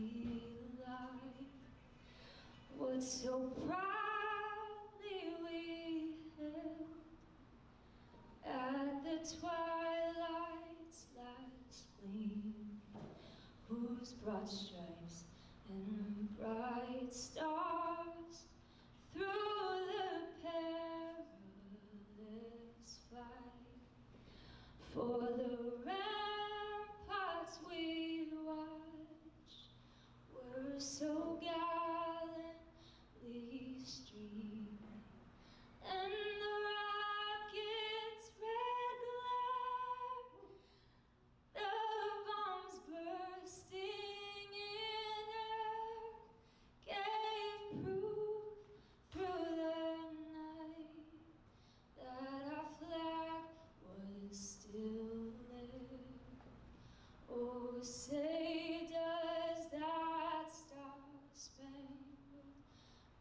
be alive. What so proudly we hailed at the twilight's last gleam, whose broad stripes and bright stars through the perilous fight. For the ramparts we watched were so gallantly streamed, and the rockets' red glare, the bombs bursting in air, gave proof through the night that our flag was still there. Oh, say does that star-spangled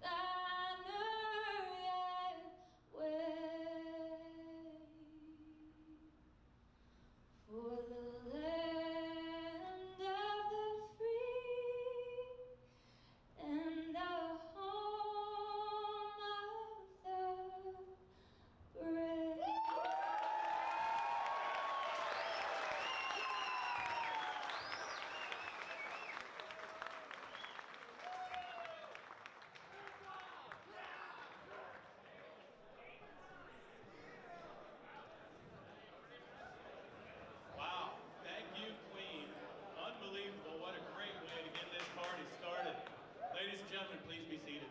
banner yet wave for the land of the free and the home of the brave? Wow, thank you, Queen. Unbelievable, what a great way to get this party started. Ladies and gentlemen, please be seated.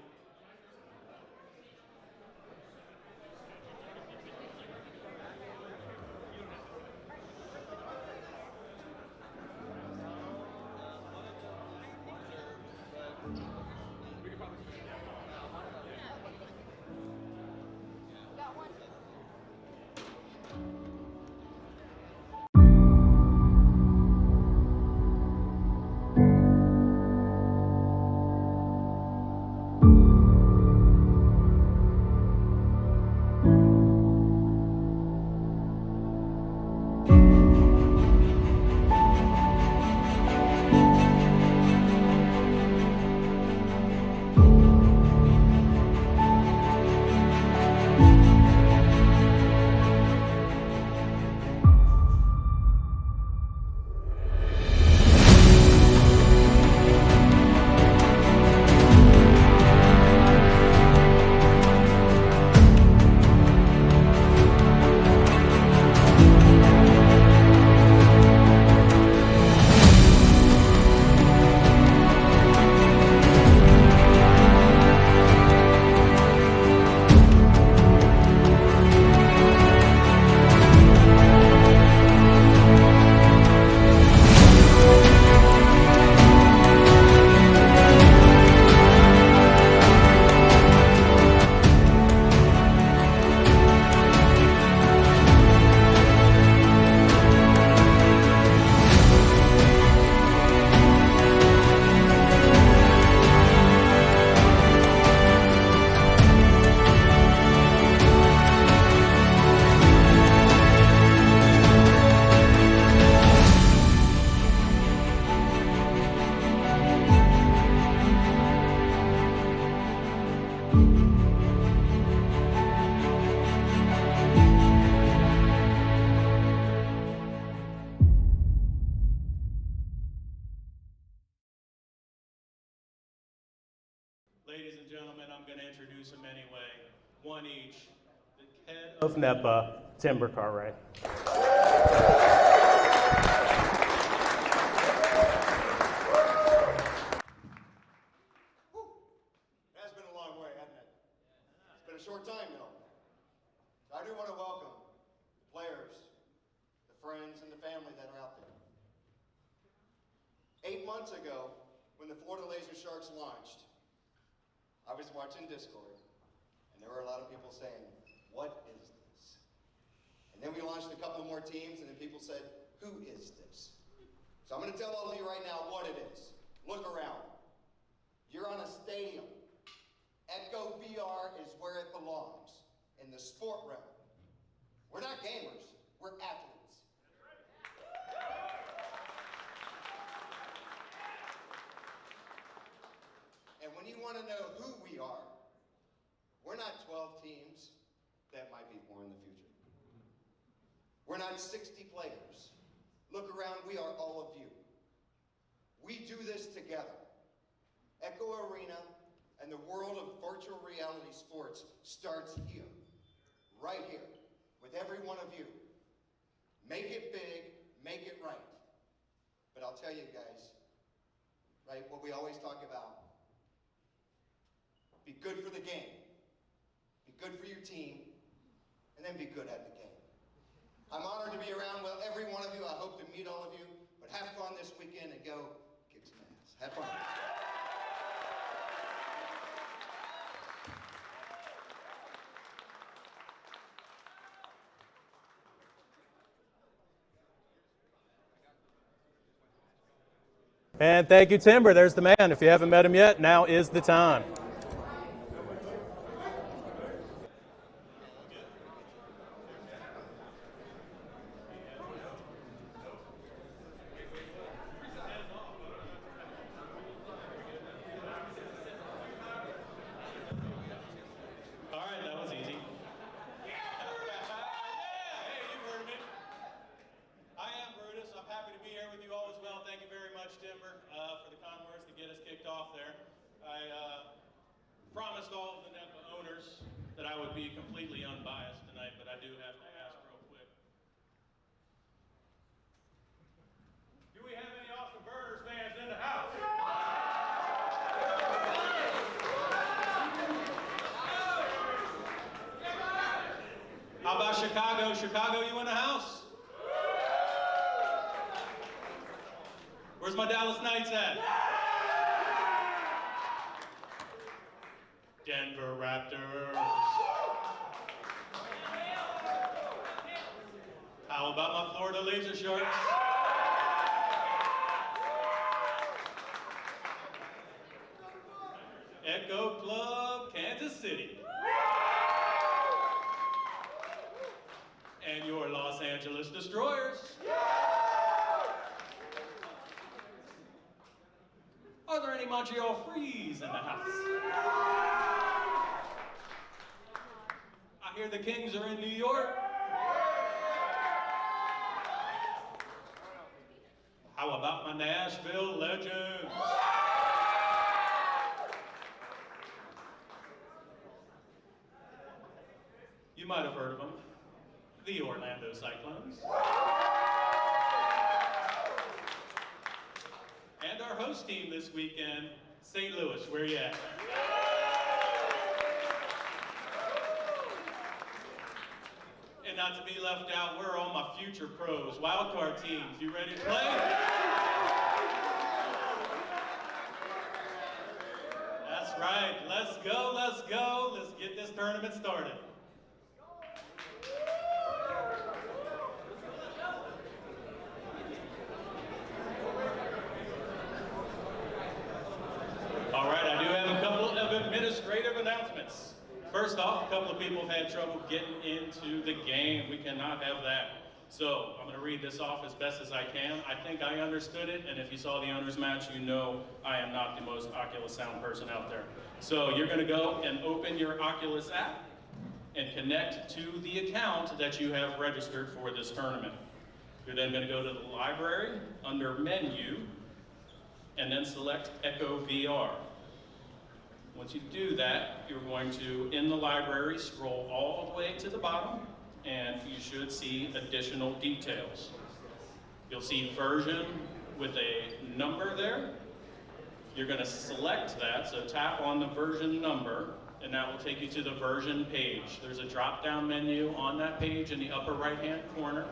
Ladies and gentlemen, I'm going to introduce them anyway. One each. The head of NEPA, Timber Cartwright. That's been a long way, hasn't it? It's been a short time, though. So I do want to welcome the players, the friends, and the family that are out there. 8 months ago, when the Florida Laser Sharks launched, I was watching Discord, and there were a lot of people saying, "What is this?" And then we launched a couple more teams, and then people said, "Who is this?" So I'm going to tell all of you right now what it is. Look around. You're on a stadium. Echo VR is where it belongs, in the sport realm. We're not gamers, we're athletes. when you want to know who we are, we're not 12 teams. That might be more in the future. We're not 60 players. Look around, we are all of you. We do this together. Echo Arena and the world of virtual reality sports starts here, right here, with every one of you. Make it big, make it right. But I'll tell you guys, right, what we always talk about, be good for the game, be good for your team, and then be good at the game. I'm honored to be around with every one of you. I hope to meet all of you, but have fun this weekend and go kick some ass. Have fun. And thank you, Timber. There's the man. If you haven't met him yet, now is the time. All right, that was easy. Yeah, hey, you've heard of me. I am Brutus. I'm happy to be here with you all as well. Thank you very much, Timber, for the kind words to get us kicked off there. I promised all of the NEPA owners that I would be completely unbiased tonight, but I do have to ask real quick. Do we have any Austin Burners fans in the house? How about Chicago? Chicago, you in the house? Where's my Dallas Knights at? Denver Raptors. How about my Florida Laser Sharks? Echo Club, Kansas City. And your Los Angeles Destroyers. Are there any Montreal Freeze in the house? I hear the Kings are in New York. How about my Nashville Legends? You might have heard of them. The Orlando Cyclones. And our host team this weekend, St. Louis, where you at? And not to be left out, where are all my future pros, wildcard teams? You ready to play? That's right, let's go, let's go. Let's get this tournament started. All right, I do have a couple of administrative announcements. First off, a couple of people have had trouble getting into the game. We cannot have that. So I'm going to read this off as best as I can. I think I understood it, and if you saw the owners match, you know I am not the most Oculus sound person out there. So you're going to go and open your Oculus app and connect to the account that you have registered for this tournament. You're then going to go to the library under menu and then select Echo VR. Once you do that, you're going to, in the library, scroll all the way to the bottom, and you should see additional details. You'll see version with a number there. You're going to select that, so tap on the version number, and that will take you to the version page. There's a drop-down menu on that page in the upper right-hand corner.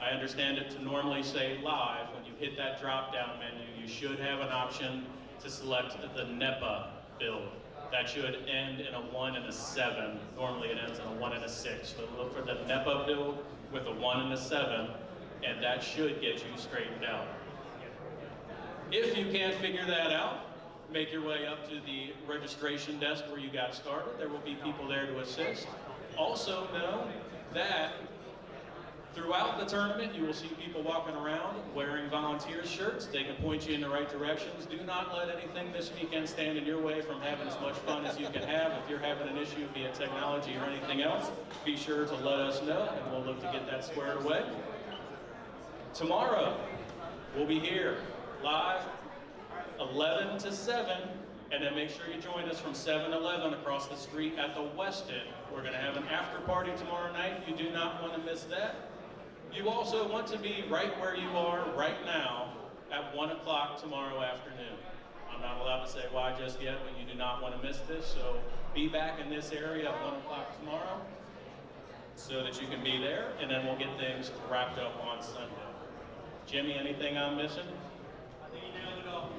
I understand it to normally say live. When you hit that drop-down menu, you should have an option to select the NEPA build. That should end in a 1 and a 7. Normally it ends in a 1 and a 6. So look for the NEPA build with a 1 and a 7, and that should get you straightened out. If you can't figure that out, make your way up to the registration desk where you got started. There will be people there to assist. Also know that Throughout the tournament, you will see people walking around wearing volunteer shirts. They can point you in the right directions. Do not let anything this weekend stand in your way from having as much fun as you can have. If you're having an issue via technology or anything else, be sure to let us know, and we'll look to get that squared away. Tomorrow, we'll be here live 11 to 7, and then make sure you join us from 7-Eleven across the street at the West End. We're going to have an after party tomorrow night. You do not want to miss that. You also want to be right where you are right now at 1 o'clock tomorrow afternoon. I'm not allowed to say why just yet, but you do not want to miss this, so be back in this area at 1 o'clock tomorrow so that you can be there, and then we'll get things wrapped up on Sunday. Jimmy, anything I'm missing? I think you nailed it all.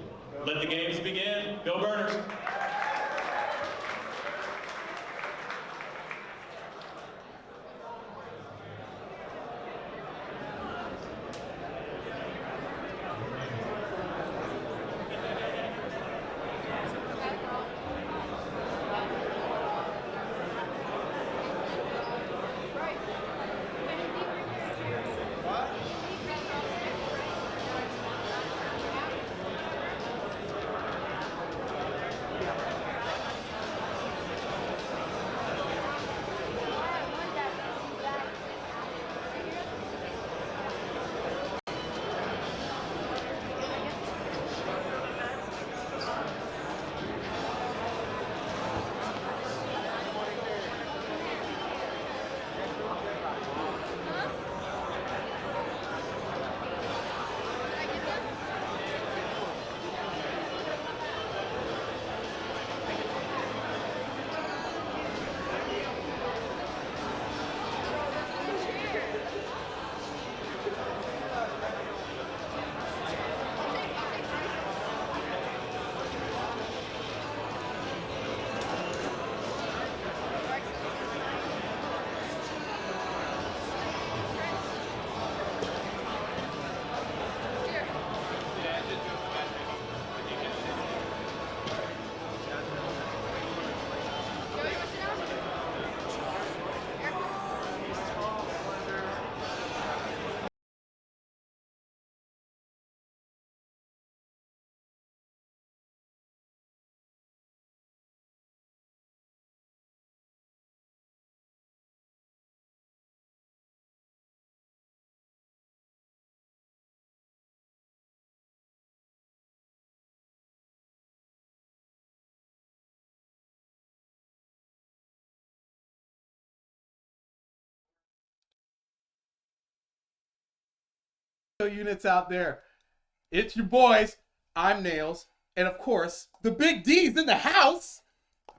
Let the games begin. Go Burners! Units out there. It's your boys. I'm Nails. And of course, the Big D's in the house.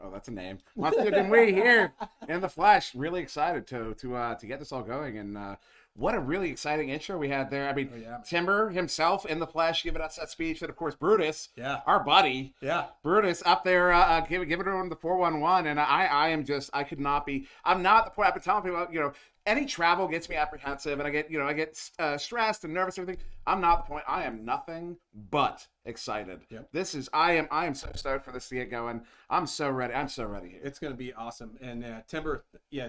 Oh, that's a name. Once again, we're here in the flesh. Really excited to get this all going. And what a really exciting intro we had there. I mean, Timber himself in the flesh giving us that speech. And of course, Brutus, our buddy. Brutus up there giving him the 411. And I could not be, I'm not the point. I've been telling people, any travel gets me apprehensive, and I get stressed and nervous and everything. I'm not the point. I am nothing but excited. This is I am so stoked for this to get going. I'm so ready. I'm so ready here. It's gonna be awesome. And Timber,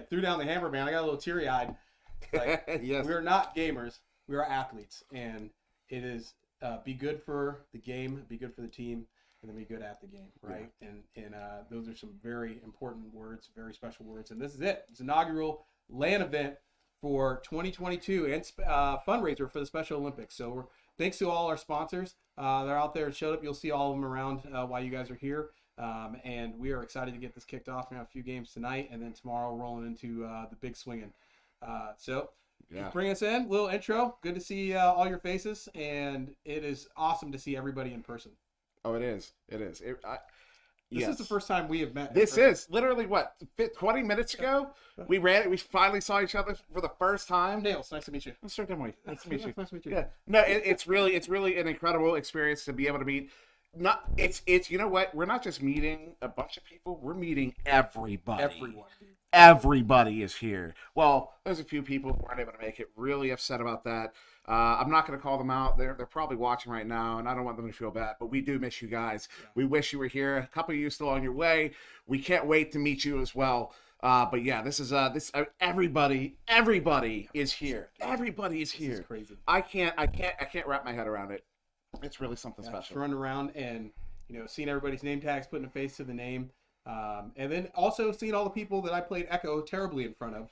threw down the hammer, man. I got a little teary eyed. Like, yes. We're not gamers. We are athletes, and it is be good for the game, be good for the team, and then be good at the game, right? And those are some very important words, very special words. And this is it. It's inaugural LAN event for 2022 and fundraiser for the Special Olympics. So thanks to all our sponsors. They're out there and showed up. You'll see all of them around while you guys are here. And we are excited to get this kicked off. We have a few games tonight, and then tomorrow rolling into the big swinging. So bring us in. Little intro. Good to see all your faces, and it is awesome to see everybody in person. Oh, it is. It is. This is the first time we have met. This is literally 20 minutes ago. We finally saw each other for the first time. Nails, nice to meet you. Certainly. Nice to meet you. Nice to meet you. Yeah. No, it's really an incredible experience to be able to meet. It's you know what? We're not just meeting a bunch of people. We're meeting everybody. Everyone. Everybody is here. Well, there's a few people who aren't able to make it. Really upset about that. I'm not going to call them out. They're probably watching right now, and I don't want them to feel bad. But we do miss you guys. We wish you were here. A couple of you still on your way. We can't wait to meet you as well. But yeah, this is everybody is here. Everybody is here. This is crazy. I can't wrap my head around it. It's really something Just special. running around and seeing everybody's name tags, putting a face to the name, and then also seeing all the people that I played Echo terribly in front of.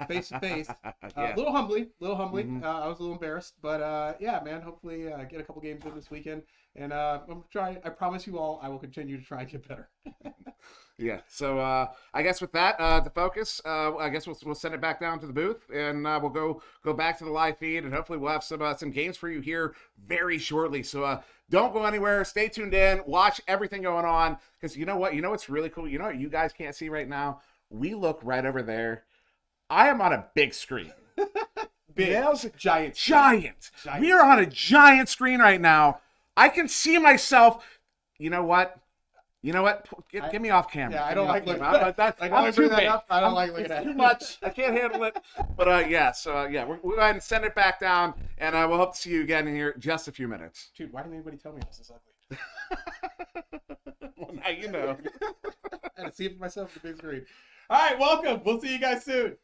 Face to face, Yeah. a little humbly. Mhm. I was a little embarrassed, but yeah, man. Hopefully, get a couple games in this weekend, and I'm trying. I promise you all, I will continue to try and get better. Yeah. So I guess with that, the focus. I guess we'll send it back down to the booth, and we'll go back to the live feed, and hopefully we'll have some games for you here very shortly. So don't go anywhere. Stay tuned in. Watch everything going on, because you know what? You know what's really cool. You know what you guys can't see right now? We look right over there. I am on a big screen. Big, giant. We are on a giant screen right now. I can see myself. You know what? Get me off camera. Yeah, I don't like looking at that. I'm too big. I don't like looking at Too it. much. I can't handle it. But yeah, so yeah, we'll go ahead and send it back down, and we'll hope to see you again in here in just a few minutes. Dude, why didn't anybody tell me I was this ugly? Well, now you know. I had to see it for myself on the big screen. All right, welcome. We'll see you guys soon.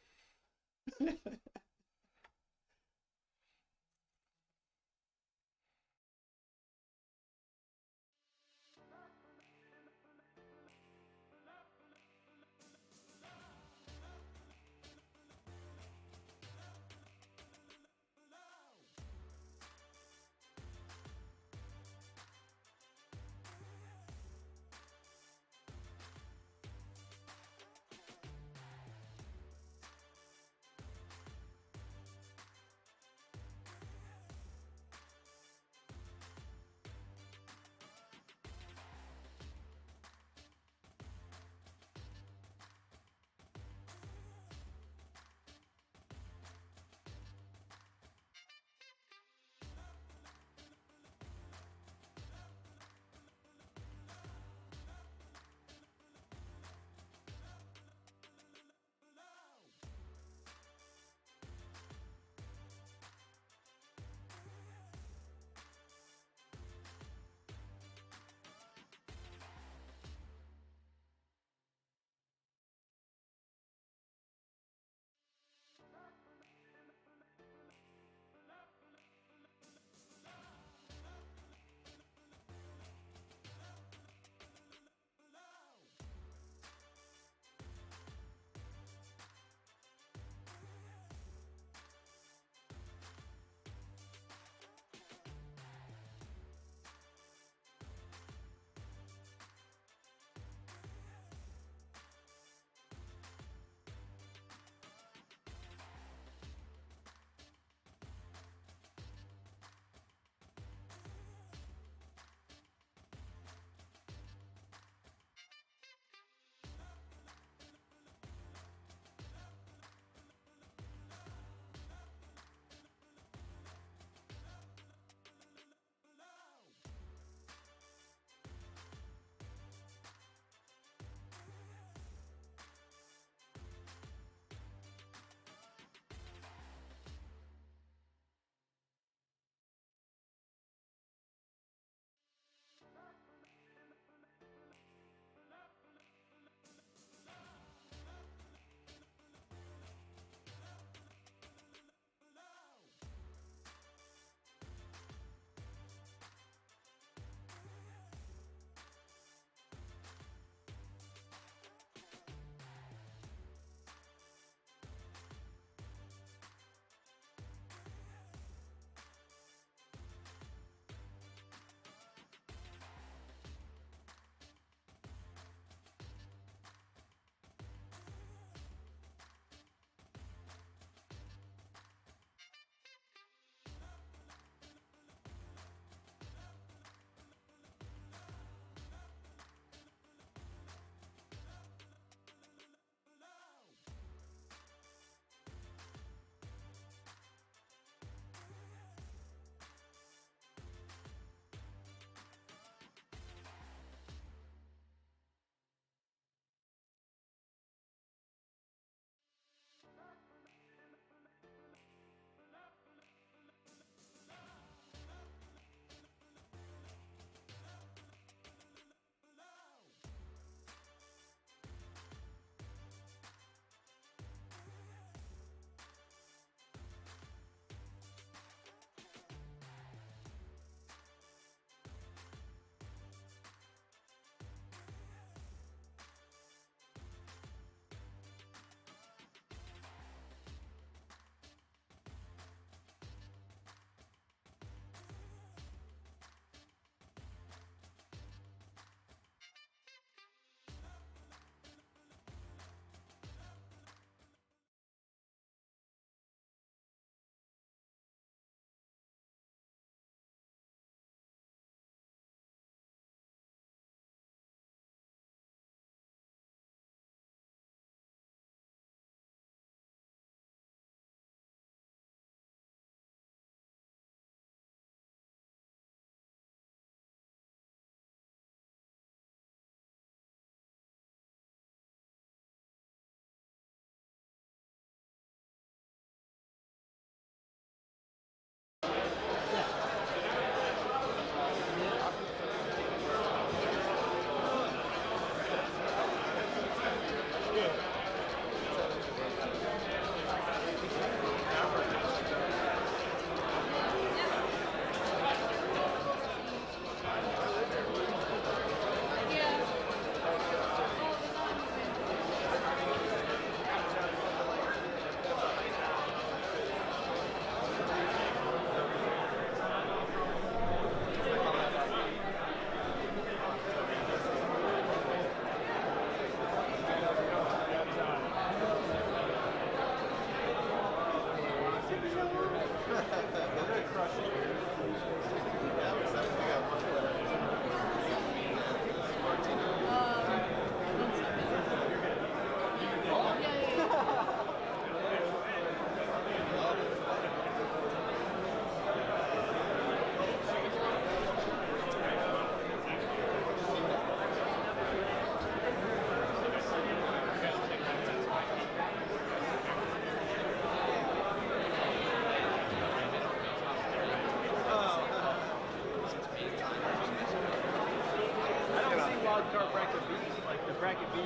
Huh?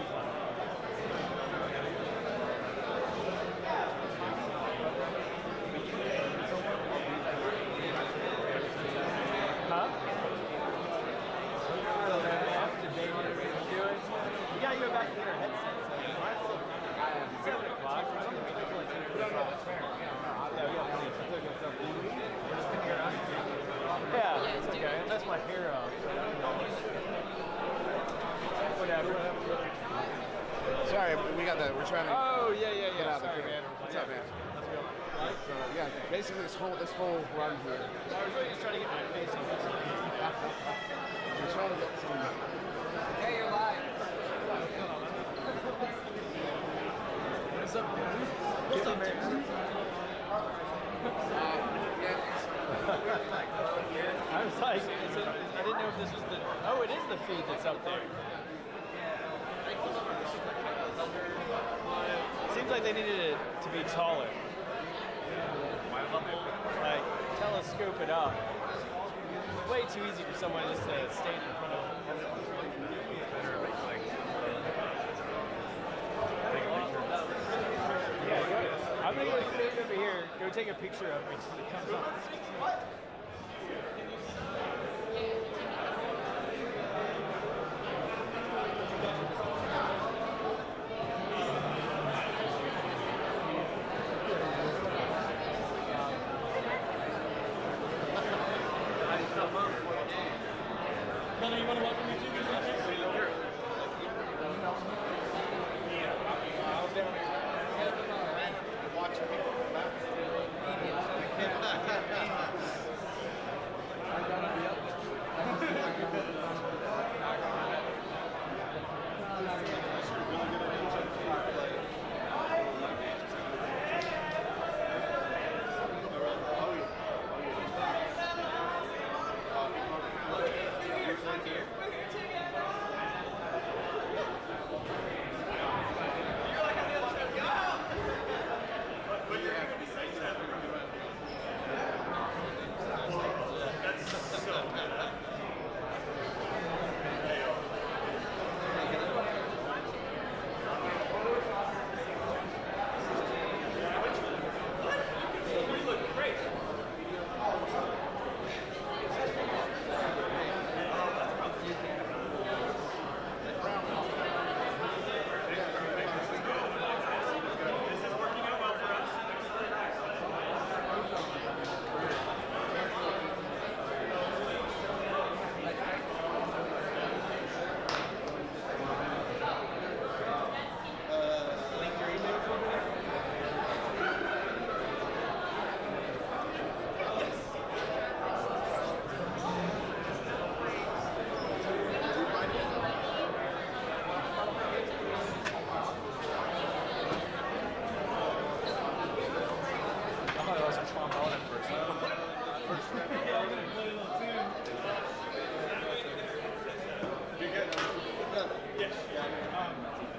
You gotta go back to their headsets. 7 o'clock. Yeah, it's okay. That's my hair up. Whatever. Sorry, we got that. We're trying to. Oh, yeah. Get out of the Sorry, camera. man. What's up, man? So yeah, basically this whole run here. I was really just trying to get my face on this. We're trying to get some. Hey, you're live. What's up, man? What's up, man? I was like, I didn't know if this was the. Oh, it is the feed that's up there. Seems like they needed it to be taller. Like, telescope it up. It's way too easy for someone just to stand in front of Yeah, I'm gonna go stand over here, go take a picture of me when it comes up.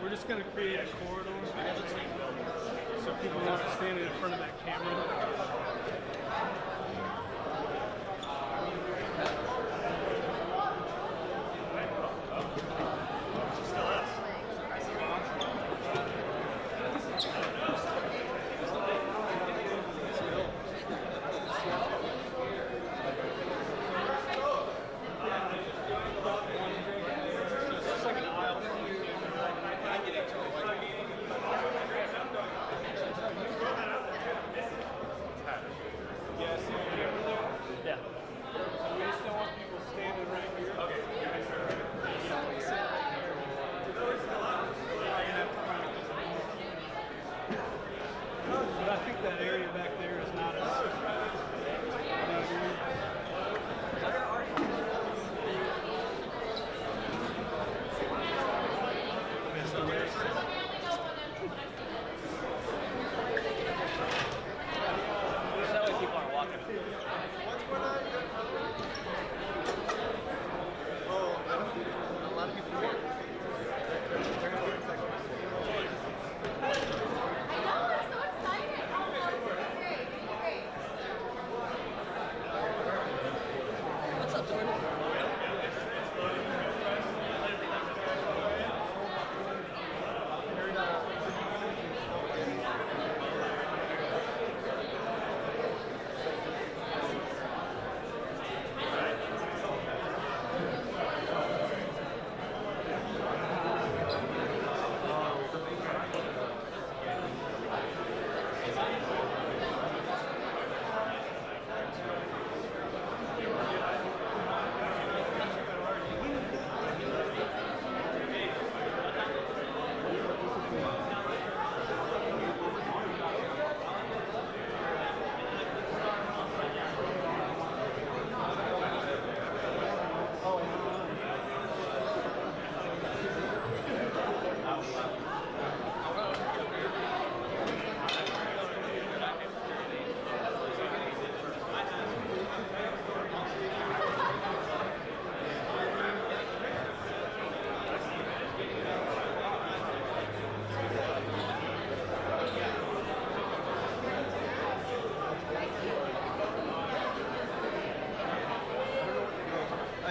We're just going to create a corridor so people aren't standing in front of that camera. Yes.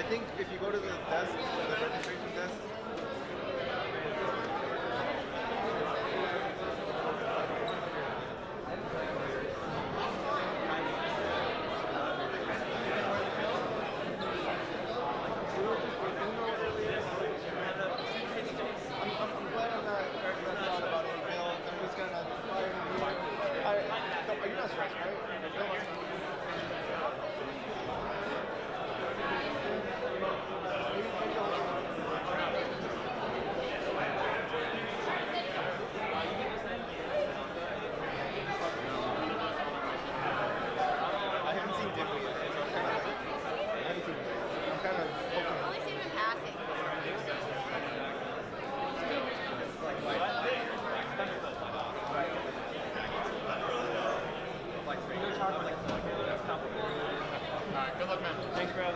I think if you go to the desk, the registration desk. I'm glad I'm not thought about any bills. I'm just gonna are you not stressed, right? I haven't seen Dippy yet, so I'm kind of I've only seen him in passing. Alright, good luck, man. Thanks, bro.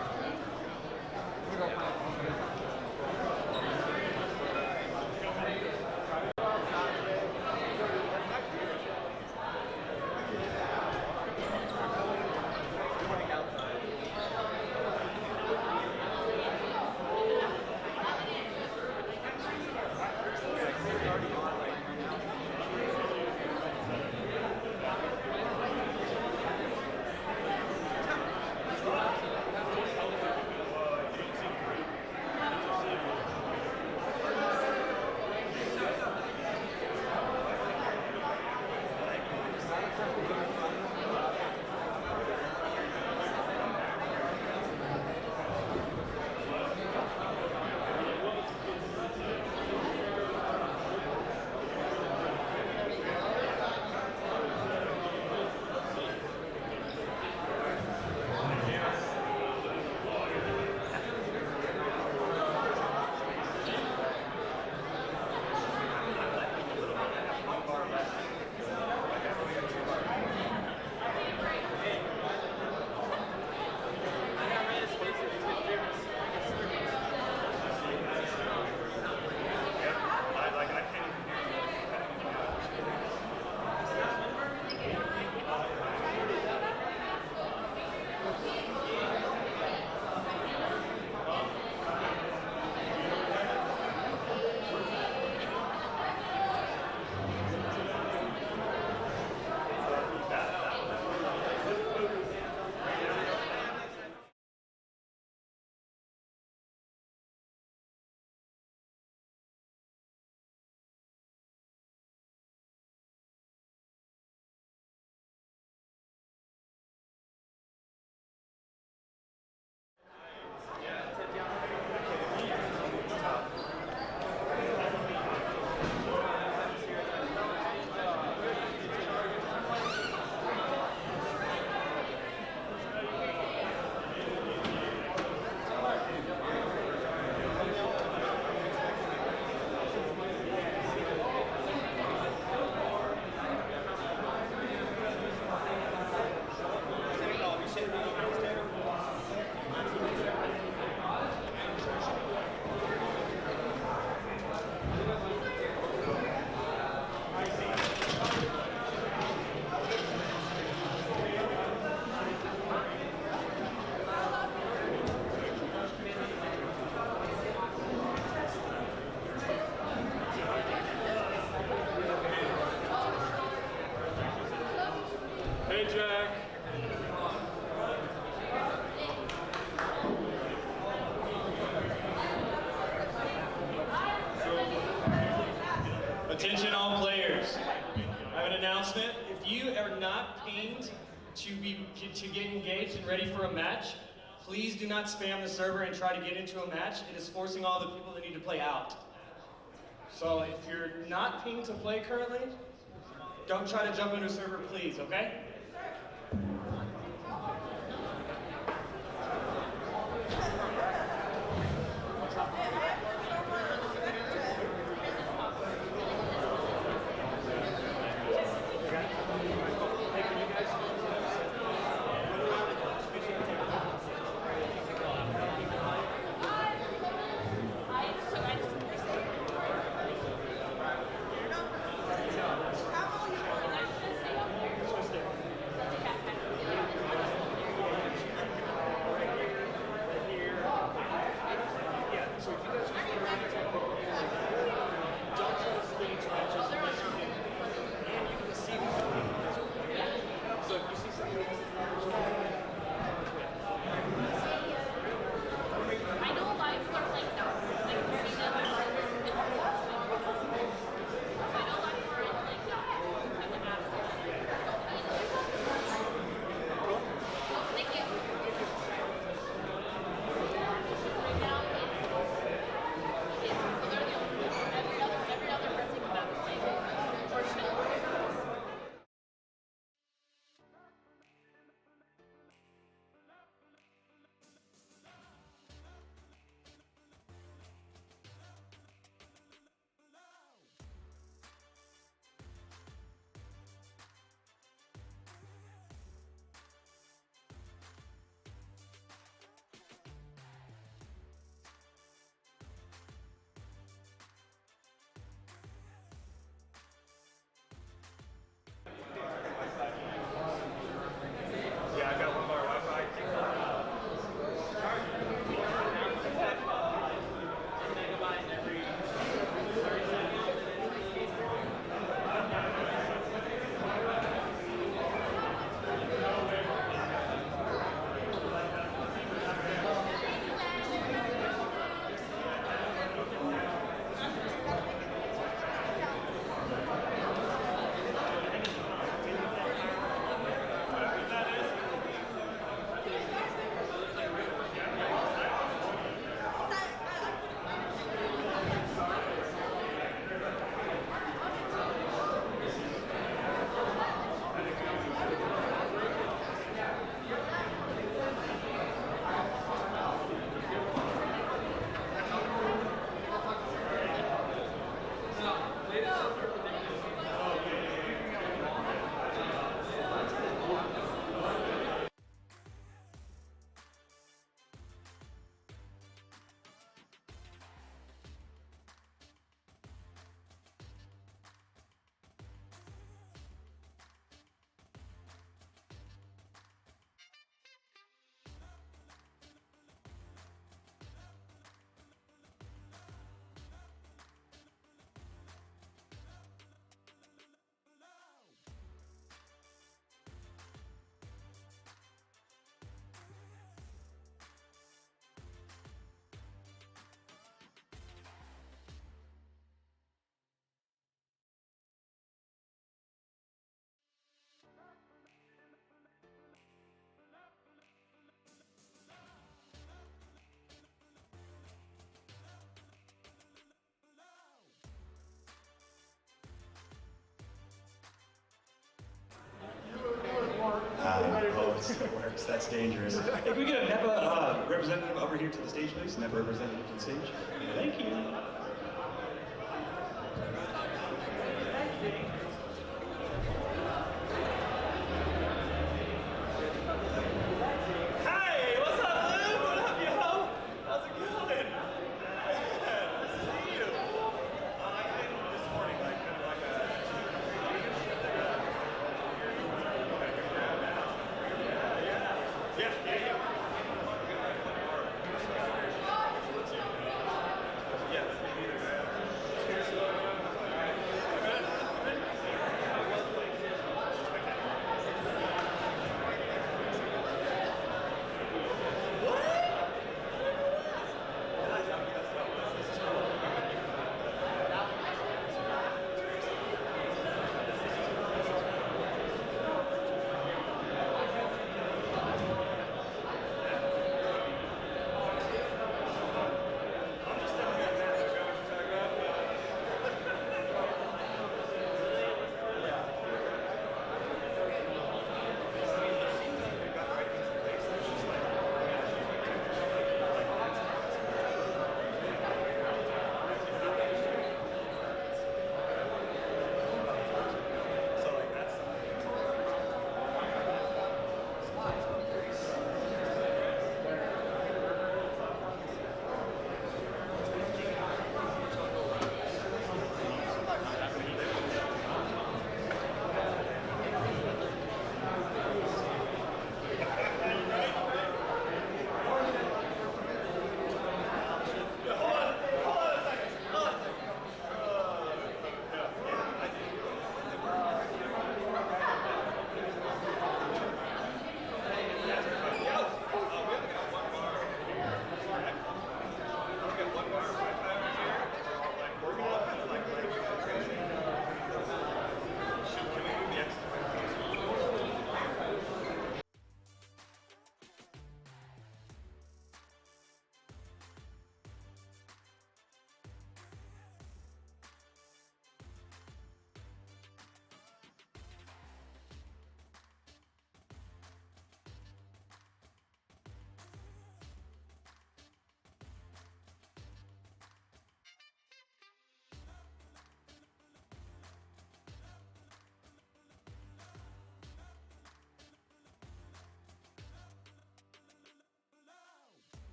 Hey, Jack. Attention all players. I have an announcement. If you are not pinged to get engaged and ready for a match, please do not spam the server and try to get into a match. It is forcing all the people that need to play out. So if you're not pinged to play currently, don't try to jump into a server, please, okay? That's dangerous. Hey, can we get a NEPA representative over here to the stage, please? NEPA representative to the stage. Thank you. Hey, what's up, Lou? What up, yo? How's it going? Nice to see you. I came this morning, like, kind of like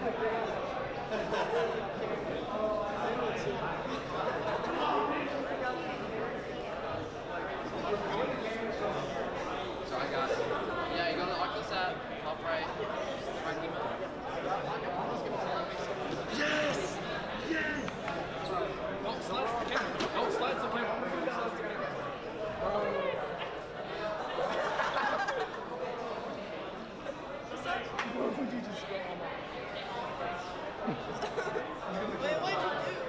So I got it. Yeah, you go to the Oculus app, top right, find email. Yes! Yes! Don't slice the camera. Don't slice the camera. What would you just go on Wait, what'd you do?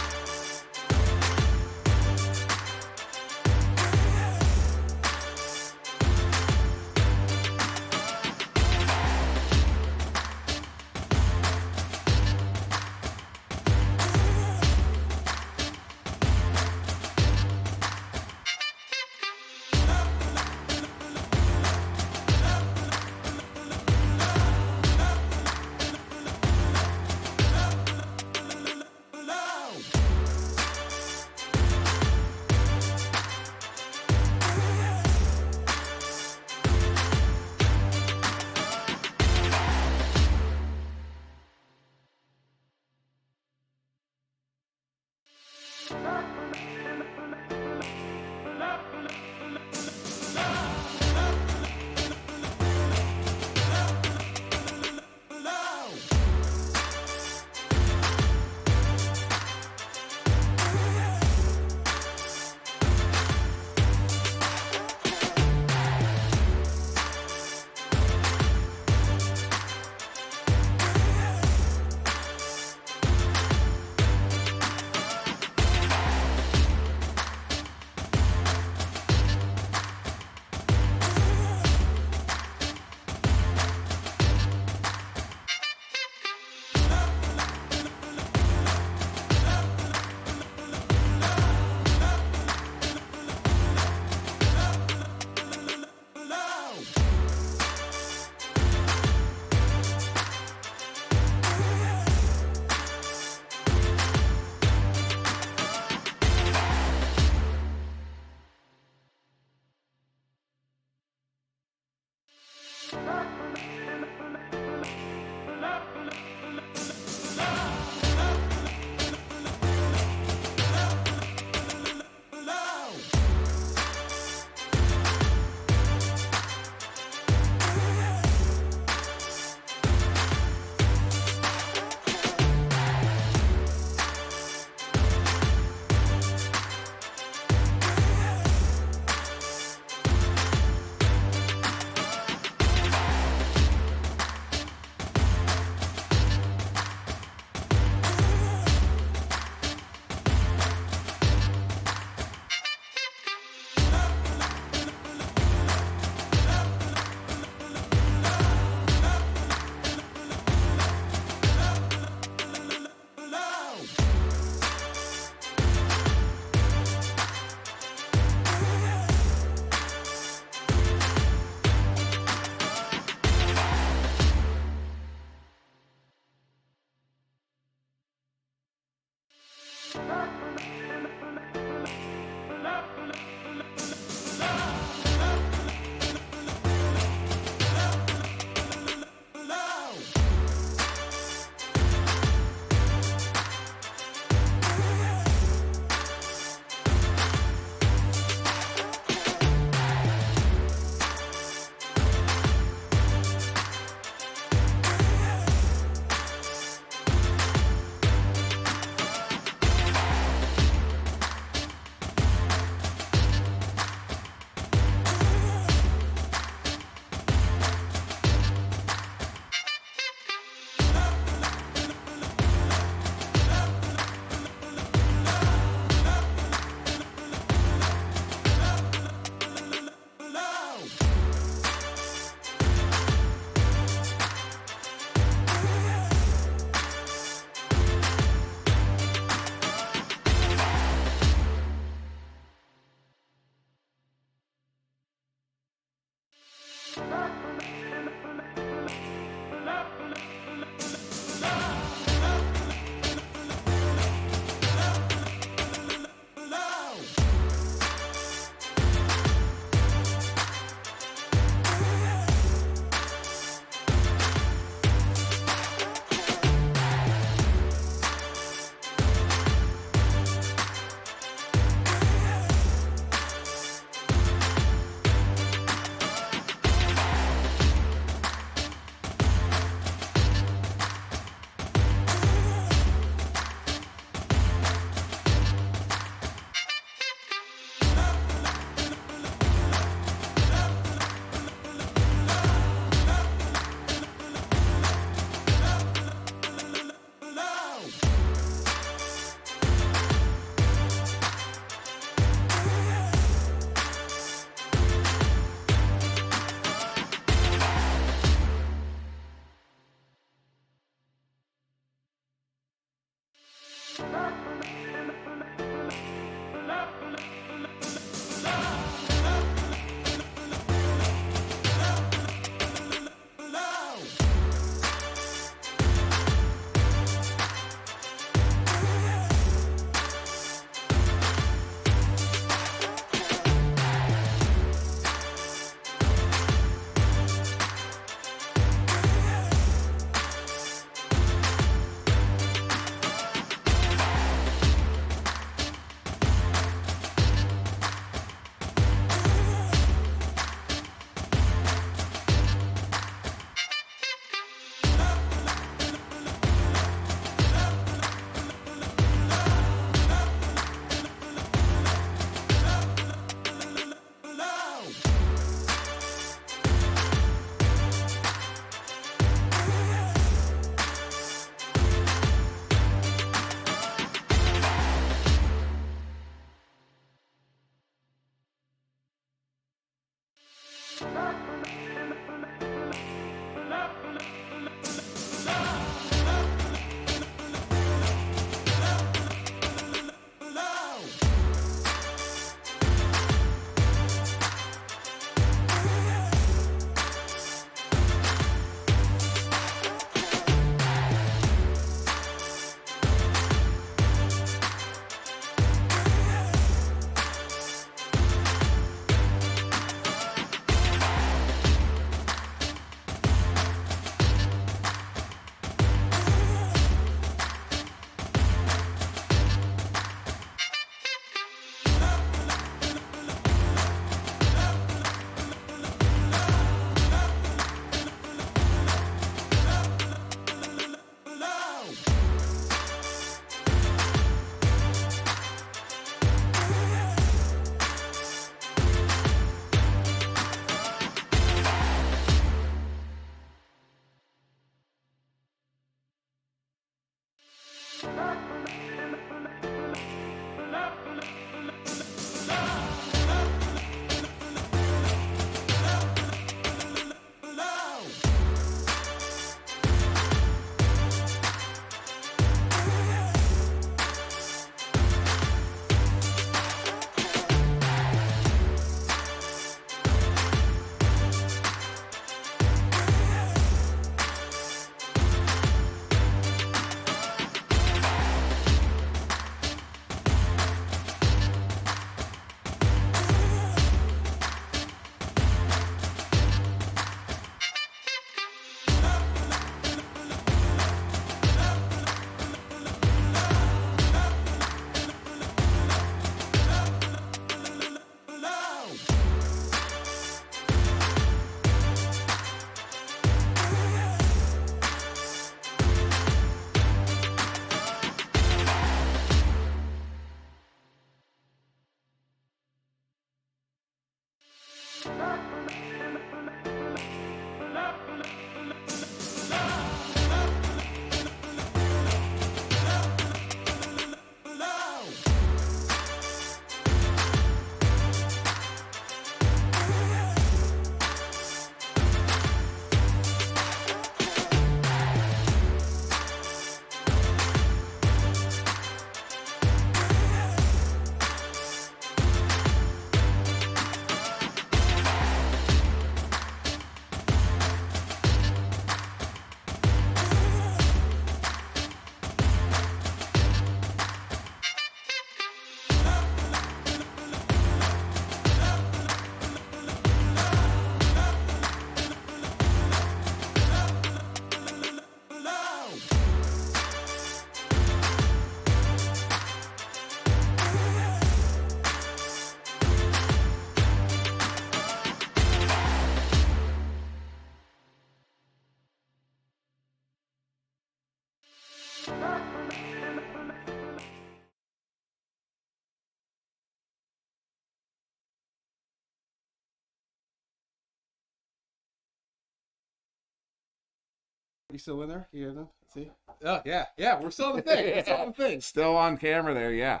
You still in there? You know? See? Oh yeah. We're still on the thing. We're still on the thing. Still on camera there. Yeah.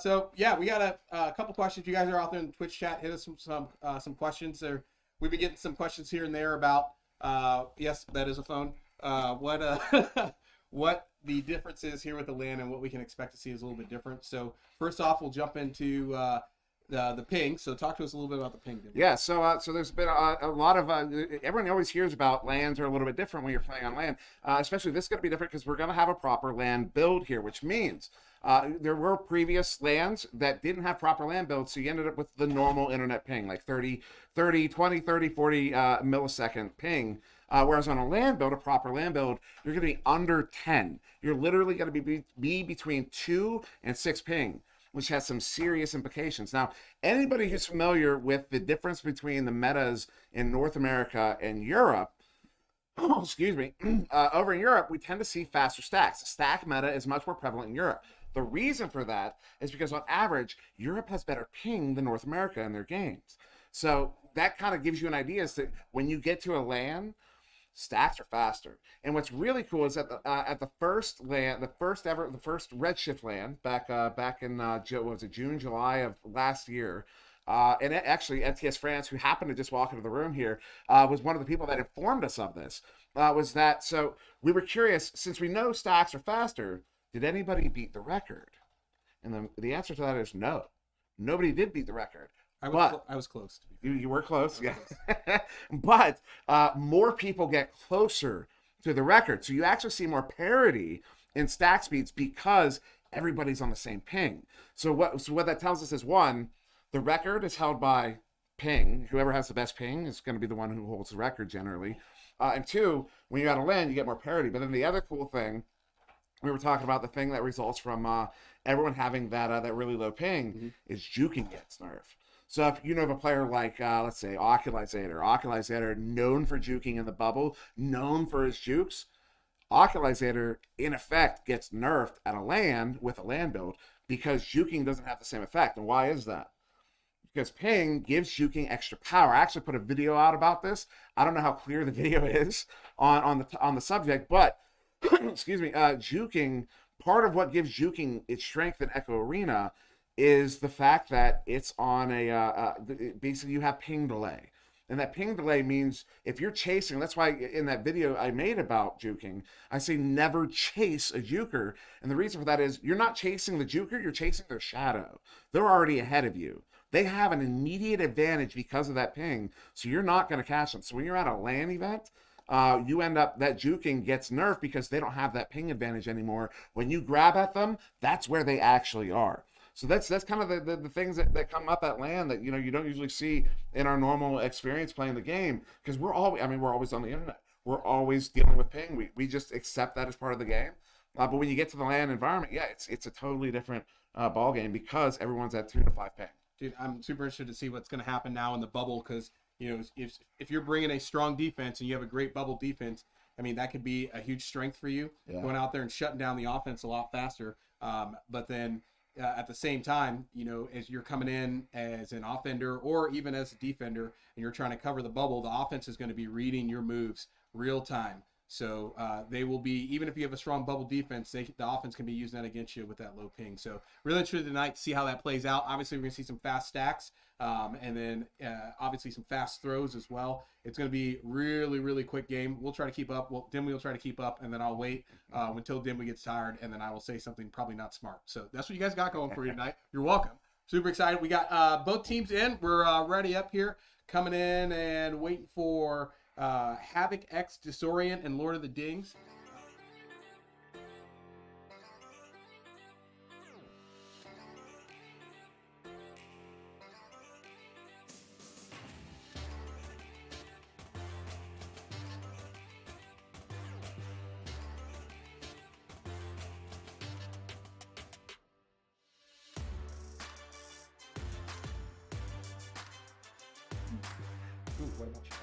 So yeah, we got a couple questions. You guys are out there in the Twitch chat. Hit us some questions. There, we've been getting some questions here and there about. Yes, that is a phone. What the difference is here with the LAN and what we can expect to see is a little bit different. So first off, we'll jump into the ping. So talk to us a little bit about the ping. Yeah, so there's been a lot of everyone always hears about LANs are a little bit different when you're playing on LAN. Especially this is going to be different because we're going to have a proper LAN build here, which means there were previous LANs that didn't have proper LAN builds, so you ended up with the normal internet ping, like 20, 30, 40 millisecond ping. Whereas on a LAN build, a proper LAN build, you're going to be under 10. You're literally going to be between 2 and 6 ping, which has some serious implications. Now, anybody who's familiar with the difference between the metas in North America and Europe, excuse me, over in Europe, we tend to see faster stacks. The stack meta is much more prevalent in Europe. The reason for that is because on average, Europe has better ping than North America in their games. So that kind of gives you an idea as to when you get to a LAN, stacks are faster. And what's really cool is that at the first LAN, the first Redshift LAN back in June, July of last year, and actually NTS France, who happened to just walk into the room here, was one of the people that informed us of this. So we were curious, since we know stacks are faster, did anybody beat the record? And the answer to that is no. Nobody did beat the record. I was close. You were close, yeah. But more people get closer to the record. So you actually see more parity in stack speeds because everybody's on the same ping. So what that tells us is, one, the record is held by ping. Whoever has the best ping is going to be the one who holds the record generally. And two, when you're at a LAN, you get more parity. But then the other cool thing, we were talking about the thing that results from everyone having that really low ping is juking gets nerfed. So if you know of a player like, let's say, Oculizator, known for juking in the bubble, known for his jukes, Oculizator, in effect, gets nerfed at a LAN with a LAN build because juking doesn't have the same effect. And why is that? Because ping gives juking extra power. I actually put a video out about this. I don't know how clear the video is on the subject, but excuse me, juking, part of what gives juking its strength in Echo Arena is the fact that it's on basically you have ping delay. And that ping delay means if you're chasing, that's why in that video I made about juking, I say never chase a juker. And the reason for that is you're not chasing the juker, you're chasing their shadow. They're already ahead of you. They have an immediate advantage because of that ping, so you're not going to catch them. So when you're at a LAN event, you end up, that juking gets nerfed because they don't have that ping advantage anymore. When you grab at them, that's where they actually are. So that's kind of the things that come up at LAN that, you know, you don't usually see in our normal experience playing the game, because we're always on the internet. We're always dealing with ping. We just accept that as part of the game. But when you get to the LAN environment, yeah, it's a totally different ball game because everyone's at 2 to 5 ping. Dude, I'm super interested to see what's going to happen now in the bubble, because, you know, if you're bringing a strong defense and you have a great bubble defense, I mean, that could be a huge strength for you, going out there and shutting down the offense a lot faster. But then at the same time, you know, as you're coming in as an offender or even as a defender and you're trying to cover the bubble, the offense is going to be reading your moves real time. So they will be, even if you have a strong bubble defense, the offense can be using that against you with that low ping. So really interested tonight to see how that plays out. Obviously, we're going to see some fast stacks and then obviously some fast throws as well. It's going to be really, really quick game. We'll try to keep up. Well, Dimwee will try to keep up, and then I'll wait until Dimwee gets tired, and then I will say something probably not smart. So that's what you guys got going for you tonight. You're welcome. Super excited. We got both teams in. We're ready up here, coming in and waiting for Havoc X, Disorient, and Lord of the Dings. Ooh, what about Chicago?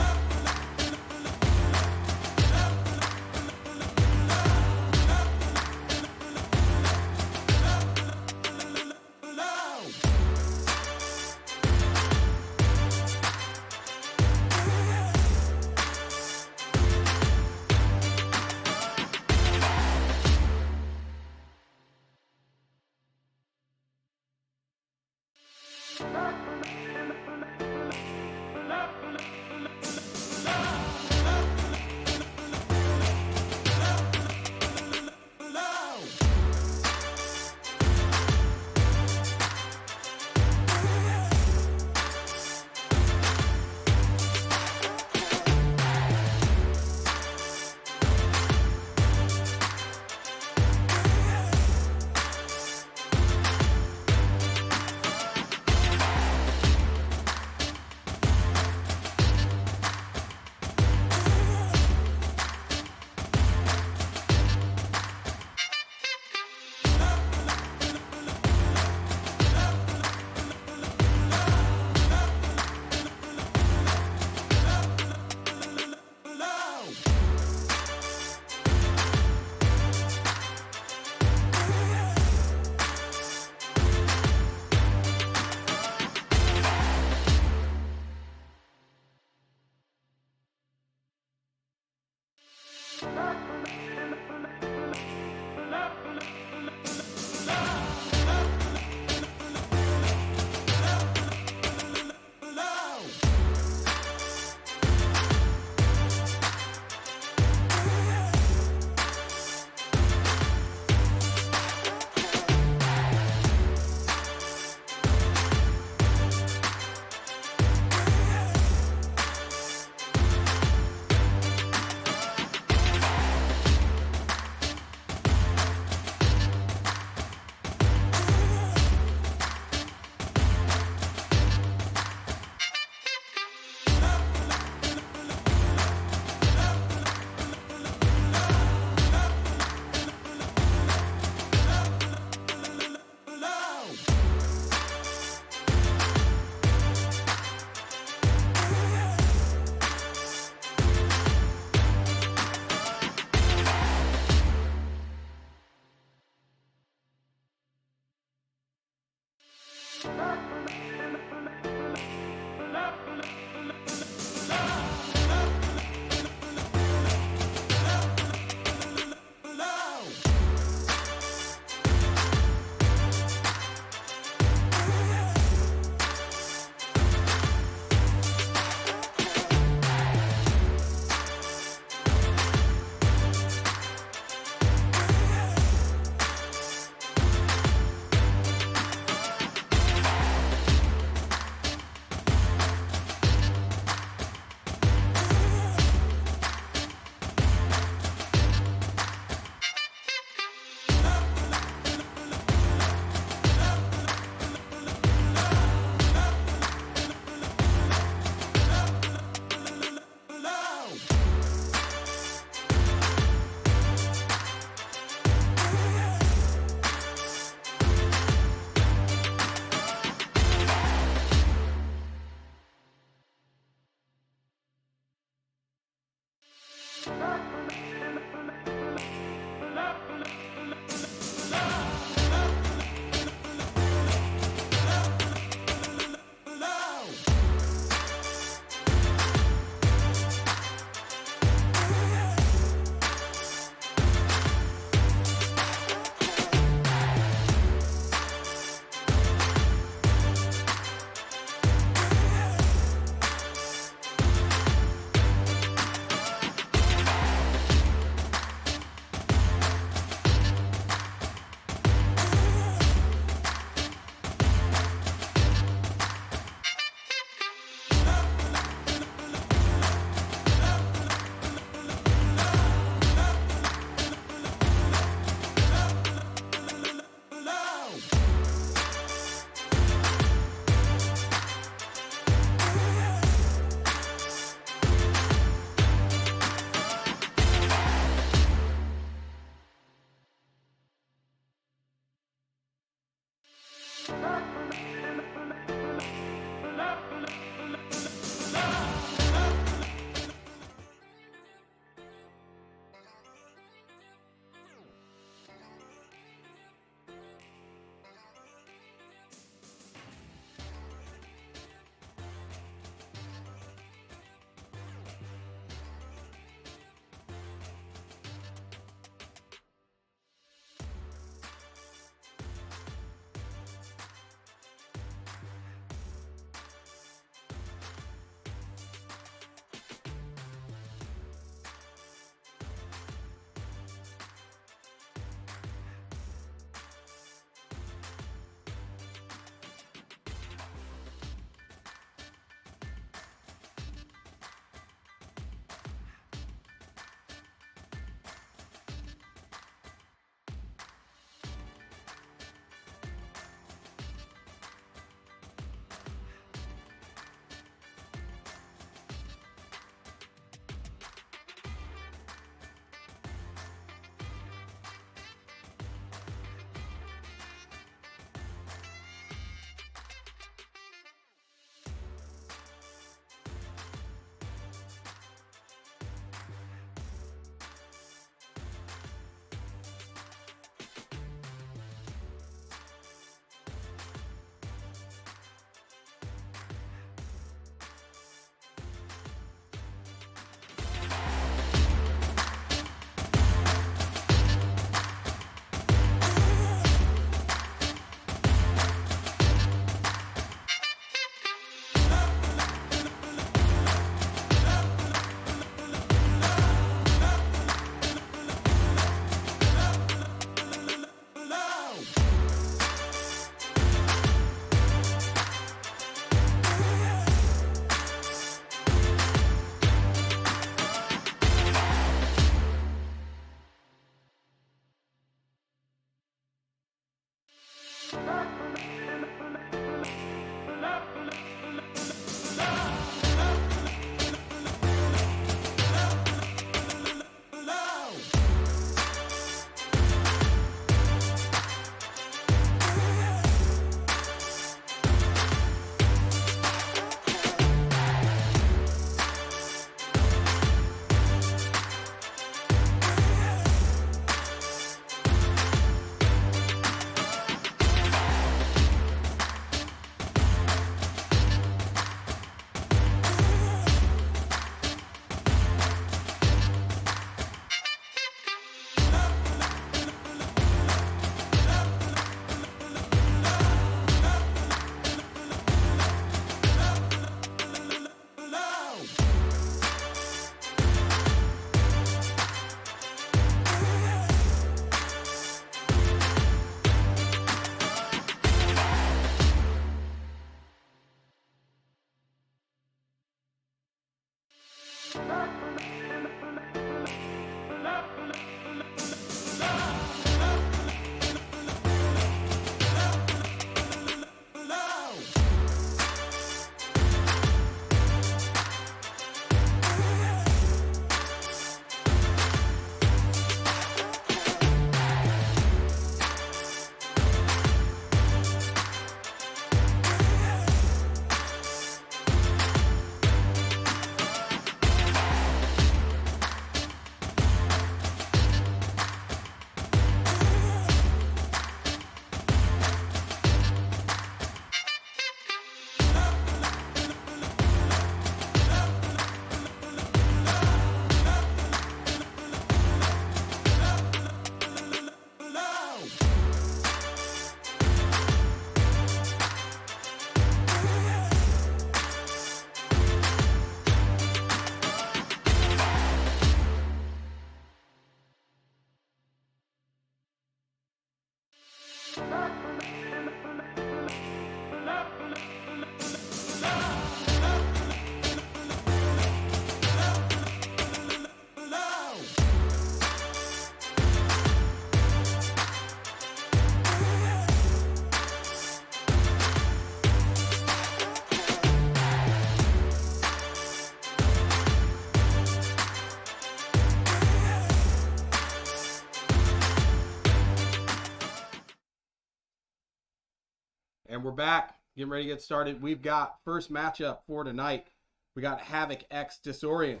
And we're back, getting ready to get started. We've got first matchup for tonight. We got Havoc X Disorient.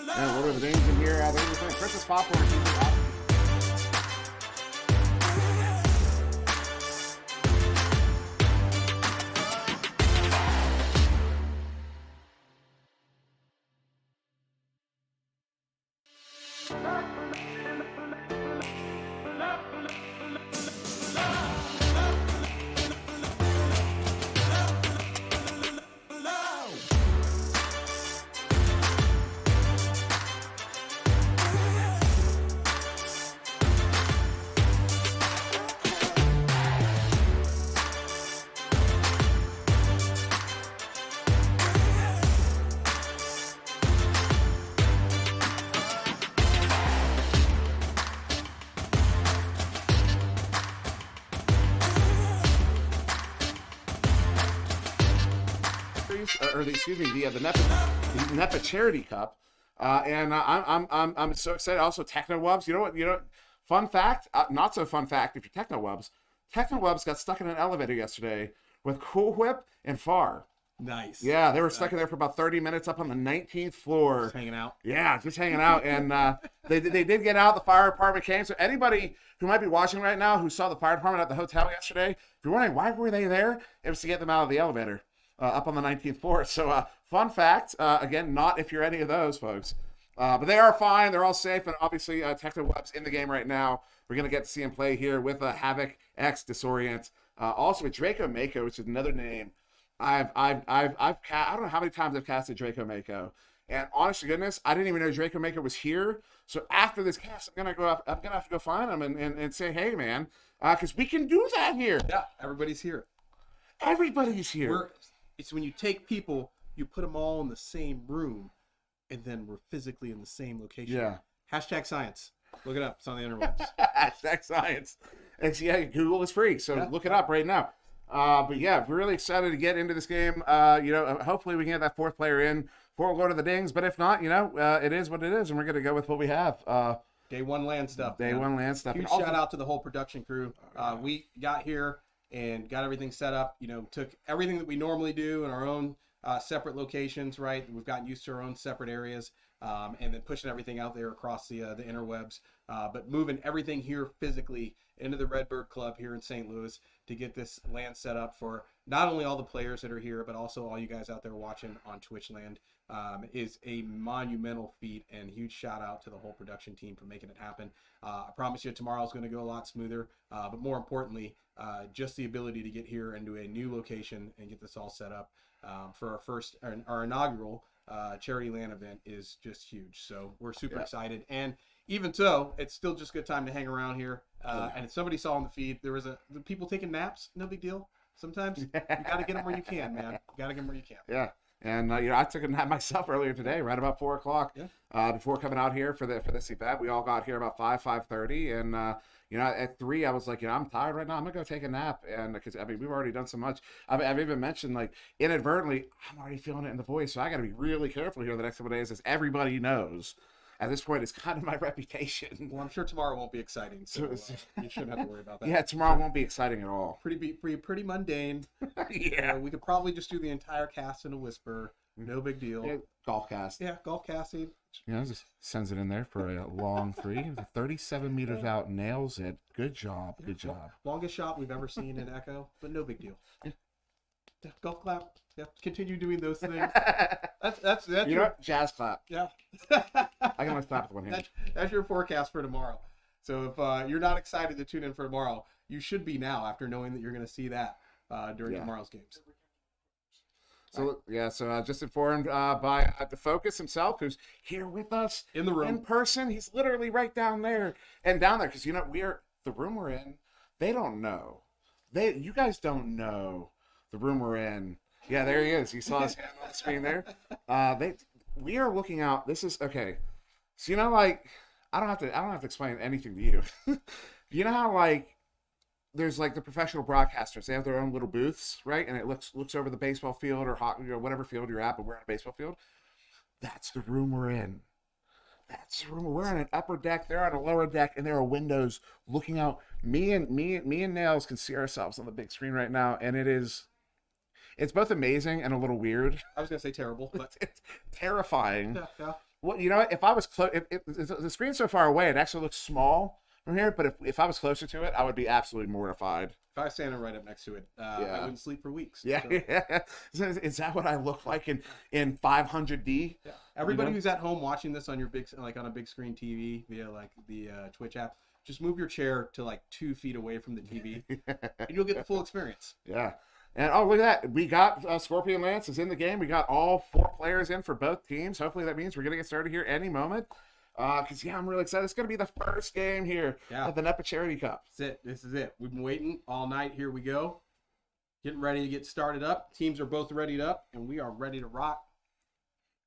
Yeah, what are the names in here? They're playing Christmas popcorn. The NEPA Charity Cup, and I'm so excited. Also, TechnoWubs. You know, fun fact, not so fun fact. If you're TechnoWubs got stuck in an elevator yesterday with Cool Whip and Far. Nice. Yeah, they were stuck in there for about 30 minutes up on the 19th floor. Just hanging out. Yeah, just hanging out, and they did get out. The fire department came. So anybody who might be watching right now who saw the fire department at the hotel yesterday, if you're wondering why were they there, it was to get them out of the elevator. Up on the 19th floor. So, fun fact, again, not if you're any of those folks. But they are fine. They're all safe. And obviously, TechnoWeb's in the game right now. We're going to get to see him play here with Havoc X Disorient. Also with Draco Mako, which is another name. I don't know how many times I've casted Draco Mako. And honest to goodness, I didn't even know Draco Mako was here. So after this cast, I'm gonna have to go find him and say, hey man, because we can do that here. Yeah, everybody's here. Everybody's here. It's when you take people, you put them all in the same room, and then we're physically in the same location. Yeah. Hashtag science. Look it up. It's on the interwebs. Hashtag science. And yeah, Google is free, so look it up right now. But yeah, we're really excited to get into this game. Hopefully we can get that fourth player in before we go to the dings. But if not, it is what it is, and we're going to go with what we have. Day one LAN stuff. Day one LAN stuff. Huge shout out to the whole production crew. We got here and got everything set up. Took everything that we normally do in our own separate locations, right? We've gotten used to our own separate areas, and then pushing everything out there across the interwebs. But moving everything here physically into the Redbird Club here in St. Louis to get this LAN set up for not only all the players that are here, but also all you guys out there watching on Twitch land is a monumental feat, and huge shout out to the whole production team for making it happen. I promise you tomorrow is going to go a lot smoother, but more importantly, just the ability to get here into a new location and get this all set up for our inaugural Charity LAN event is just huge. So we're super excited. And even so, it's still just a good time to hang around here. And if somebody saw on the feed, there was the people taking naps. No big deal. Sometimes you got to get them where you can, man. You got to get them where you can. Yeah. And I took a nap myself earlier today, right about 4 o'clock. Yeah. Before coming out here for this event, we all got here about 5:30, and at 3, I was like, I'm tired right now. I'm gonna go take a nap, and because we've already done so much. I've even mentioned like inadvertently, I'm already feeling it in the voice, so I got to be really careful here the next couple of days, as everybody knows. At this point, it's kind of my reputation. Well, I'm sure tomorrow won't be exciting, so you shouldn't have to worry about that. Yeah, tomorrow won't be exciting at all. Pretty mundane. Yeah. We could probably just do the entire cast in a whisper. No big deal. Yeah, golf cast. Yeah, golf casting. Just sends it in there for a long 3. 37 meters out, nails it. Good job. Good job. Longest shot we've ever seen in Echo, but no big deal. Yeah. Golf clap. Yeah, continue doing those things. That's you know what? Jazz clap. Yeah. I can only clap with one hand. That's your forecast for tomorrow. So if you're not excited to tune in for tomorrow, you should be now after knowing that you're going to see that during tomorrow's games. So just informed by the Focus himself, who's here with us in the room in person. He's literally right down there because the room we're in. They don't know. You guys don't know the room we're in. Yeah, there he is. You saw his hand on the screen there. We are looking out. This is okay. So I don't have to explain anything to you. You know how there's the professional broadcasters. They have their own little booths, right? And it looks over the baseball field or whatever field you're at, but we're on a baseball field. That's the room we're in. We're on an upper deck. They're on a lower deck, and there are windows looking out. Me and Nails can see ourselves on the big screen right now, and it's both amazing and a little weird. I was gonna say terrible, but it's terrifying. Yeah. Well, if I was close, if the screen's so far away, it actually looks small from here. But if I was closer to it, I would be absolutely mortified. If I was standing right up next to it, I wouldn't sleep for weeks. Yeah, so. Is that what I look like in 500D? Yeah. Everybody who's at home watching this on your on a big screen TV via the Twitch app, just move your chair to 2 feet away from the TV, and you'll get the full experience. Yeah. And look at that. We got Scorpion Lance is in the game. We got all 4 players in for both teams. Hopefully that means we're going to get started here any moment. Because, I'm really excited. It's going to be the first game here at the NEPA Charity Cup. This is it. We've been waiting all night. Here we go. Getting ready to get started up. Teams are both readied up, and we are ready to rock.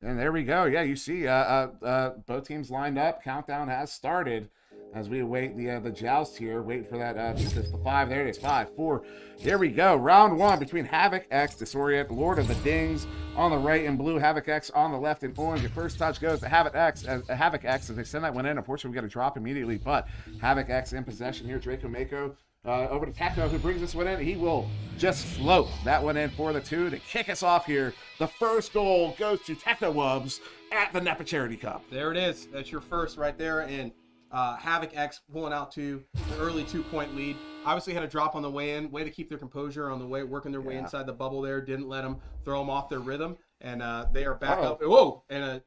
And there we go. Yeah, you see both teams lined up. Countdown has started as we await the joust here. Wait for that. The 5. There it is. 5, 4. Here we go. Round 1 between Havoc X, Disorient, Lord of the Dings on the right in blue, Havoc X on the left in orange. Your first touch goes to Havoc X as they send that one in. Unfortunately, we got a drop immediately, but Havoc X in possession here. Draco Mako over to Techno, who brings this one in. He will just float that one in for the 2 to kick us off here. The first goal goes to Techno Wubs at the NEPA Charity Cup. There it is. That's your first right there. And Havoc X pulling out to the early 2-point lead. Obviously had a drop on the way in. Way to keep their composure on the way, working their way inside the bubble there. Didn't let them throw them off their rhythm. And they are back up. Whoa! And a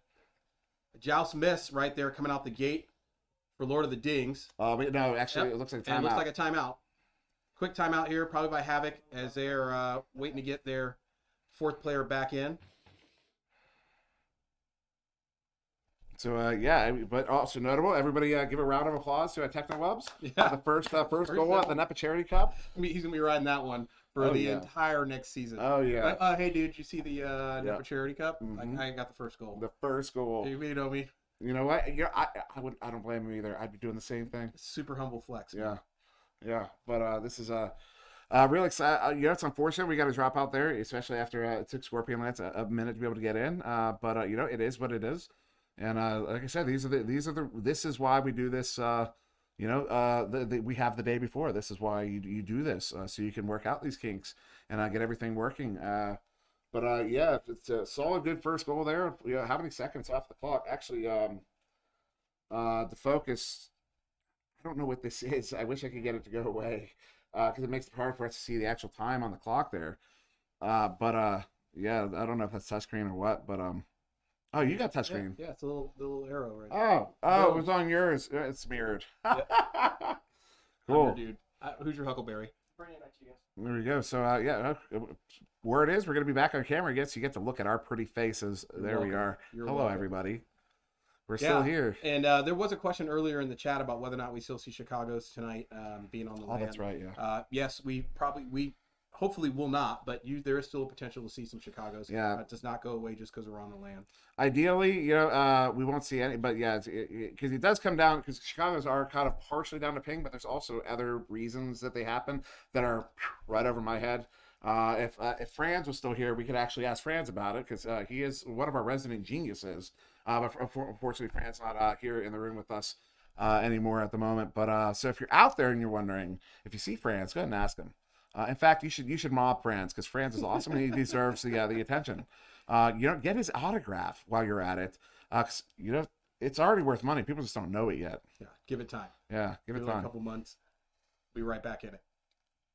joust miss right there coming out the gate for Lord of the Dings. No, actually, It looks like a timeout. It looks like a timeout. Quick timeout here, probably by Havoc, as they're waiting to get their 4th player back in. So, but also notable, everybody give a round of applause to Techno Wubs. Yeah. The first goal at the NEPA Charity Cup. He's going to be riding that one for the entire next season. Oh, yeah. Hey, dude, you see the NEPA Charity Cup? Mm-hmm. I got the first goal. The first goal. You know me. You know what? I don't blame him either. I'd be doing the same thing. Super humble flex. Yeah. Yeah. But this is real exciting. It's unfortunate we got to drop out there, especially after it took Scorpion Lance a minute to be able to get in. But it is what it is. And like I said, this is why we do this. We have the day before. This is why you do this, so you can work out these kinks and get everything working. It's a solid, good first goal there. How many seconds off the clock? Actually, the Focus. I don't know what this is. I wish I could get it to go away because it makes it hard for us to see the actual time on the clock there. I don't know if that's touchscreen or what, but Oh, you got touchscreen. Yeah, it's a little arrow right there. Oh, it was on yours. It's mirrored. Cool. Dude. Who's your Huckleberry? There we go. So, word is we're going to be back on camera again, so you get to look at our pretty faces. There we are. You're Hello, welcome. everybody. We're still here. And there was a question earlier in the chat about whether or not we still see Chicago's tonight being on the LAN. That's right, yeah. Yes, we hopefully will not, but there is still a potential to see some Chicago's. Yeah. It does not go away just because we're on the LAN. Ideally, we won't see any, but yeah, because it does come down, because Chicago's are kind of partially down to ping, but there's also other reasons that they happen that are right over my head. If Franz was still here, we could actually ask Franz about it, because he is one of our resident geniuses. But unfortunately, Franz not here in the room with us anymore at the moment. But so if you're out there and you're wondering, if you see Franz, go ahead and ask him. In fact, you should mob Franz, because Franz is awesome and he deserves the attention. Get his autograph while you're at it. 'Cause, it's already worth money. People just don't know it yet. Yeah, give it time. Yeah, give it like time. a couple months. Be right back in it.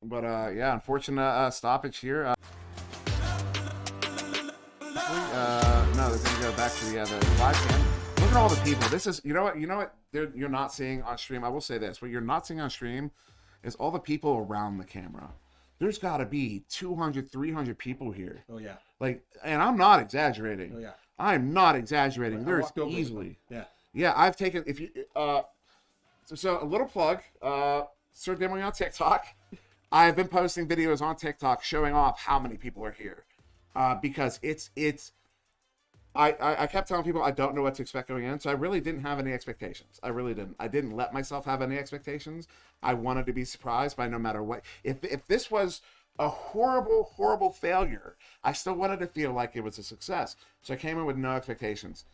But yeah, unfortunate stoppage here. No, they're gonna go back to the live cam. Look at all the people. This is, you know what you're not seeing on stream. I will say this: what you're not seeing on stream is all the people around the camera. There's got to be 200, 300 people here. Oh yeah. And I'm not exaggerating. Oh yeah. I'm not exaggerating. There's walked over easily. Yeah. Yeah, I've taken so a little plug. Start demoing on TikTok. I've been posting videos on TikTok showing off how many people are here, because I kept telling people I don't know what to expect going in, so I really didn't have any expectations. I really didn't. I didn't let myself have any expectations. I wanted to be surprised by no matter what. If this was a horrible, horrible failure, I still wanted to feel like it was a success. So I came in with no expectations.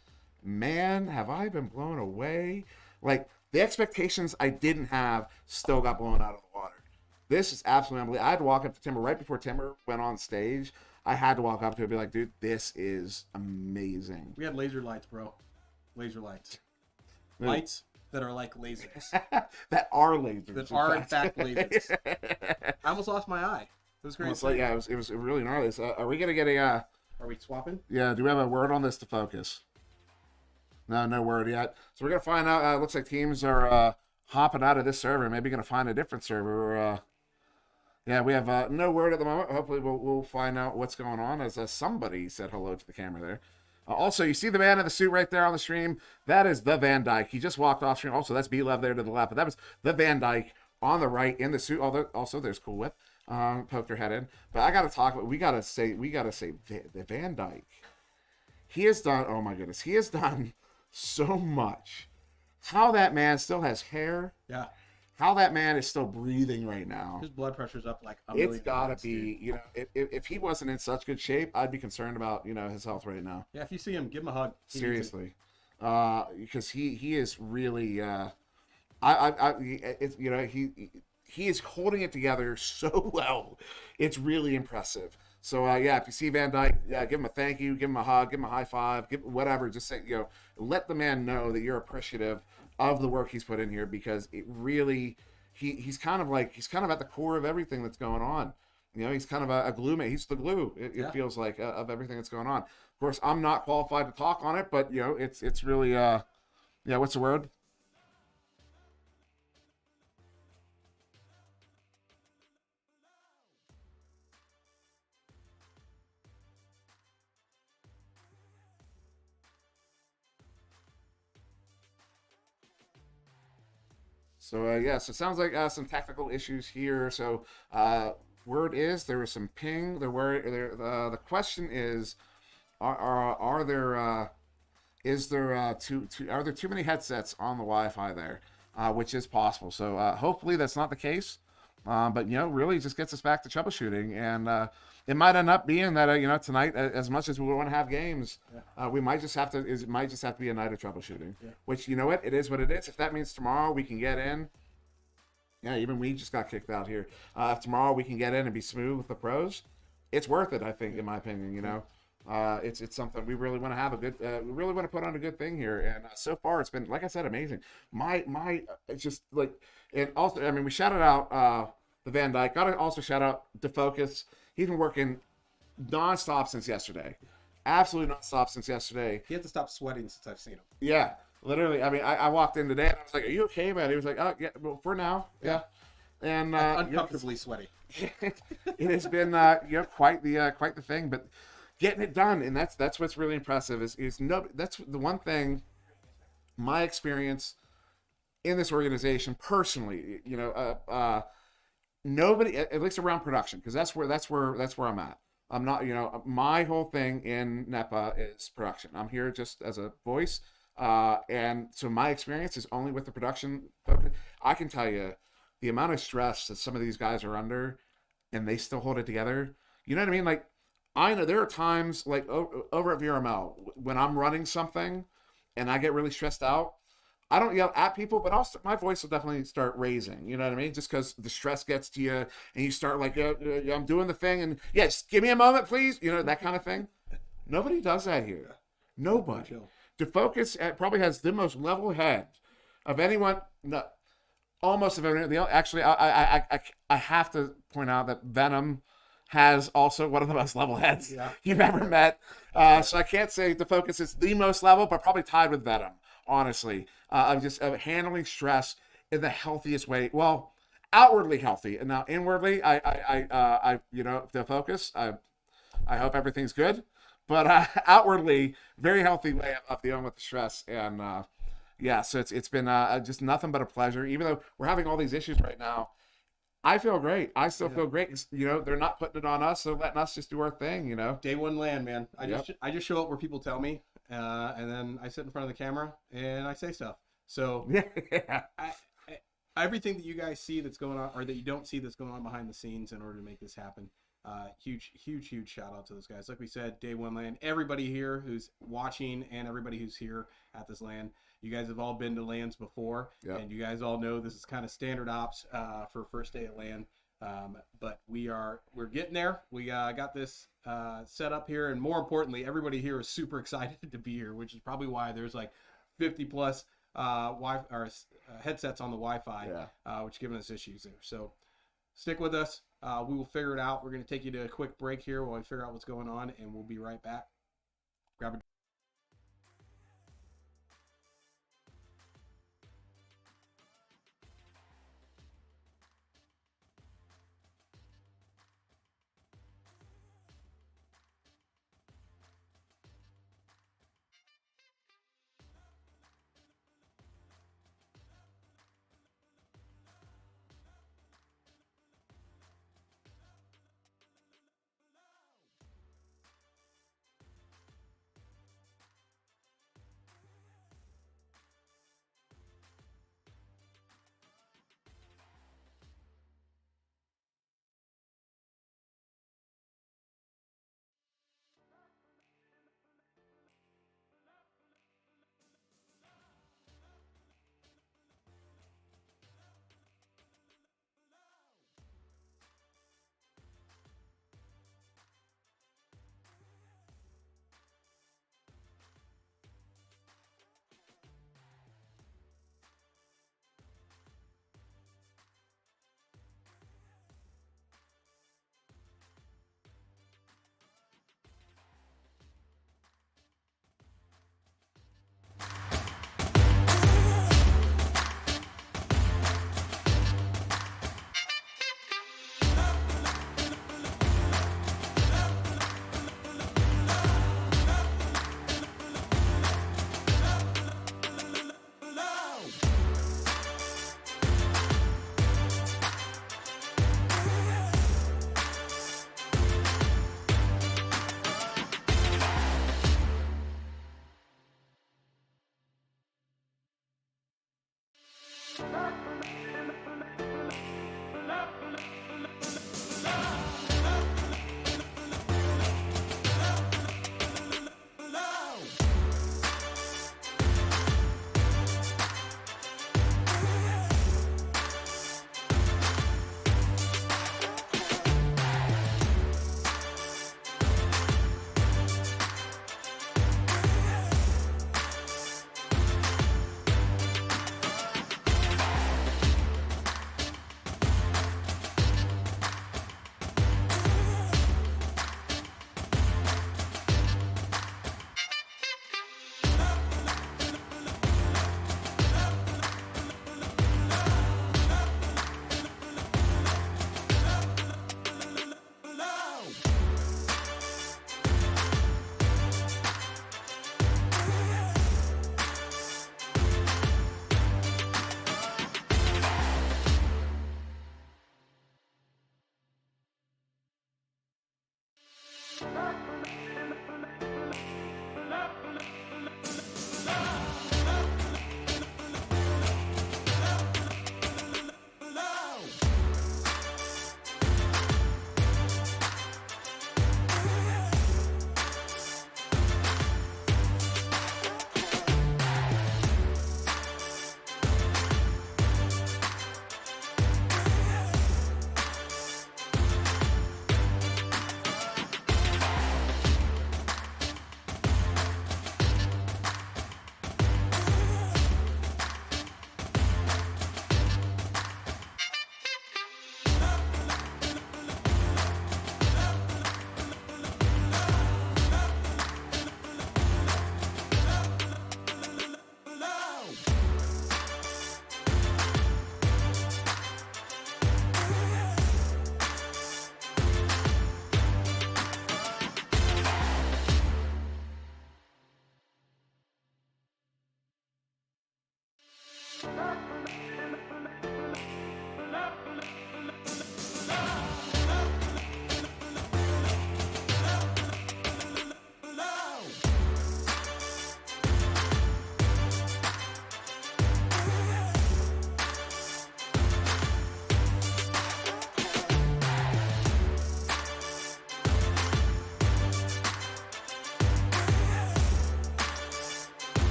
Man, have I been blown away. Like, the expectations I didn't have still got blown out of the water. This is absolutely unbelievable. I had to walk up to Timber right before Timber went on stage. I had to walk up to him and be like, dude, this is amazing. We had laser lights, bro. Laser lights. Lights that are like lasers. That are lasers. That are, in fact, lasers. I almost lost my eye. It was great. It was really gnarly. Are we going to get a... Are we swapping? Yeah, do we have a word on this to focus? No word yet. So we're going to find out. Looks like teams are hopping out of this server. Maybe going to find a different server. Yeah, we have no word at the moment. Hopefully we'll find out what's going on, as somebody said hello to the camera there. Also, you see the man in the suit right there on the stream? That is the Van Dyke. He just walked off stream. Also, that's B-Love there to the left. But that was the Van Dyke on the right in the suit. Although, also, there's Cool Whip. Poked her head in. But I got to talk about, we got to say the Van Dyke. He has done, oh my goodness, he has done so much. How that man still has hair. Yeah. How that man is still breathing right now. His blood pressure's up like a million. It's got to be, if he wasn't in such good shape, I'd be concerned about, his health right now. Yeah, if you see him, give him a hug. Seriously. Because he is really, he is holding it together so well. It's really impressive. So, yeah, if you see Van Dyke, give him a thank you, give him a hug, give him a high five, give whatever. Just say, let the man know that you're appreciative of the work he's put in here, because it really, he's kind of at the core of everything that's going on. He's kind of a glue mate. He's the glue, it feels like, of everything that's going on. Of course, I'm not qualified to talk on it, but, it's really, what's the word? So, so it sounds like some technical issues here. So, word is there was some ping. The question is, are there too many headsets on the Wi-Fi there, which is possible. So, hopefully that's not the case. But really just gets us back to troubleshooting, and it might end up being that tonight, as much as we want to have games, we might just have to. It might just have to be a night of troubleshooting. Yeah. Which what it is. What it is. If that means tomorrow we can get in. Yeah, even we just got kicked out here. If tomorrow we can get in and be smooth with the pros, it's worth it. I think, in my opinion, it's something we really want to have a good. We really want to put on a good thing here, and so far it's been, like I said, amazing. It's just like, and also, we shouted out the Van Dyke. Got to also shout out DeFocus. He's been working nonstop since yesterday. Absolutely nonstop since yesterday. He had to stop sweating since I've seen him. Yeah, literally. I walked in today and I was like, "Are you okay, man?" He was like, "Oh, yeah, well, for now, yeah." And uncomfortably sweaty. it has been quite the thing, but getting it done, and that's what's really impressive. Is no that's the one thing. My experience in this organization personally, nobody, at least around production, because that's where I'm at. I'm not, my whole thing in NEPA is production. I'm here just as a voice, and so my experience is only with the production focus. I can tell you the amount of stress that some of these guys are under, and they still hold it together. You know what I mean? Like, I know there are times like over at VRML when I'm running something, and I get really stressed out. I don't yell at people, but also my voice will definitely start raising. You know what I mean? Just because the stress gets to you, and you start like, yeah, I'm doing the thing, and yeah, just give me a moment, please. That kind of thing. Nobody does that here. Nobody. DeFocus probably has the most level head of anyone. No, almost of everyone. Actually, I have to point out that Venom has also one of the most level heads you've ever met. So I can't say DeFocus is the most level, but probably tied with Venom. Honestly, of just handling stress in the healthiest way. Well, outwardly healthy, and now inwardly, the focus. I hope everything's good, but outwardly, very healthy way of dealing with the stress. And so it's been just nothing but a pleasure. Even though we're having all these issues right now, I feel great. I still feel great. 'Cause, they're not putting it on us. They're letting us just do our thing. Day one LAN, man. I just show up where people tell me. And then I sit in front of the camera and I say stuff. So everything that you guys see that's going on, or that you don't see that's going on behind the scenes in order to make this happen, huge shout out to those guys. Like we said, Day One LAN, everybody here who's watching and everybody who's here at this LAN, you guys have all been to LANs before, and you guys all know this is kind of standard ops for first day at LAN. But we're getting there. We got this set up here, and more importantly, everybody here is super excited to be here, which is probably why there's like 50 plus headsets on the Wi-Fi, which giving us issues there. So stick with us. We will figure it out. We're going to take you to a quick break here while we figure out what's going on, and we'll be right back. Grab a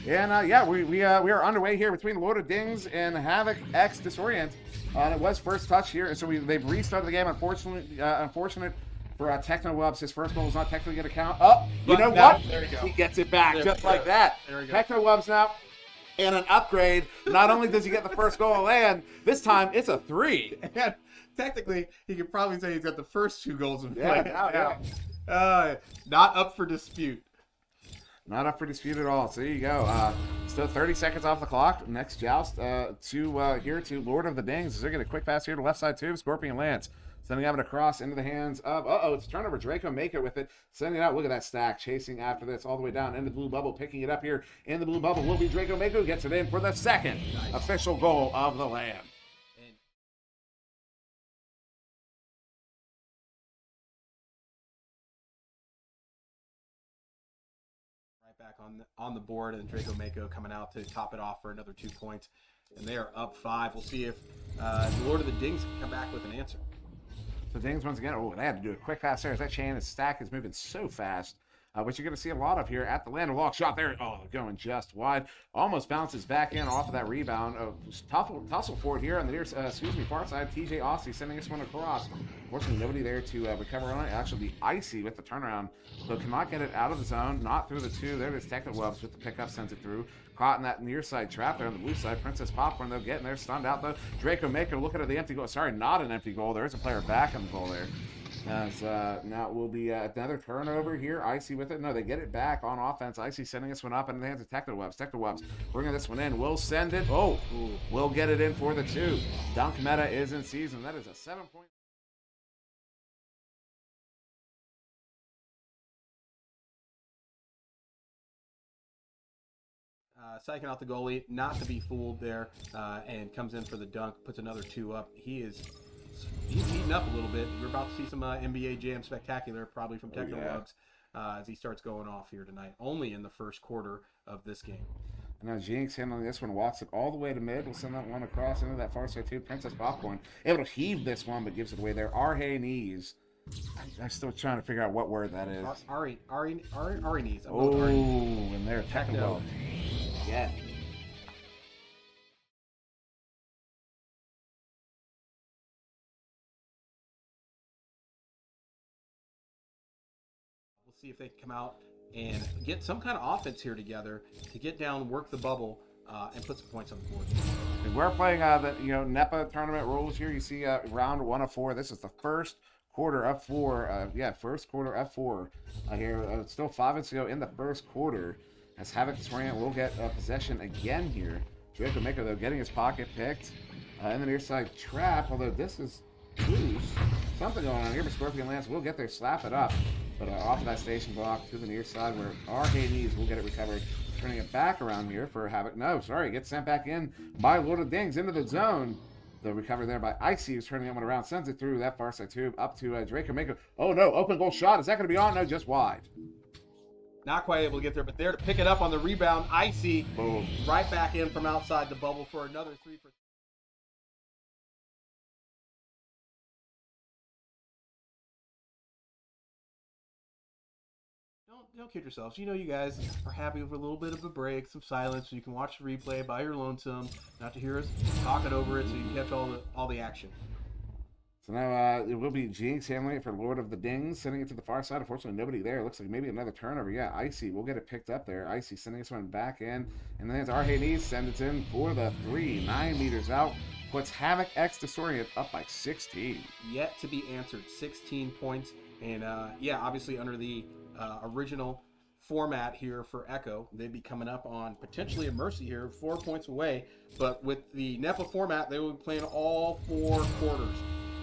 And yeah, we are underway here between Lord of Dings and Havoc X Disorient. It was first touch here, and so they've restarted the game. Unfortunate for Techno Wubs. His first goal was not technically going to count. Oh, you know what? There you go. He gets it back just like that. There we go. Techno Wubs now. And an upgrade. Not only does he get the first goal of LAN, this time it's a 3. And technically, he could probably say he's got the first 2 goals in play. Yeah. Not up for dispute. Not up for dispute at all. So there you go. Still 30 seconds off the clock. Next joust here to Lord of the Dings. They're going to quick pass here to left side tube. Scorpion Lance. Sending it across into the hands of, it's a turnover. Draco Mako with it. Sending it out. Look at that stack. Chasing after this all the way down into the blue bubble. Picking it up here in the blue bubble will be Draco Mako. Gets it in for the second official goal of the LAN. Right back on the board, and Draco Mako coming out to top it off for another 2 points. And they are up 5. We'll see if Lord of the Dings can come back with an answer. So Dings once again, they had to do a quick pass there as that chain and stack is moving so fast, which you're going to see a lot of here at the LAN. A walk shot there, going just wide. Almost bounces back in off of that rebound. Tussle for it here on the near, far side. TJ Aussie sending this one across. Unfortunately, nobody there to recover on it. Actually, Icy with the turnaround, but cannot get it out of the zone, not through the 2. There it is, Techno Wubs with the pickup, sends it through. Caught in that near side trap there on the blue side. Princess Popcorn, though, getting there, stunned out, though. Draco Mako looking at the empty goal. Sorry, not an empty goal. There is a player back on the goal there. As now it will be another turnover here. Icy with it. No, they get it back on offense. Icy sending this one up into the hands of Techno Wubs. Techno Wubs bringing this one in. Will send it. Will get it in for the 2. Dunk Meta is in season. That is a 7-point. Psyching out the goalie, not to be fooled there, and comes in for the dunk, puts another 2 up. He's heating up a little bit. We're about to see some NBA Jam Spectacular, probably from Techno Wubs, as he starts going off here tonight, only in the first quarter of this game. Now Jinx handling this one, walks it all the way to mid. We'll send that one across into that far side too. Princess Popcorn able to heave this one, but gives it away there. Arhe knees. I'm still trying to figure out what word that is. Ari knees. And there, Techno. Yeah. We'll see if they can come out and get some kind of offense here together to get down, work the bubble, and put some points on the board. And we're playing the NEPA tournament rules here. You see round 1 of 4. This is the first quarter of 4. First quarter of 4 here. Still 5 minutes to go in the first quarter. As Havoc Disorient will get possession again here. Draco Mako, though, getting his pocket picked in the near side trap, although this is loose. Something going on here, but Scorpion Lance will get there, slap it up. But off of that station block to the near side where RK Knees will get it recovered. Turning it back around here for Havoc. No, sorry, gets sent back in by Lord of Dings into the zone. The recovery there by Icy, who's turning that one around, sends it through that far side tube up to Draco Mako. Oh no, open goal shot. Is that going to be on? No, just wide. Not quite able to get there, but there to pick it up on the rebound. Icy, boom, right back in from outside the bubble for another 3 for. Don't kid yourselves. You know you guys are happy with a little bit of a break, some silence, so you can watch the replay by your lonesome, not to hear us talking over it, so you can catch all the action. So now it will be Jinx handling it for Lord of the Dings, sending it to the far side. Unfortunately, nobody there. Looks like maybe another turnover. Yeah, Icy will get it picked up there. Icy sending this one back in. And then it's Arhades send it in for the 3. 9 meters out. Puts Havoc X Disorient up by 16. Yet to be answered. 16 points. And obviously under the original format here for Echo, they'd be coming up on potentially a Mercy here, 4 points away. But with the NEPA format, they will be playing all 4 quarters.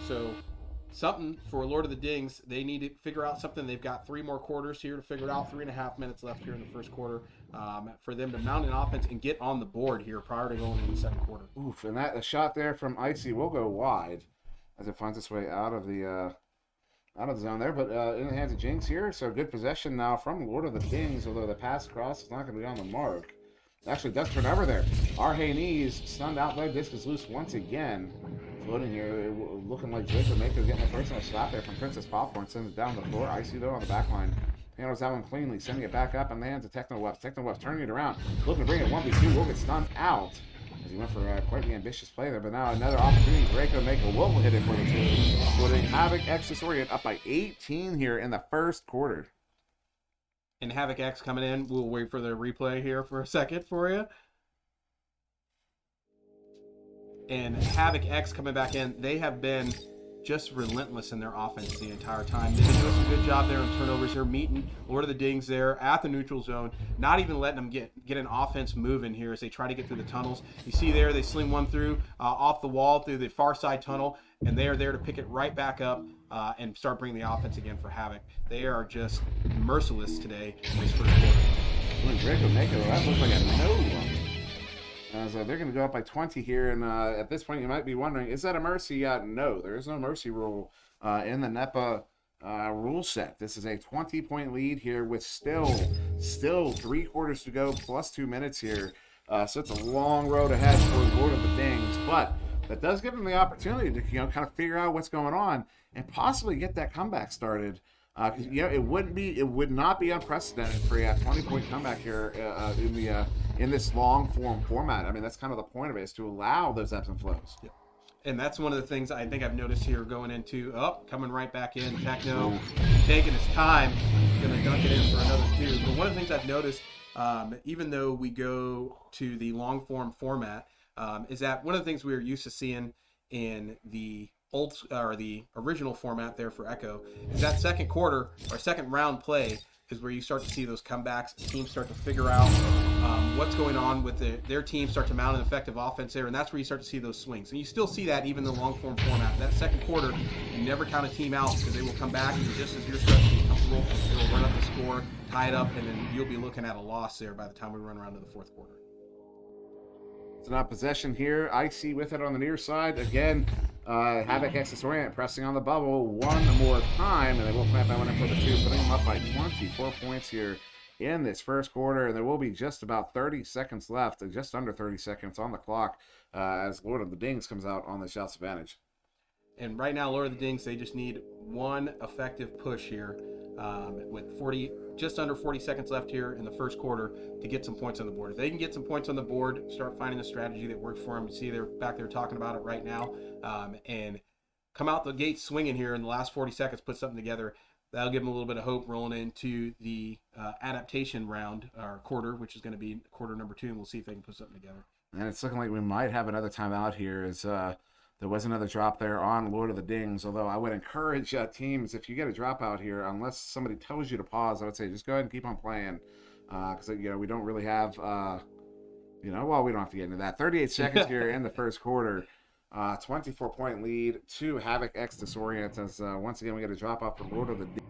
So something for Lord of the Dings, they need to figure out something. They've got 3 more quarters here to figure it out. 3.5 minutes left here in the first quarter for them to mount an offense and get on the board here prior to going into the second quarter. Oof, and that a shot there from Icy will go wide as it finds its way out of the zone there. But in the hands of Jinx here, so good possession now from Lord of the Dings, although the pass across is not going to be on the mark. Actually, does turn over there. Arhades stunned out there. Disc is loose once again. Floating here, looking like Draco Mako getting the personal slap there from Princess Popcorn. Sends it down the floor. Icy, though, on the back line. Handles that one cleanly, sending it back up in the hands of Techno-Webs. Techno-Webs turning it around, looking to bring it 1v2. Will get stunned out as he went for quite the ambitious play there. But now another opportunity. Draco Mako will hit it for the two. Putting Havoc X Disorient up by 18 here in the first quarter. And Havoc X coming in. We'll wait for the replay here for a second for you. And Havoc X coming back in. They have been just relentless in their offense the entire time. They've been doing some good job there on turnovers. They're meeting Lord of the Dings there at the neutral zone, not even letting them get an offense moving here as they try to get through the tunnels. You see there, they sling one through off the wall through the far side tunnel, and they are there to pick it right back up and start bringing the offense again for Havoc. They are just merciless today in this first quarter. Draco Mako, that looks like a no. So they're going to go up by 20 here, and at this point you might be wondering, is that a mercy? No, there is no mercy rule in the NEPA rule set. This is a 20-point lead here with still 3 quarters to go, plus 2 minutes here. So it's a long road ahead for Lord of the Dings, but that does give them the opportunity to kind of figure out what's going on and possibly get that comeback started. It would not be unprecedented for a 20-point comeback here in this long form format. I mean, that's kind of the point of it, is to allow those ebbs and flows. Yeah. And that's one of the things I think I've noticed here going into, coming right back in, Techno taking his time, going to dunk it in for another 2. But one of the things I've noticed, even though we go to the long form format, is that one of the things we were used to seeing in the the original format there for Echo is that second quarter or second round play is where you start to see those comebacks. Teams start to figure out what's going on with their team, start to mount an effective offense there, and that's where you start to see those swings. And you still see that even in the long form format. That second quarter, you never count a team out because they will come back, and just as you're starting to get comfortable, they will run up the score, tie it up, and then you'll be looking at a loss there by the time we run around to the fourth quarter. It's not possession here. Icy with it on the near side. Again, Havoc X Disorient pressing on the bubble one more time, and they will plant that one in for the 2, putting them up by 24 points here in this first quarter. And there will be just about 30 seconds left, just under 30 seconds on the clock as Lord of the Dings comes out on the shots advantage. And right now, Lord of the Dings, they just need one effective push here with just under 40 seconds left here in the first quarter to get some points on the board. If they can get some points on the board, start finding a strategy that works for them. You see they're back there talking about it right now, and come out the gate swinging here in the last 40 seconds, put something together. That'll give them a little bit of hope rolling into the adaptation round, or quarter, which is going to be quarter number 2, and we'll see if they can put something together. And it's looking like we might have another timeout here as there was another drop there on Lord of the Dings, although I would encourage teams, if you get a dropout here, unless somebody tells you to pause, I would say just go ahead and keep on playing because we don't really have, we don't have to get into that. 38 seconds here in the first quarter, 24-point lead to Havoc X Disorient as once again we get a dropout from Lord of the Dings.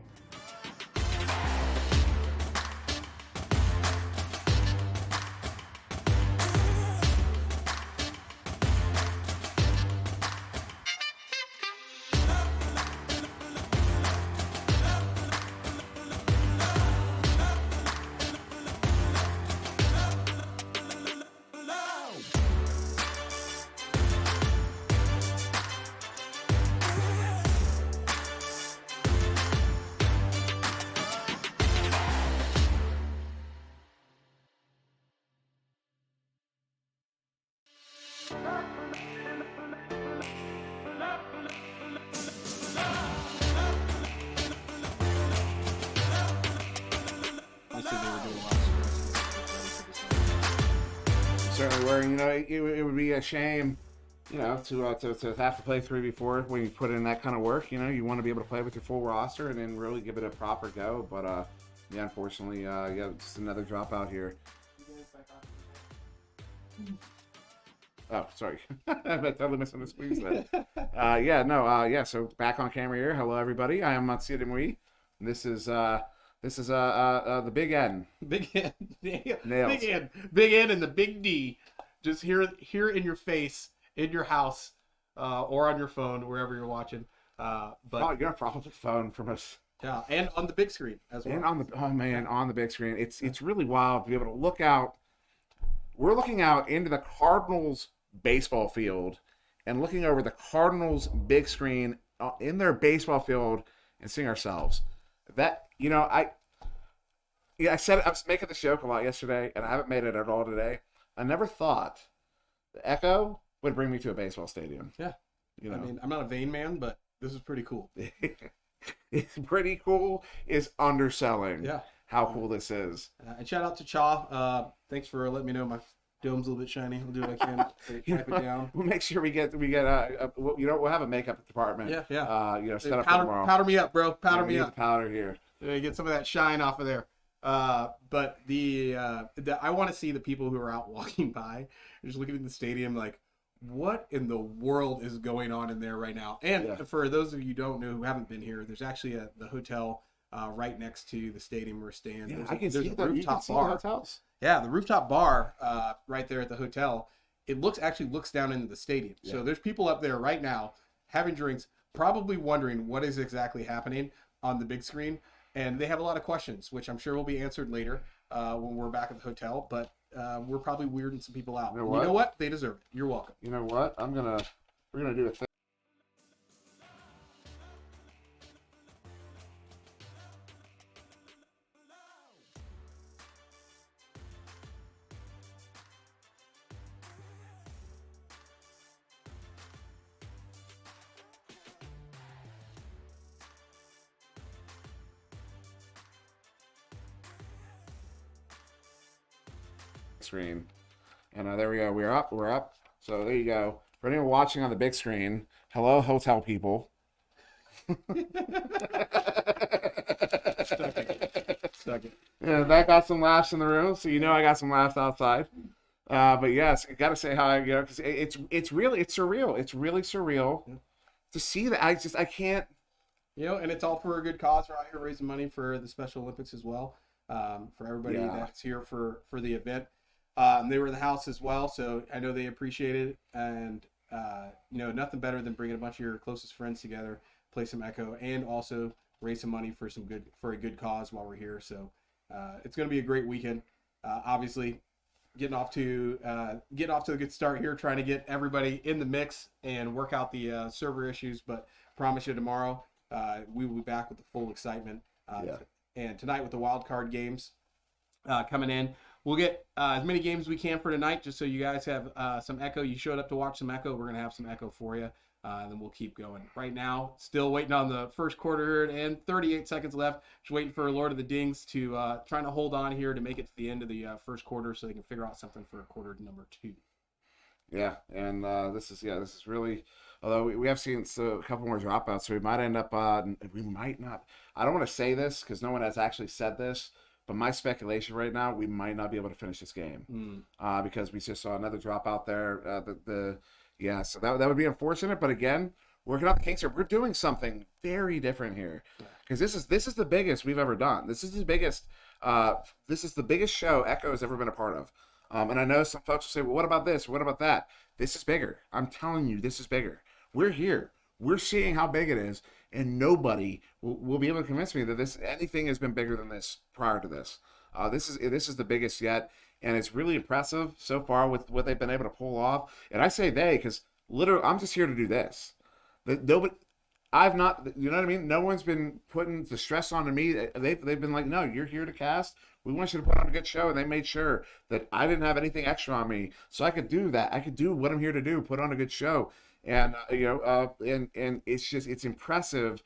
Certainly were, it would be a shame, to have to play 3v4 when you put in that kind of work. You want to be able to play with your full roster and then really give it a proper go. But unfortunately, just another dropout here. Oh, sorry. I totally misunderstood that. So back on camera here. Hello, everybody. I am Matsuya Demui. This is the Big N. Big N. Nails. Big N and the Big D. Just here in your face, in your house, or on your phone, wherever you're watching. But you're probably phone from us. Yeah, and on the big screen as well. And on the big screen. It's really wild to be able to look out. We're looking out into the Cardinals baseball field and looking over the Cardinals big screen in their baseball field and seeing ourselves. That, Yeah, I said I was making the joke a lot yesterday, and I haven't made it at all today. I never thought the Echo would bring me to a baseball stadium. Yeah. You know, I mean, I'm not a vain man, but this is pretty cool. It's pretty cool is underselling. Yeah. How cool this is. And shout out to Cha. Thanks for letting me know my dome's a little bit shiny. I'll do what I can to wipe it down. We'll make sure we get we'll have a makeup department. Yeah. Set up powder, tomorrow. powder me up, bro. Powder me up. Powder here. Get some of that shine off of there. But I want to see the people who are out walking by, just looking at the stadium, like, what in the world is going on in there right now? And for those of you who don't know, who haven't been here, there's actually the hotel right next to the stadium we're staying. Yeah, There's a rooftop rooftop bar. bar. Hotels. Yeah, the rooftop bar right there at the hotel. It actually looks down into the stadium. Yeah. So there's people up there right now having drinks, probably wondering what is exactly happening on the big screen. And they have a lot of questions, which I'm sure will be answered later when we're back at the hotel. But we're probably weirding some people out. You know what? They deserve it. You're welcome. You know what? We're gonna do a thing. Screen, and there we go. We're up. So there you go. For anyone watching on the big screen, hello, hotel people. Stuck it. Yeah, that got some laughs in the room, so you know I got some laughs outside. But yes, I gotta say how because it's surreal. It's really surreal to see that. I can't. And it's all for a good cause. We're out here raising money for the Special Olympics as well. For everybody that's here for the event. They were in the house as well, so I know they appreciate it. And nothing better than bringing a bunch of your closest friends together, play some Echo, and also raise some money for a good cause while we're here. So it's going to be a great weekend. Obviously, getting off to a good start here, trying to get everybody in the mix and work out the server issues. But promise you, tomorrow we will be back with the full excitement. And tonight with the wild card games coming in, we'll get as many games as we can for tonight, just so you guys have some Echo. You showed up to watch some Echo. We're going to have some Echo for you, and then we'll keep going. Right now, still waiting on the first quarter and 38 seconds left. Just waiting for Lord of the Dings to trying to hold on here to make it to the end of the first quarter so they can figure out something for quarter number 2. Yeah, and this is really. Although we have seen a couple more dropouts, so we might end up. We might not. I don't want to say this because no one has actually said this, but my speculation right now, we might not be able to finish this game because we just saw another dropout there. So that would be unfortunate. But again, working out the kinks here, we're doing something very different here because this is the biggest we've ever done. This is the biggest. This is the biggest show Echo has ever been a part of. And I know some folks will say, well, what about this? What about that? This is bigger. I'm telling you, this is bigger. We're here. We're seeing how big it is, and nobody will be able to convince me that anything has been bigger than this prior to this. This is the biggest yet, and it's really impressive so far with what they've been able to pull off. And I say they because literally, I'm just here to do this. I've not, you know what I mean? No one's been putting the stress onto me. They've been like, no, you're here to cast. We want you to put on a good show, and they made sure that I didn't have anything extra on me, so I could do that. I could do what I'm here to do, put on a good show. And and it's impressive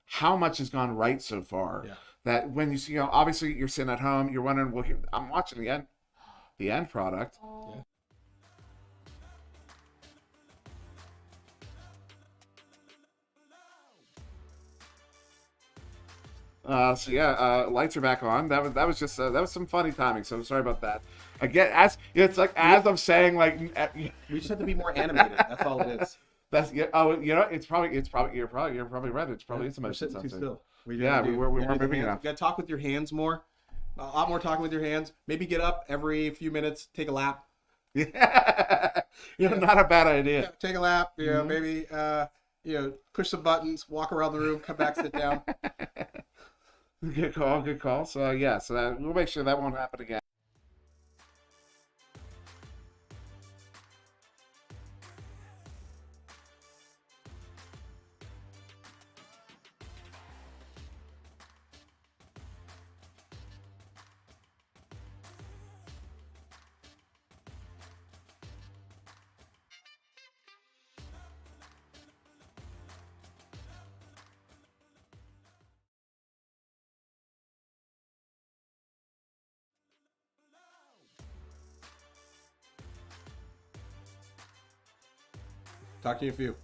how much has gone right so far. Yeah. That when you see, obviously you're sitting at home, you're wondering, well, I'm watching the end product. Yeah. Lights are back on. That was just that was some funny timing. So I'm sorry about that. Again, as I'm saying, like we just have to be more animated. That's all it is. That's it's probably you're probably right. It's probably it's motion sitting too sensing. still. We weren't moving enough. You got to talk with your hands more. A lot more talking with your hands. Maybe get up every few minutes, take a lap. Yeah, not a bad idea. Yeah, take a lap. Maybe push some buttons, walk around the room, come back, sit down. Good call. So we'll make sure that won't happen again. Talk to you in a few.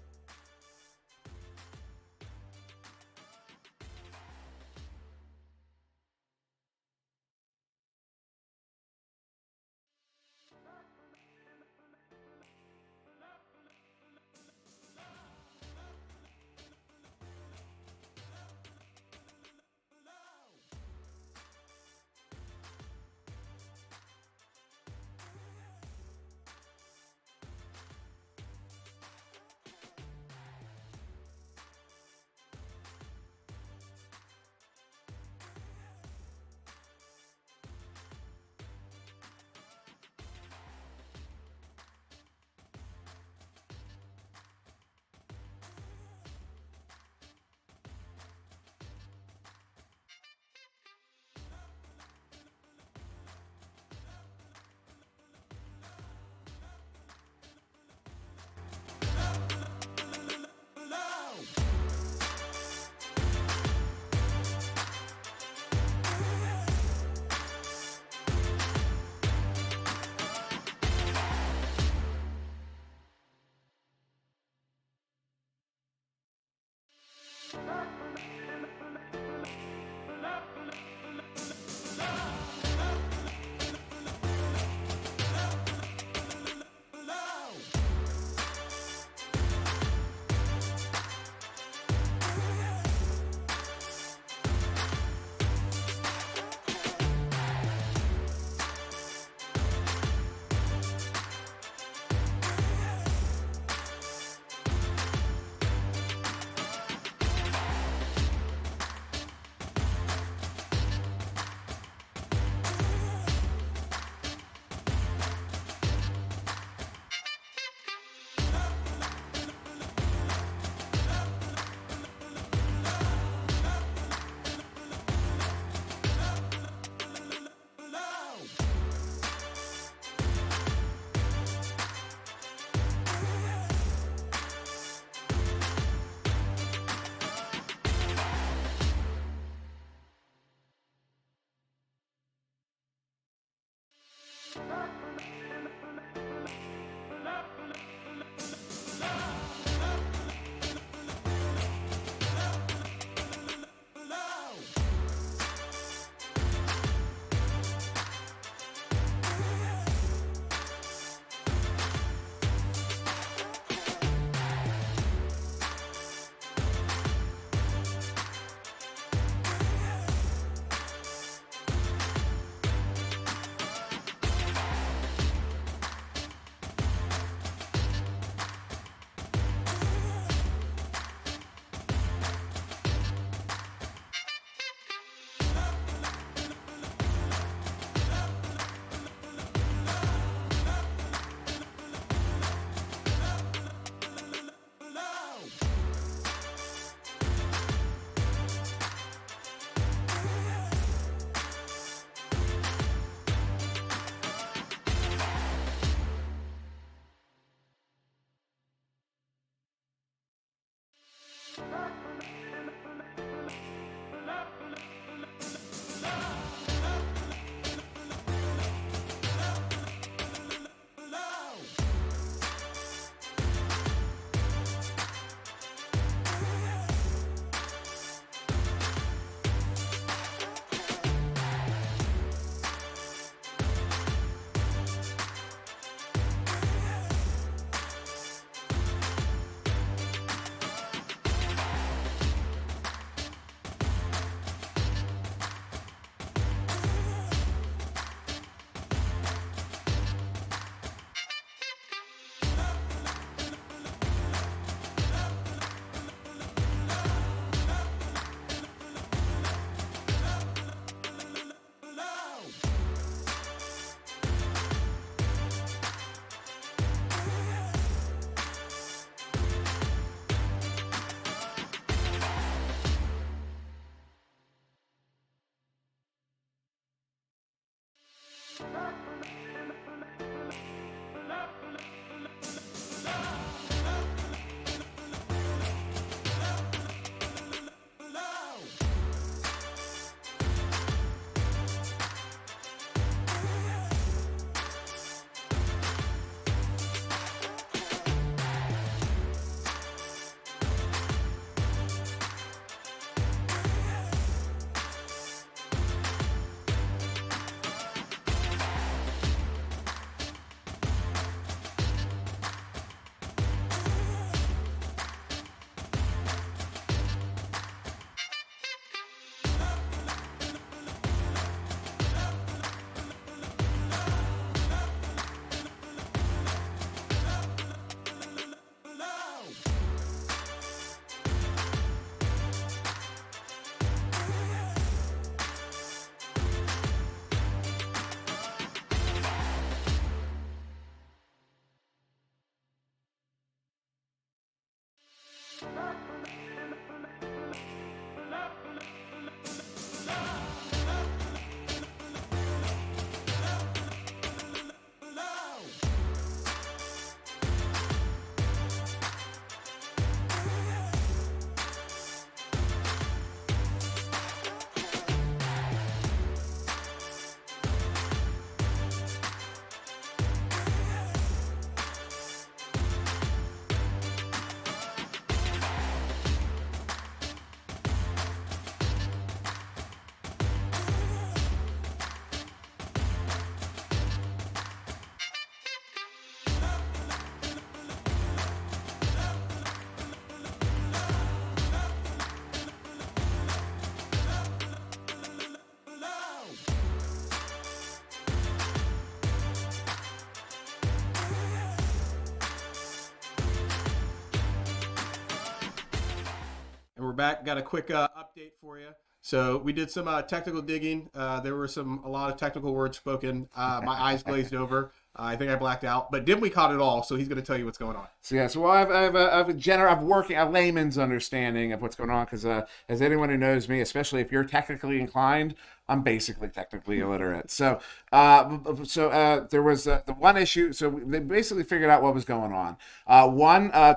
back. Got a quick update for you. So we did some technical digging. There were a lot of technical words spoken. My eyes glazed over. I think I blacked out, but Dimwee caught it all, so he's going to tell you what's going on. So I have a layman's understanding of what's going on, because as anyone who knows me, especially if you're technically inclined, I'm basically technically illiterate. So there was the one issue. So they basically figured out what was going on.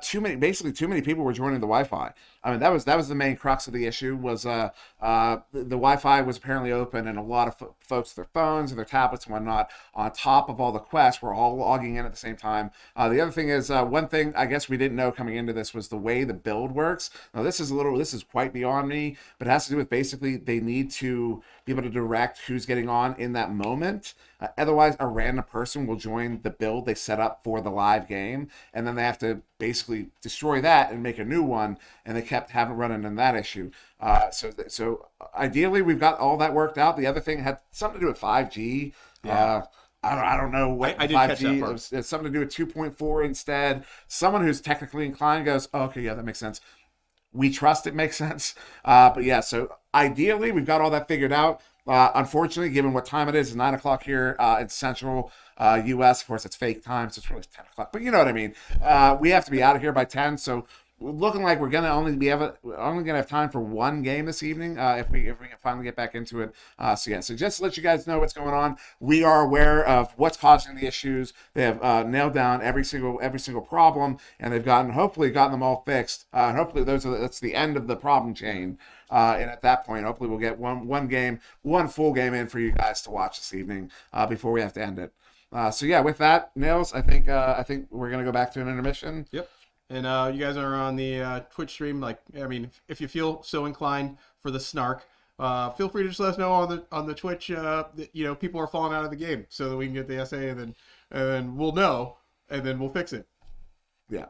Too many people were joining the Wi-Fi. I mean, that was the main crux of the issue. Was the Wi-Fi was apparently open, and a lot of folks, their phones and their tablets and whatnot, on top of all the quests, were all logging in at the same time. The other thing is, one thing I guess we didn't know coming into this was the way the build works. Now this is quite beyond me, but it has to do with basically they need to be able to direct who's getting on in that moment. Otherwise, a random person will join the build they set up for the live game, and then they have to basically destroy that and make a new one, and they kept having running into that issue. So ideally, we've got all that worked out. The other thing had something to do with 5G. Yeah. I don't know what I did 5G. catch that part. It's something to do with 2.4 instead. Someone who's technically inclined goes, oh, okay, yeah, that makes sense. We trust it makes sense. But yeah, so ideally, we've got all that figured out. Unfortunately, given what time it is, it's 9 o'clock here in Central U.S. Of course, it's fake time, so it's really 10 o'clock. But you know what I mean. We have to be out of here by 10, so we're looking like we're only gonna have time for one game this evening if we can finally get back into it. So just to let you guys know what's going on, we are aware of what's causing the issues. They have nailed down every single problem, and they've hopefully gotten them all fixed. And hopefully that's the end of the problem chain. And at that point, hopefully we'll get one full game in for you guys to watch this evening before we have to end it. So yeah, with that, Nils, I think we're gonna go back to an intermission. Yep. And you guys are on the Twitch stream. If you feel so inclined for the snark, feel free to just let us know on the Twitch. That, people are falling out of the game, so that we can get the SA, and then we'll know, and then we'll fix it. Yeah.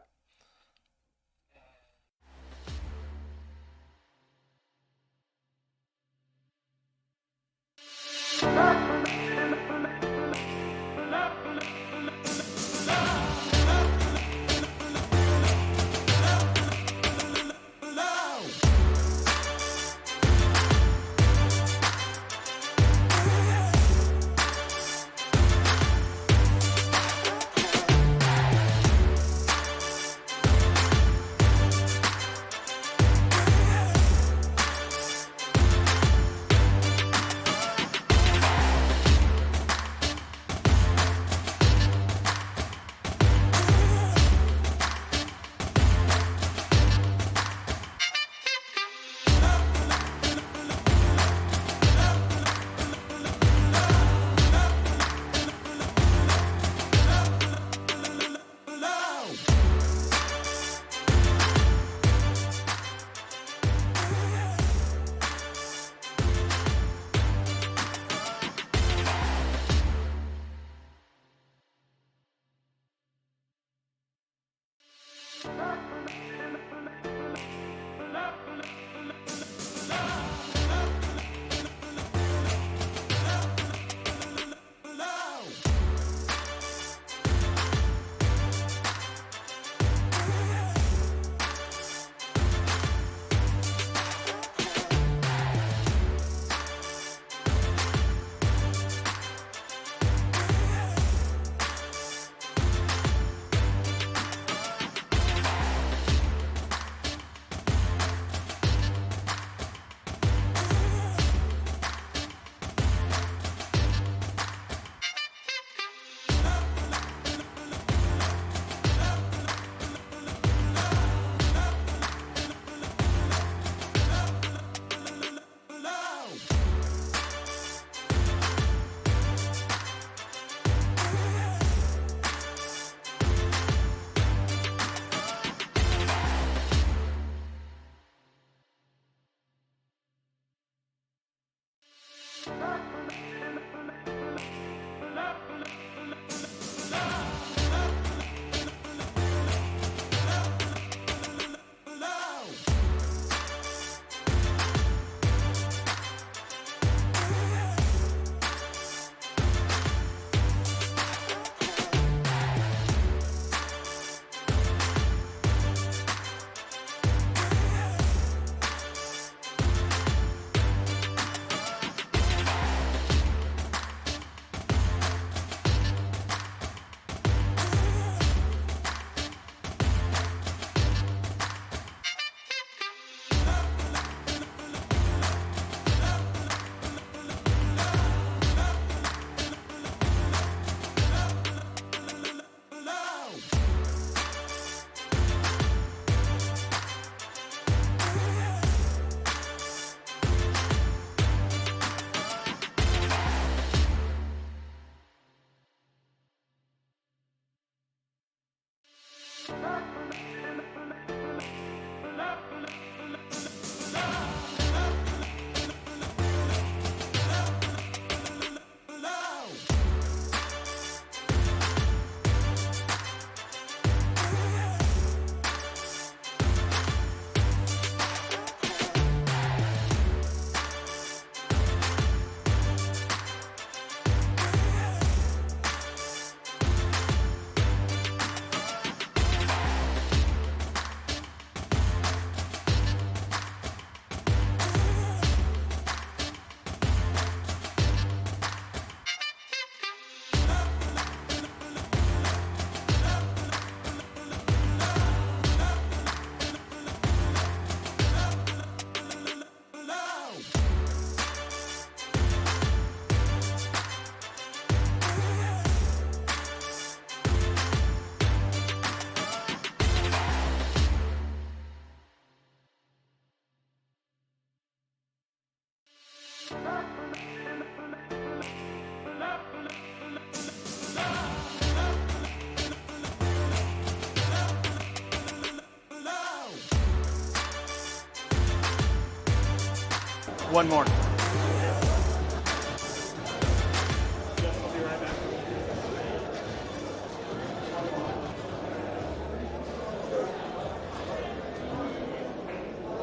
One more.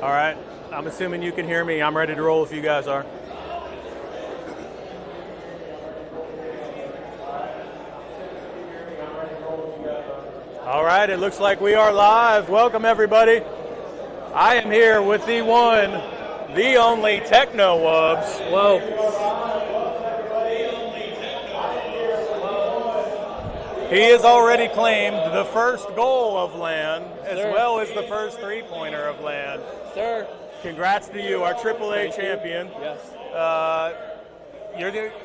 All right. I'm assuming you can hear me. I'm ready to roll if you guys are. All right, it looks like we are live. Welcome, everybody. I am here with the one, the only Techno Wubs. Whoa. He has already claimed the first goal of LAN, as well as the first three-pointer of LAN. Sir. Congrats to you, our AAA champion. Yes.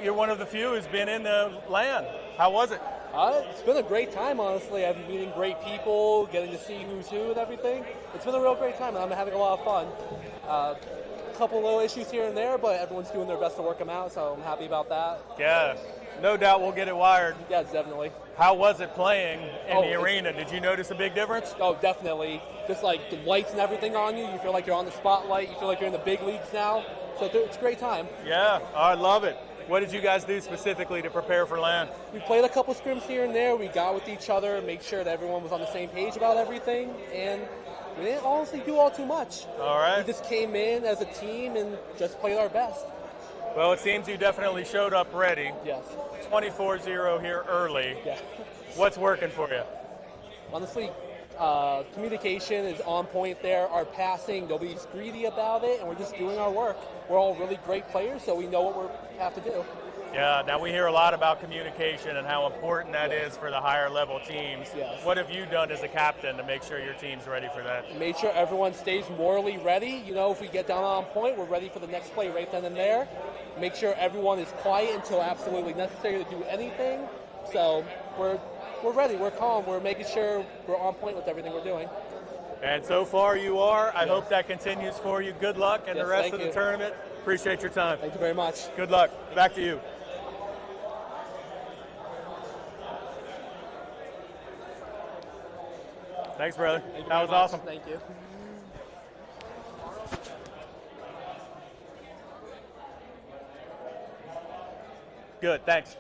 You're one of the few who's been in the LAN. How was it? It's been a great time, honestly. I've been meeting great people, getting to see who's who and everything. It's been a real great time, and I'm having a lot of fun. A couple little issues here and there, but everyone's doing their best to work them out, so I'm happy about that. Yeah, no doubt we'll get it wired. Yeah, definitely. How was it playing in the arena? Did you notice a big difference? Oh, definitely. Just like the lights and everything on you, you feel like you're on the spotlight, you feel like you're in the big leagues now. So it's a great time. Yeah, I love it. What did you guys do specifically to prepare for LAN? We played a couple scrims here and there. We got with each other, made sure that everyone was on the same page about everything, and we didn't honestly do all too much. All right. We just came in as a team and just played our best. Well, it seems you definitely showed up ready. Yes. 24-0 here early. Yeah. What's working for you? Honestly, communication is on point there. Our passing, nobody's greedy about it, and we're just doing our work. We're all really great players, so we know what we have to do. Yeah, now we hear a lot about communication and how important that is for the higher level teams. Yes. What have you done as a captain to make sure your team's ready for that? Made sure everyone stays morally ready. You know, if we get down on point, we're ready for the next play right then and there. Make sure everyone is quiet until absolutely necessary to do anything. So we're ready, we're calm, we're making sure we're on point with everything we're doing. And so far you are. I hope that continues for you. Good luck in the rest of the tournament. Appreciate your time. Thank you very much. Good luck. Back to you. Thanks, brother. That was awesome. Thank you. Good, thanks.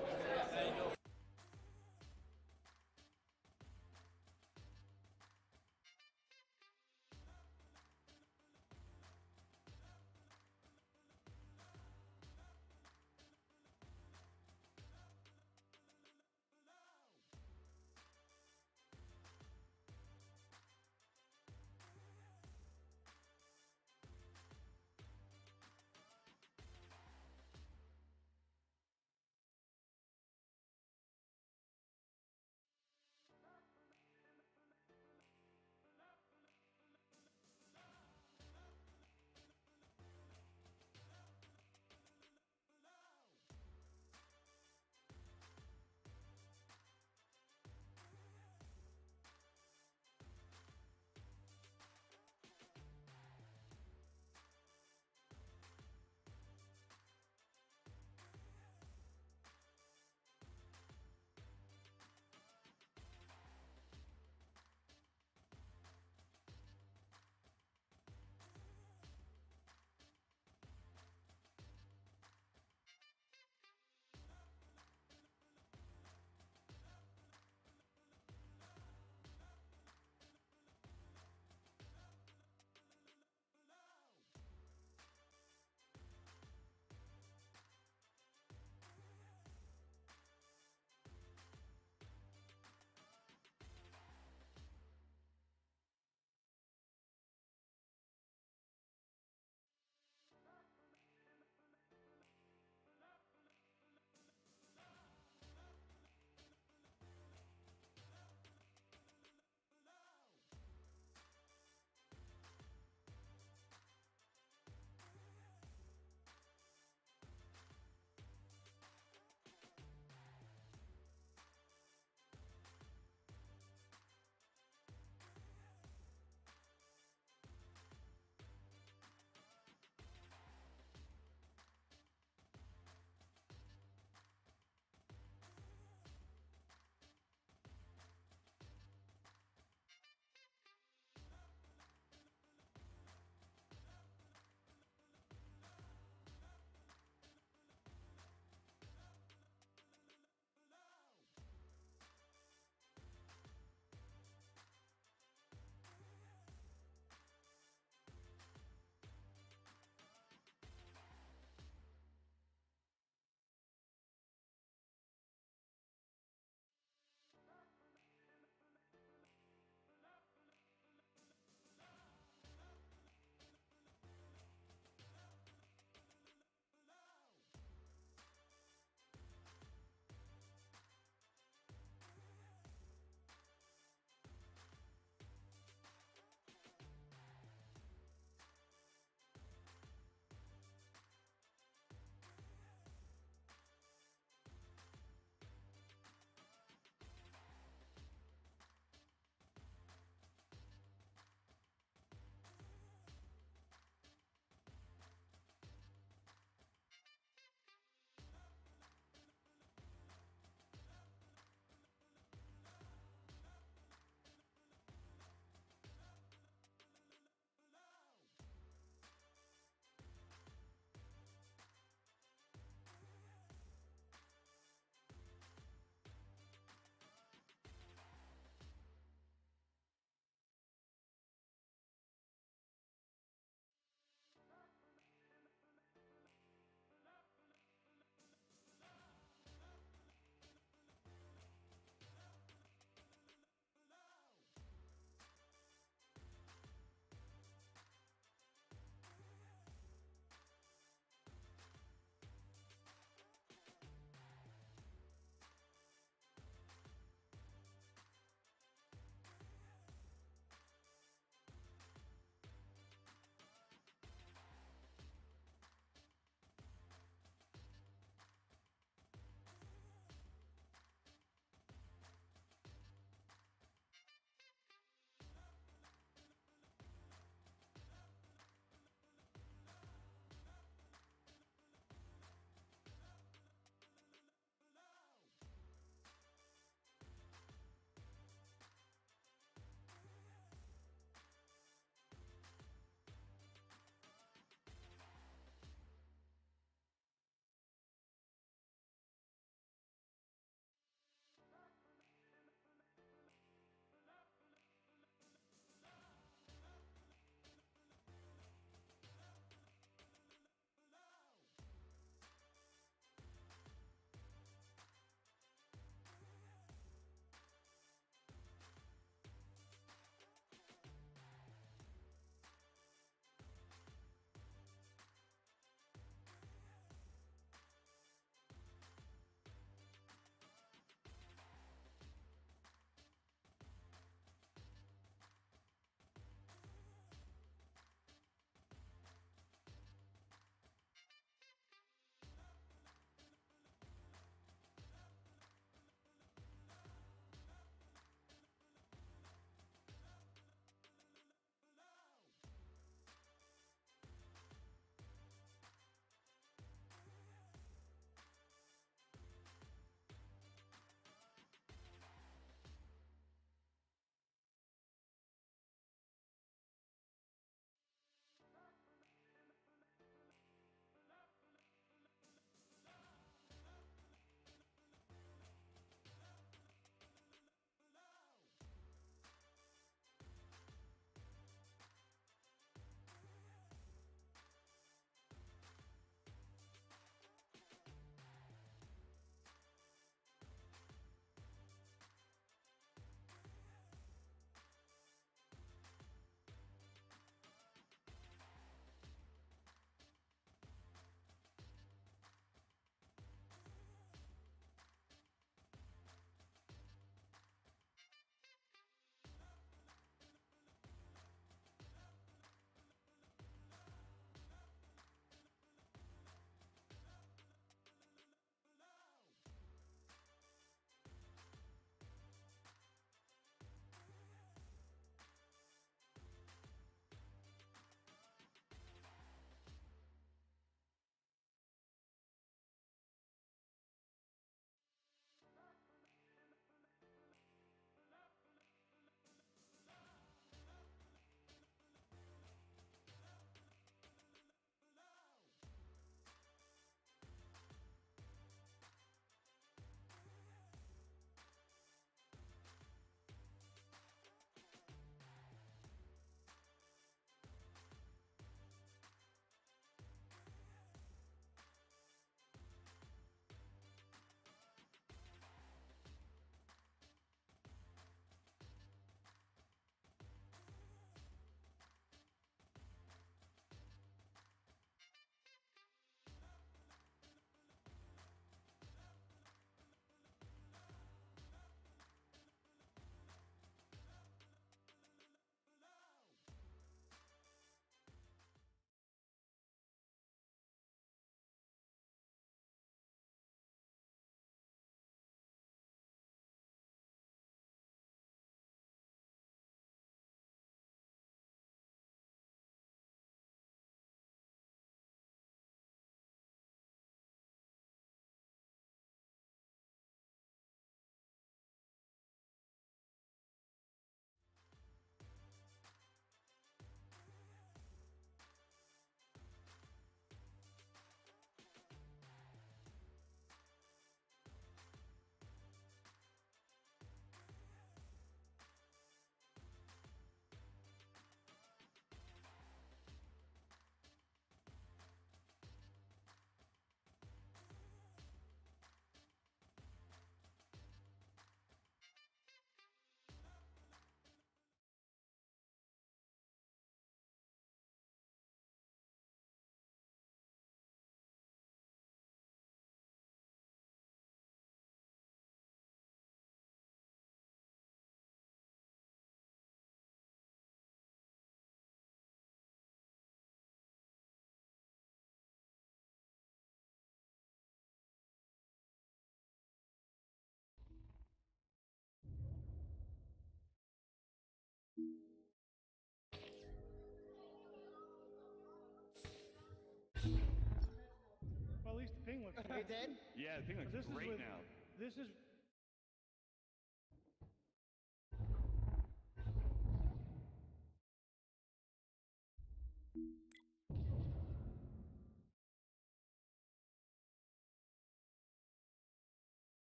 ping looks good. It did? Yeah, the ping looks This is great with- now. This is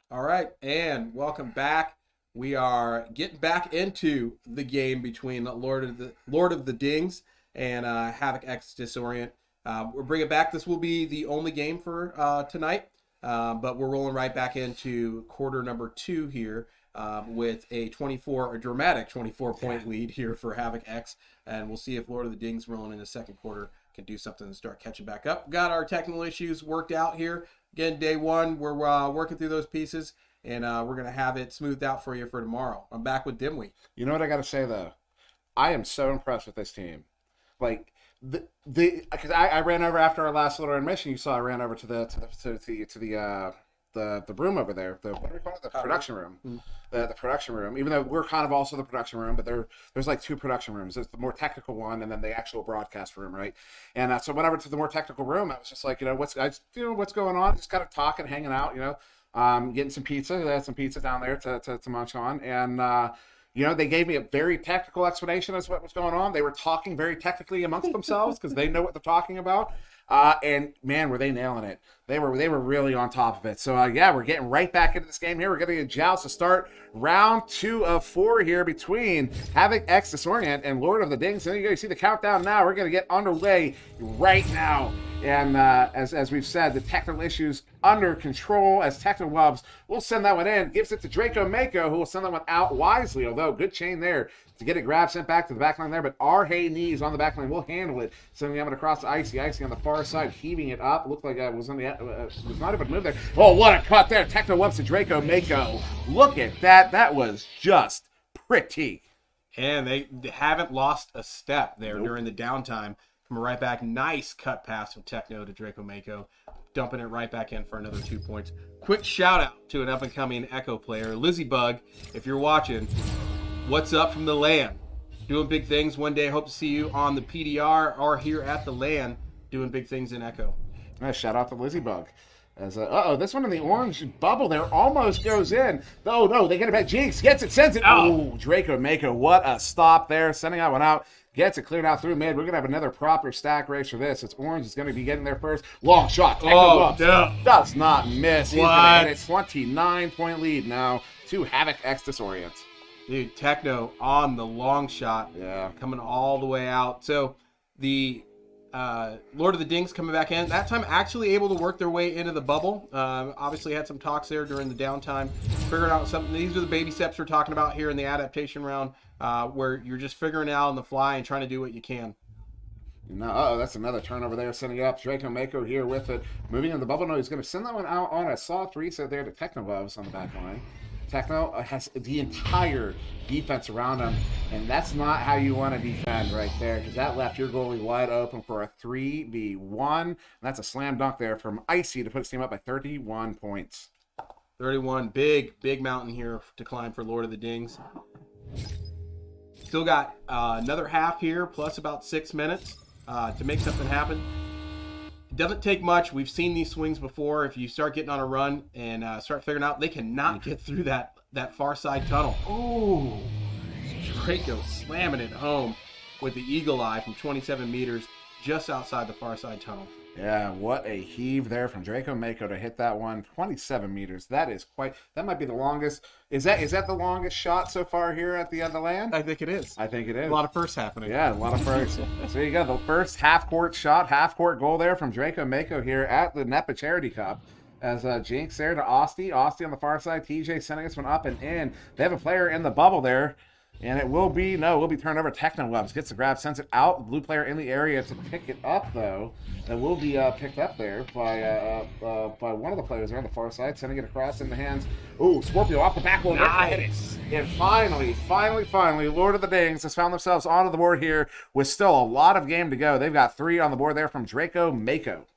All right, and welcome back. We are getting back into the game between Lord of the Dings and Havoc X Disorient. We're bringing back. This will be the only game for tonight, but we're rolling right back into quarter number 2 here with a dramatic 24-point lead here for Havoc X, and we'll see if Lord of the Dings rolling in the second quarter can do something and start catching back up. Got our technical issues worked out here. Again, day 1, we're working through those pieces, and we're going to have it smoothed out for you for tomorrow. I'm back with Dimwee. You know what I got to say, though? I am so impressed with this team. Like, because I ran over after our last little intermission. You saw I ran over to the room over there. What do we call it? The production room. Mm-hmm. The production room. Even though we're kind of also the production room, but there's like 2 production rooms. There's the more technical one, and then the actual broadcast room, right? And so I went over to the more technical room. I was just like, what's going on? Just kind of talking, hanging out, getting some pizza. They had some pizza down there to munch on, and they gave me a very technical explanation as to what was going on. They were talking very technically amongst themselves because they know what they're talking about. And man, were they nailing it. They were really on top of it. So we're getting right back into this game here. We're getting a joust to start round 2 of 4 here between Havoc X Disorient and Lord of the Dings. And you see the countdown now. We're going to get underway right now. And as we've said, the technical issues under control as Technowubs will send that one in. Gives it to Draco Mako, who will send that one out wisely, although good chain there to get it grabbed, sent back to the back line there. But our Hey Knees on the back line will handle it. Sending it across to Icy. Icy on the far side, heaving it up. Looked like it was was not able to move there. Oh, what a cut there. Technowubs to Draco Mako. Look at that. That was just pretty. And they haven't lost a step there during the downtime. Coming right back. Nice cut pass from Techno to Draco Mako. Dumping it right back in for another 2 points. Quick shout out to an up-and-coming Echo player. Lizzie Bug, if you're watching, what's up from the LAN? Doing big things. One day, hope to see you on the PDR or here at the LAN doing big things in Echo. Nice shout out to Lizzie Bug. As this one in the orange bubble there almost goes in. Oh, no, they get it back. Jinx gets it, sends it. Oh, Draco Mako, what a stop there. Sending that one out. Gets it cleared out through mid. We're going to have another proper stack race for this. It's orange is going to be getting there first. Long shot. Does not miss. He's going to hit a 29-point lead now to Havoc X Disorient. Dude, Techno on the long shot. Yeah. Coming all the way out. So the Lord of the Dings coming back in. That time actually able to work their way into the bubble. Obviously had some talks there during the downtime. Figuring out something. These are the baby steps we're talking about here in the adaptation round, where you're just figuring it out on the fly and trying to do what you can. No, that's another turnover there, sending it up. Draco Mako here with it. Moving in the bubble. No, he's going to send that one out on a soft reset there to Technowubs on the back line. Techno has the entire defense around him, and that's not how you want to defend right there, because that left your goalie wide open for a 3v1, and that's a slam dunk there from Icy to put his team up by 31 points. 31, big mountain here to climb for Lord of the Dings. Still got another half here, plus about 6 minutes to make something happen. It doesn't take much. We've seen these swings before. If you start getting on a run and start figuring out, they cannot get through that far side tunnel. Oh, Draco slamming it home with the eagle eye from 27 meters just outside the far side tunnel. Yeah, what a heave there from Draco Mako to hit that one. 27 meters. That might be the longest. Is that the longest shot so far here at the other LAN? I think it is. I think it is. A lot of firsts happening. Yeah, a lot of firsts. So there you go. The first half-court shot, half-court goal there from Draco Mako here at the NEPA Charity Cup. As Jinx there to Osty. Osty on the far side. TJ sending this one up and in. They have a player in the bubble there. And it will be turned over. Technowubs gets the grab, sends it out. Blue player in the area to pick it up, though. It will be picked up there by one of the players there on the far side, sending it across in the hands. Ooh, Scorpio off the back wall. Nice. And finally, Lord of the Dings has found themselves onto the board here with still a lot of game to go. They've got 3 on the board there from Draco Mako.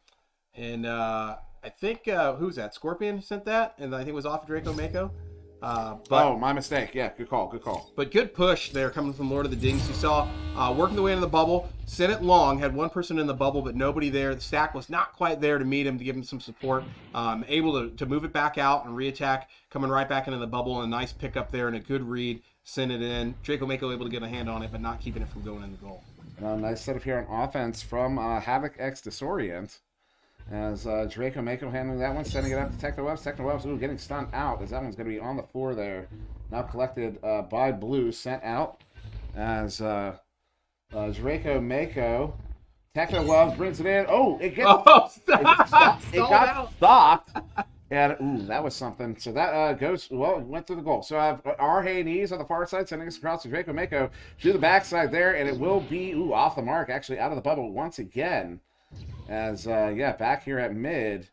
And I think, who's that? Scorpion sent that? And I think it was off of Draco Mako. My mistake. Yeah, good call. But good push there coming from Lord of the Dings. You saw working the way into the bubble, sent it long, had one person in the bubble, but nobody there. The stack was not quite there to meet him, to give him some support. Able to move it back out and reattack, coming right back into the bubble, and a nice pickup there and a good read, sent it in. Draco Mako able to get a hand on it, but not keeping it from going in the goal. Nice setup here on offense from Havoc X Disorient. As Draco Mako handling that one, sending it up to Techno Webs. Techno Webs, ooh, getting stunned out as that one's going to be on the floor there. Now collected by Blue, sent out as Draco Mako. Techno Webs brings it in. Oh, it gets it got stopped. And, ooh, that was something. So that went through the goal. So I have R. Knees on the far side, sending us across to Draco Mako to the backside there, and it will be, off the mark, actually out of the bubble once again. As, back here at mid,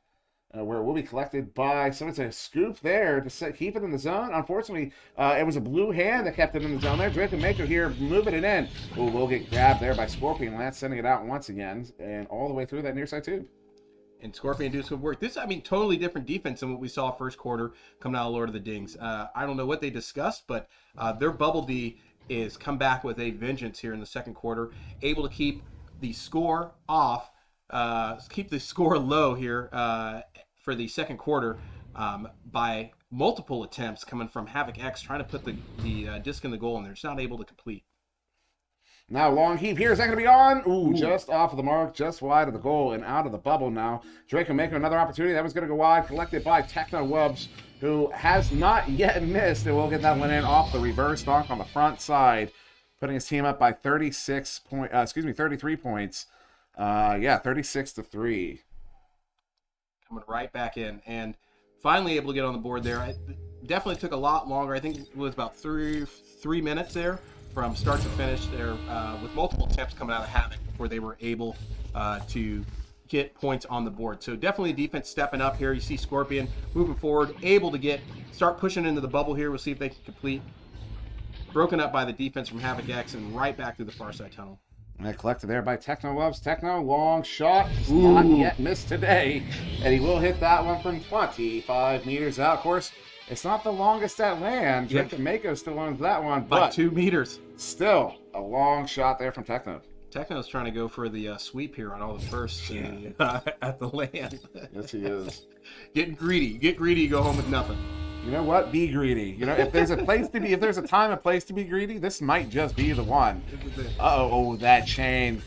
where it will be collected by, so it's a scoop there to keep it in the zone. Unfortunately, it was a blue hand that kept it in the zone there. Draco Mako here moving it in. Oh, will get grabbed there by Scorpion Lance, sending it out once again, and all the way through that near side tube. And Scorpion do some work. This, totally different defense than what we saw first quarter coming out of Lord of the Dings. I don't know what they discussed, but their Bubble D is come back with a vengeance here in the second quarter, able to keep the score off, keep the score low here for the second quarter by multiple attempts coming from Havoc X trying to put the disc in the goal, and they're just not able to complete. Now long heave here. Is that going to be on? Ooh, just off of the mark, just wide of the goal and out of the bubble now. Draco Mako, another opportunity. That was going to go wide, collected by Techno Wubs, who has not yet missed. And we'll get that one in off the reverse donk on the front side, putting his team up by 33 points. 36-3. Coming right back in and finally able to get on the board there. It definitely took a lot longer. I think it was about three minutes there from start to finish there with multiple attempts coming out of Havoc before they were able to get points on the board. So definitely defense stepping up here. You see Scorpion moving forward, able to start pushing into the bubble here. We'll see if they can complete. Broken up by the defense from Havoc X and right back through the far side tunnel. And collected there by Techno Wubs. Techno, long shot. Not yet missed today. And he will hit that one from 25 meters out. Of course, it's not the longest at LAN. Draco Mako still owns that one. By 2 meters. Still a long shot there from Techno. Techno's trying to go for the sweep here on all the firsts at the LAN. Yes, he is. Getting greedy. You get greedy, you go home with nothing. You know what? Be greedy. You know, if there's a time and place to be greedy, this might just be the one. That chain.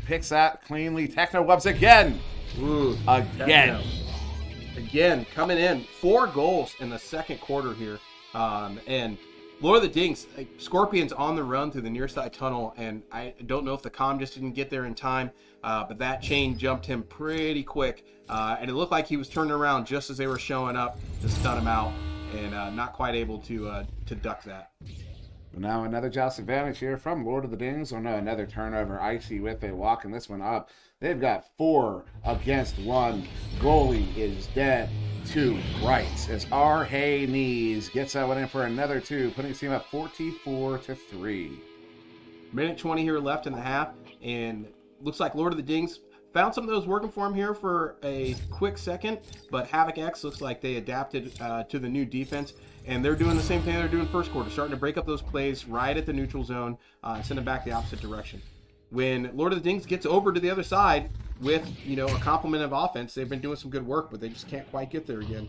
Picks that cleanly. Techno Wubs again. Ooh, again. Again, coming in. 4 goals in the second quarter here. And Lord of the Dings, Scorpion's on the run through the near side tunnel, and I don't know if the comm just didn't get there in time, but that chain jumped him pretty quick, and it looked like he was turning around just as they were showing up to stun him out, and not quite able to duck that. But now another joust advantage here from Lord of the Dings. Another turnover. Icy with it, walking this one up. They've got 4 against 1. Goalie is dead to rights as R. Knees gets that one in for another 2, putting his team up 44-3. Minute 20 here left in the half, and looks like Lord of the Dings found something that was working for him here for a quick second, but Havoc X looks like they adapted to the new defense, and they're doing the same thing they're doing first quarter, starting to break up those plays right at the neutral zone and send them back the opposite direction. When Lord of the Dings gets over to the other side with, a complement of offense, they've been doing some good work, but they just can't quite get there again.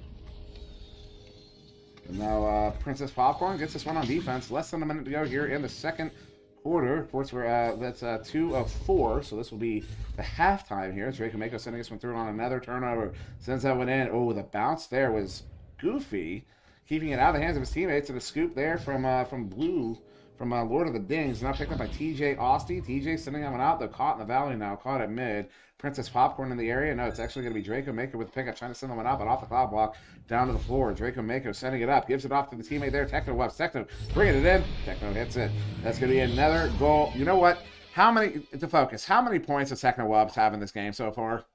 And now Princess Popcorn gets this one on defense. Less than a minute to go here in the second quarter. Of course, that's 2 of 4, so this will be the halftime here. Draco Mako sending this one through on another turnover. Sends that one in. Oh, the bounce there was goofy, keeping it out of the hands of his teammates. And a scoop there from Blue. From Lord of the Dings, now picked up by TJ Austin. TJ sending that one out. They're caught in the valley now, caught at mid. Princess Popcorn in the area. No, it's actually going to be Draco Mako with the pickup, trying to send that one out, but off the cloud block, down to the floor. Draco Mako sending it up, gives it off to the teammate there. Techno Webs. Techno bringing it in. Techno hits it. That's going to be another goal. You know what? How many points does Techno Webs have in this game so far?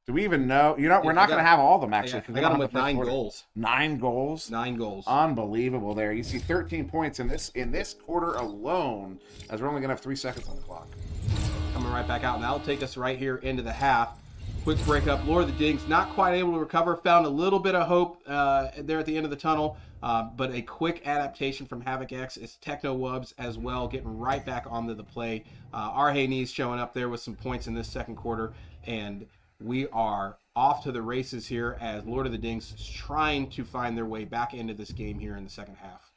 Do we even know? We're not going to have all of them, actually. I got them with 9 goals. 9 goals? 9 goals. Unbelievable there. You see 13 points in this quarter alone, as we're only going to have 3 seconds on the clock. Coming right back out, and that'll take us right here into the half. Quick breakup. Lord of the Dings not quite able to recover. Found a little bit of hope there at the end of the tunnel, but a quick adaptation from Havoc X. It's Techno Wubs as well, getting right back onto the play. R. Knees showing up there with some points in this second quarter, and we are off to the races here as Lord of the Dings is trying to find their way back into this game here in the second half.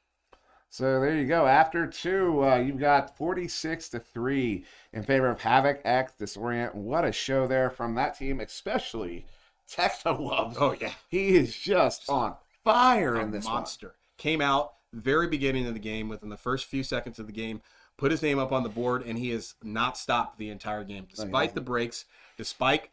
So there you go. After 2, you've got 46-3 in favor of Havoc X Disorient. What a show there from that team, especially Techno Loves. Oh, yeah. He is just on fire in this monster. one. Came out very beginning of the game, within the first few seconds of the game, put his name up on the board, and he has not stopped the entire game, despite the breaks, despite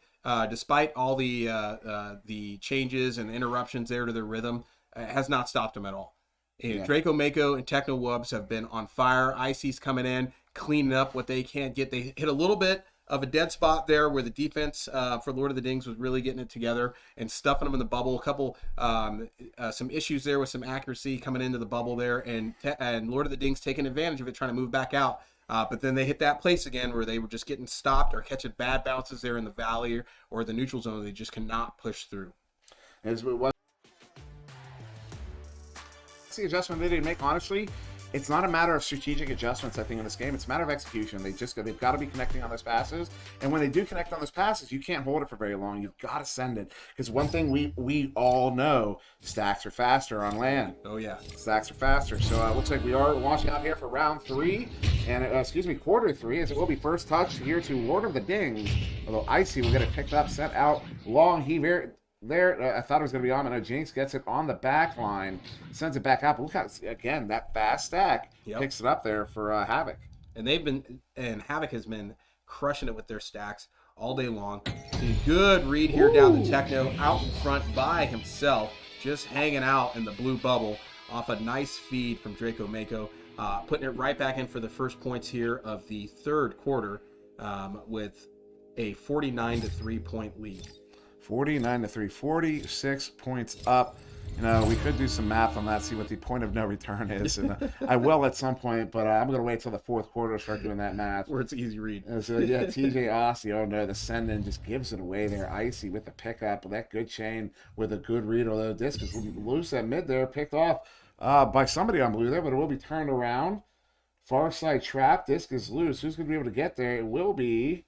all the changes and interruptions there to their rhythm. Has not stopped him at all. Yeah. Draco Mako and Techno Wubs have been on fire. Icy's coming in, cleaning up what they can't get. They hit a little bit of a dead spot there where the defense for Lord of the Dings was really getting it together and stuffing them in the bubble. A couple some issues there with some accuracy coming into the bubble there, and Lord of the Dings taking advantage of it, trying to move back out. But then they hit that place again where they were just getting stopped or catching bad bounces there in the valley or the neutral zone. They just cannot push through. As what the adjustment they didn't make, honestly, it's not a matter of strategic adjustments, I think, in this game. It's a matter of execution. They've got to be connecting on those passes. And when they do connect on those passes, you can't hold it for very long. You've got to send it. Because one thing we all know, stacks are faster on LAN. Oh, yeah. Stacks are faster. So it looks like we are launching out here for round 3. And, quarter 3, as it will be first touch here to Lord of the Dings. Although Icy will get it picked up, sent out long. There, I thought it was going to be on. I know Jinx gets it on the back line, sends it back up. Look at, again, that fast stack picks it up there for Havoc. And Havoc has been crushing it with their stacks all day long. A good read here down the Techno, out in front by himself, just hanging out in the blue bubble off a nice feed from Draco Mako, putting it right back in for the first points here of the third quarter with a 49-3 point lead. 49-3, 46 points up. We could do some math on that, see what the point of no return is. And I will at some point, but I'm going to wait till the fourth quarter to start doing that math. Where it's easy read. So, yeah, TJ Aussie, oh no, the send-in just gives it away there. Icy with the pickup, that good chain with a good read, although disc is loose at mid there, picked off by somebody on blue there, but it will be turned around. Far side trap, disc is loose. Who's going to be able to get there? It will be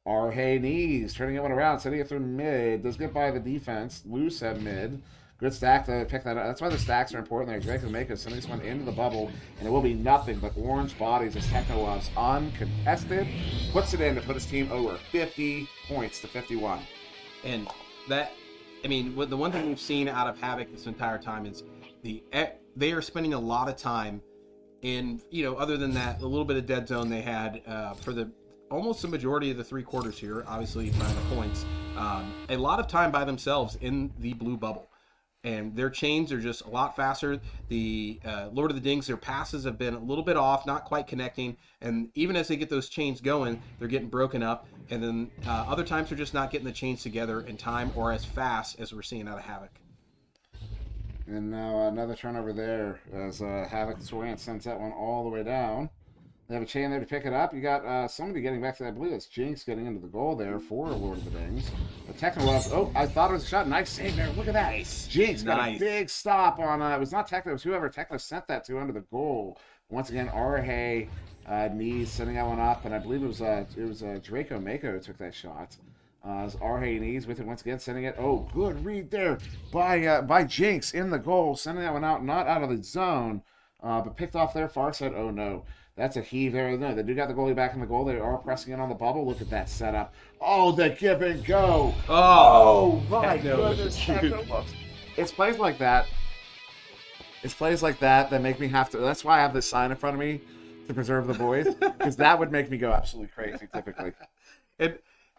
Knees turning it one around, sending it through mid. Does get by the defense. Loose at mid. Good stack to pick that up. That's why the stacks are important there. Draco Mako sending this one into the bubble, and it will be nothing but orange bodies as Techno Loves uncontested. Puts it in to put his team over 50 points to 51. And that, the one thing we've seen out of Havoc this entire time is they are spending a lot of time in, other than that, a little bit of dead zone they had for almost the majority of the 3 quarters here, obviously by the points, a lot of time by themselves in the blue bubble. And their chains are just a lot faster. The Lord of the Dings, their passes have been a little bit off, not quite connecting. And even as they get those chains going, they're getting broken up. And then other times they're just not getting the chains together in time or as fast as we're seeing out of Havoc. And now another turnover there as Havoc Swant sends that one all the way down. They have a chain there to pick it up. You got somebody getting back to that. I believe it's Jinx getting into the goal there for Lord of the Dings. The Techno Loves. Oh, I thought it was a shot. Nice save there. Look at that. Nice. Jinx got a big stop on. It was not Techno. It was whoever Techno sent that to under the goal. Once again, Knees sending that one up, and I believe it was Draco Mako who took that shot. As Knees with it once again, sending it. Oh, good read there by Jinx in the goal, sending that one out, not out of the zone, but picked off there far side. Oh no. That's a heave there. No, they do got the goalie back in the goal. They are pressing in on the bubble. Look at that setup. Oh, the give and go. Oh my goodness. It's plays like that. It's plays like that that make me have to. That's why I have this sign in front of me to preserve the boys, because that would make me go absolutely crazy typically.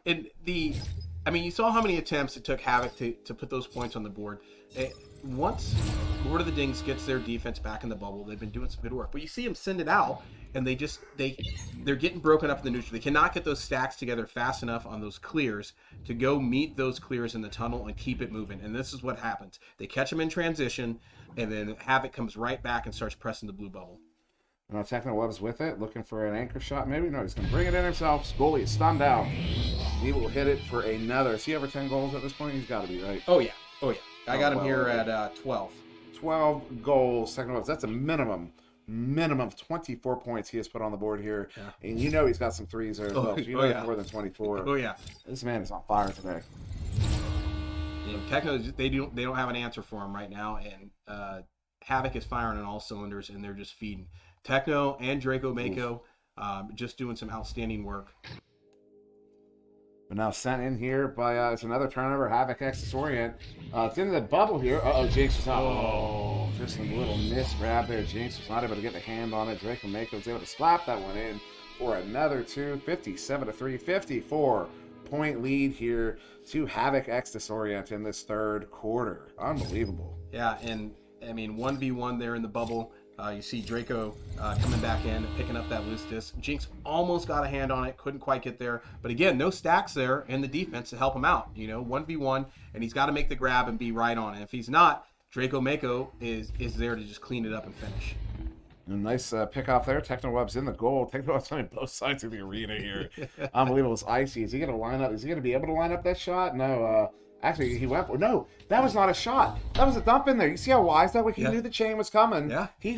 You saw how many attempts it took Havoc to put those points on the board. Once Lord of the Dings gets their defense back in the bubble, they've been doing some good work. But you see them send it out, and they're getting broken up in the neutral. They cannot get those stacks together fast enough on those clears to go meet those clears in the tunnel and keep it moving. And this is what happens. They catch them in transition, and then Havoc comes right back and starts pressing the blue bubble. Now Techno Loves with it, looking for an anchor shot maybe. No, he's going to bring it in himself. Goalie is stunned out. He will hit it for another. Is he over 10 goals at this point? He's got to be, right? Oh, yeah. I got him here at 12. 12 goals. Techno Loves. That's a minimum of 24 points he has put on the board here. Yeah. And he's got some threes there as well. So he's more than 24. Oh, yeah. This man is on fire today. Techno, they don't have an answer for him right now, and Havoc is firing on all cylinders, and they're just feeding. Techno and Draco Mako just doing some outstanding work. But now sent in here by it's another turnover. Havoc X Disorient. It's into the bubble here. Jinx was not. Oh, just a little miss grab there. Jinx was not able to get the hand on it. Draco Mako was able to slap that one in for another 2. 57-3, 54-point lead here to Havoc X Disorient in this third quarter. Unbelievable. Yeah, and I mean 1v1 there in the bubble. You see Draco coming back in, picking up that loose disc. Jinx almost got a hand on it, couldn't quite get there. But again, no stacks there in the defense to help him out. 1v1, and he's got to make the grab and be right on it. If he's not, Draco Mako is there to just clean it up and finish. A nice pick off there. Technoweb's in the goal. Technoweb's on both sides of the arena here. Unbelievable. It's icy. Is he going to line up? Is he going to be able to line up that shot? No. Actually, he went for no. That was not a shot. That was a dump in there. You see how wise that was? He knew the chain was coming. Yeah. He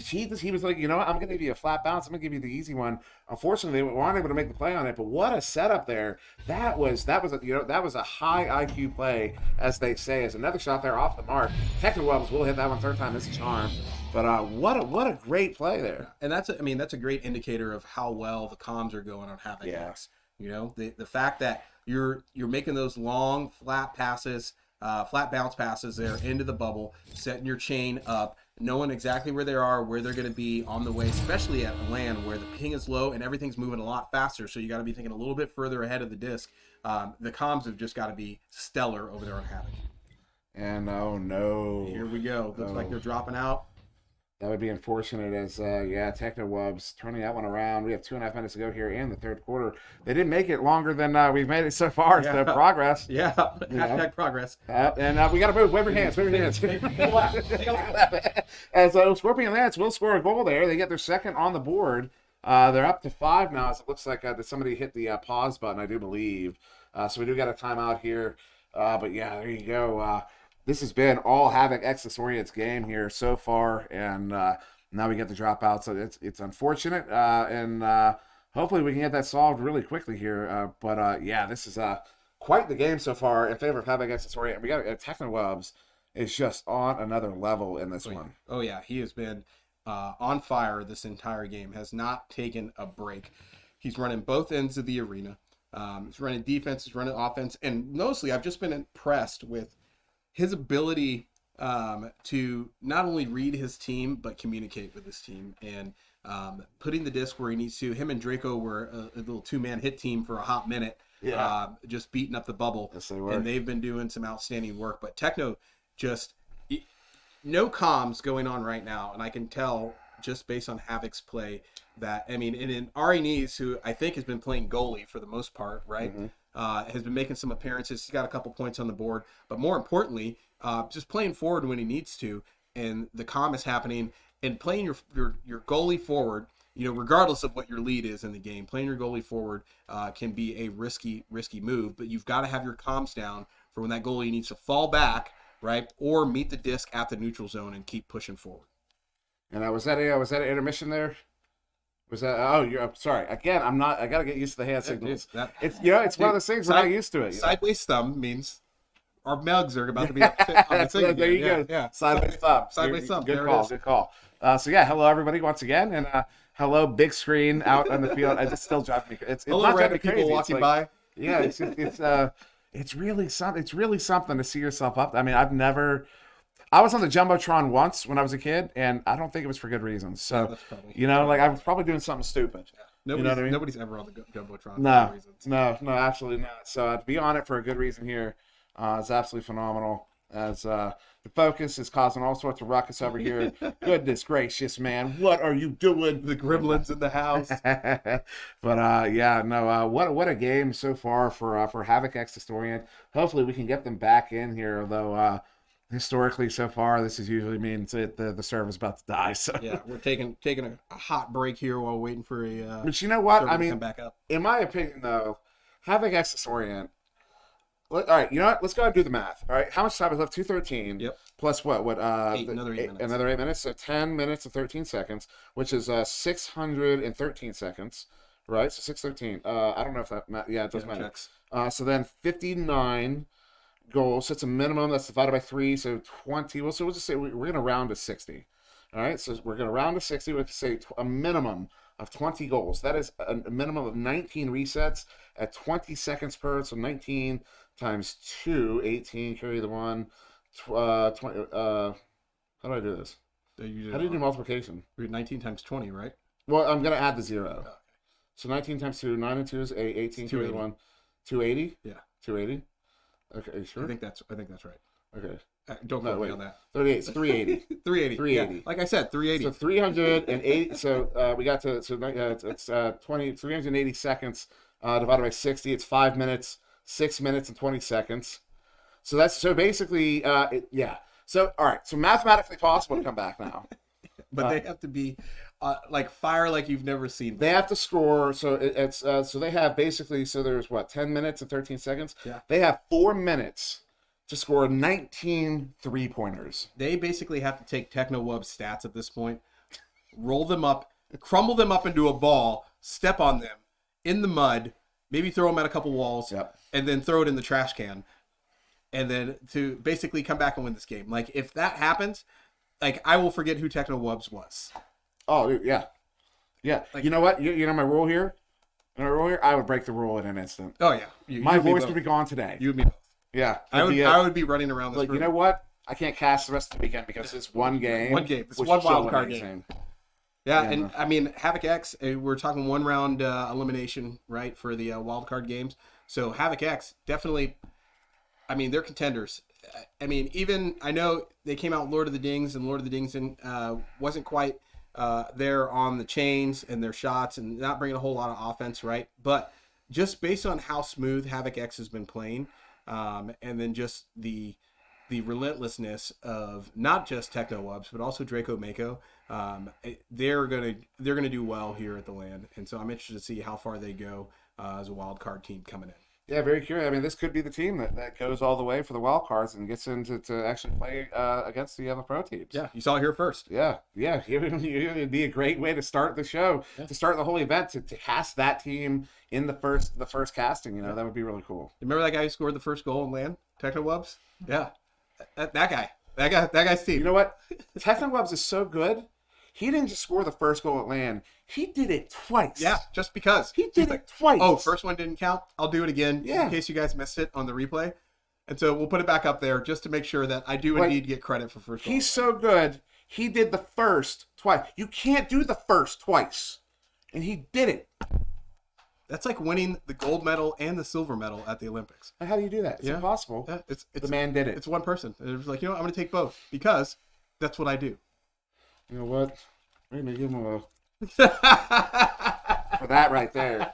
was like, you know what? I'm going to give you a flat bounce. I'm going to give you the easy one. Unfortunately, they weren't able to make the play on it. But what a setup there. That was a high IQ play, as they say. As another shot there off the mark. Technowebs will hit that one third time. This is charm. But what a great play there. And that's a great indicator of how well the comms are going on Havoc X. The fact that you're making those long flat passes, flat bounce passes there into the bubble, setting your chain up, knowing exactly where they are, where they're going to be on the way, especially at LAN where the ping is low and everything's moving a lot faster. So you got to be thinking a little bit further ahead of the disc. The comms have just got to be stellar over there on Havoc. And oh no, here we go. Looks like they're dropping out. That would be unfortunate as, Technowebs turning that one around. We have 2.5 minutes to go here in the third quarter. They didn't make it longer than we've made it so far. Yeah. So progress. Yeah, hashtag progress. And we got to move. Wave your hands. As Scorpion Lance will score a goal there. They get their second on the board. They're up to 5 now. As it looks like somebody hit the pause button, I do believe. So we do got a timeout here. But yeah, there you go. This has been all Havoc X Disorient's game here so far, and now we get the dropout, so it's unfortunate, and hopefully we can get that solved really quickly here. But this is quite the game so far in favor of Havoc X Disorient. We got Technowebs is just on another level in this one. Oh yeah, he has been on fire this entire game. Has not taken a break. He's running both ends of the arena. He's running defense. He's running offense, and mostly I've just been impressed with his ability to not only read his team, but communicate with his team and putting the disc where he needs to. Him and Draco were a little 2-man hit team for a hot minute, just beating up the bubble. Yes, they were. And they've been doing some outstanding work. But Techno just no comms going on right now. And I can tell just based on Havoc's play that, and in Ari Nees, who I think has been playing goalie for the most part, right? Mm-hmm. Has been making some appearances. He's got a couple points on the board, but more importantly, just playing forward when he needs to, and the calm is happening, and playing your goalie forward, regardless of what your lead is in the game, playing your goalie forward can be a risky move, but you've got to have your comms down for when that goalie needs to fall back, right, or meet the disc at the neutral zone and keep pushing forward. And was that an intermission there? Was that? Oh, you're sorry. Again, I'm not. I gotta get used to the hand signals. It's one of those things. We're not used to it. Sideways thumb means our mugs are about to be on the thing. There you go. Yeah. Sideways thumb. Sideways thumb. Good call. Good call. Hello everybody once again, and hello big screen out on the field. It still drives me. It's hello not random people walking by. Yeah, it's really something. It's really something to see yourself up. I was on the Jumbotron once when I was a kid, and I don't think it was for good reasons. So, I was probably doing something stupid. Yeah. Nobody's ever on the Jumbotron no, for good reasons. No, absolutely not. So to be on it for a good reason here is absolutely phenomenal. As the focus is causing all sorts of ruckus over here. Goodness gracious, man. What are you doing? The gremlins in the house. But, what a game so far for Havoc X Distorient. Hopefully we can get them back in here, although... historically, so far, this usually means that the server is about to die. So yeah, we're taking a hot break here while waiting for a. But you know what? Come back up. In my opinion, though, Havoc X Disorient. All right, you know what? Let's go ahead and do the math. All right, how much time is left? 2:13. Yep. Plus what? Another 8 minutes. Another 8 minutes. So 10 minutes and 13 seconds, which is 613 seconds. Right. So 613. I don't know if that. Yeah, it doesn't matter. So then 59. Goals. So it's a minimum that's divided by 3, so 20. Well, so we'll just say we're going to round to 60. All right, so we're going to round to 60. We have to say a minimum of 20 goals. That is a minimum of 19 resets at 20 seconds per. So 19 times 2, 18, carry the 1, 20. How do I do this? How do you do multiplication? 19 times 20, right? Well, I'm going to add the 0. Okay. So 19 times 2, 9 and 2 is 8, 18, carry the 1. 280? Yeah. 280? Okay, sure? I think that's right. Okay. Don't quote me on that. 38. It's 380. 380. 380. Yeah. Like I said, 380. So 380. So we got to it's 380 seconds divided by 60. It's 5 minutes, 6 minutes and 20 seconds. So that's basically yeah. So all right. So mathematically possible to come back now. But they have to be like fire like you've never seen. They have to score. So it's so they have basically, so there's 10 minutes and 13 seconds. Yeah. They have 4 minutes to score 19 3-pointers. They basically have to take TechnoWub's stats at this point, roll them up, crumble them up into a ball, step on them in the mud, maybe throw them at a couple walls, and then throw it in the trash can, and then to basically come back and win this game. Like, if that happens, like, I will forget who TechnoWubs was. Oh, yeah. Yeah. Like, you know what? You know my rule here? I would break the rule in an instant. Oh, yeah. My voice would be gone today. You and me both. Yeah. I would be running around this room. You know what? I can't cast the rest of the weekend because it's one game. It's one wild card game. Yeah, and I mean, Havoc X, we're talking 1 round elimination, right, for the wild card games. So Havoc X, definitely, I mean, they're contenders. I mean, even, I know they came out Lord of the Dings, and Lord of the Dings wasn't quite there on the chains and their shots and not bringing a whole lot of offense, right? But just based on how smooth Havoc X has been playing, and then just the relentlessness of not just TechnoWubs but also Draco Mako, they're gonna do well here at the LAN, and so I'm interested to see how far they go as a wild card team coming in. Yeah, very curious. I mean, this could be the team that goes all the way for the wild cards and gets into to actually play against the other pro teams. Yeah, you saw it here first. Yeah. It'd be a great way to start the show, to start the whole event, to cast that team in the first casting. You know, that would be really cool. Remember that guy who scored the first goal in LAN? TechnoWubs? Yeah, that guy's team. You know what? TechnoWubs is so good. He didn't just score the first goal at LAN. He did it twice. Yeah, just because. He did it twice. Oh, first one didn't count. I'll do it again in case you guys missed it on the replay. And so we'll put it back up there just to make sure that I do indeed get credit for first goal. He's so good. He did the first twice. You can't do the first twice. And he did it. That's like winning the gold medal and the silver medal at the Olympics. How do you do that? It's impossible. Yeah, the man did it. It's one person. It was like, you know what? I'm going to take both because that's what I do. You know what? I'm going to give him a... for that right there.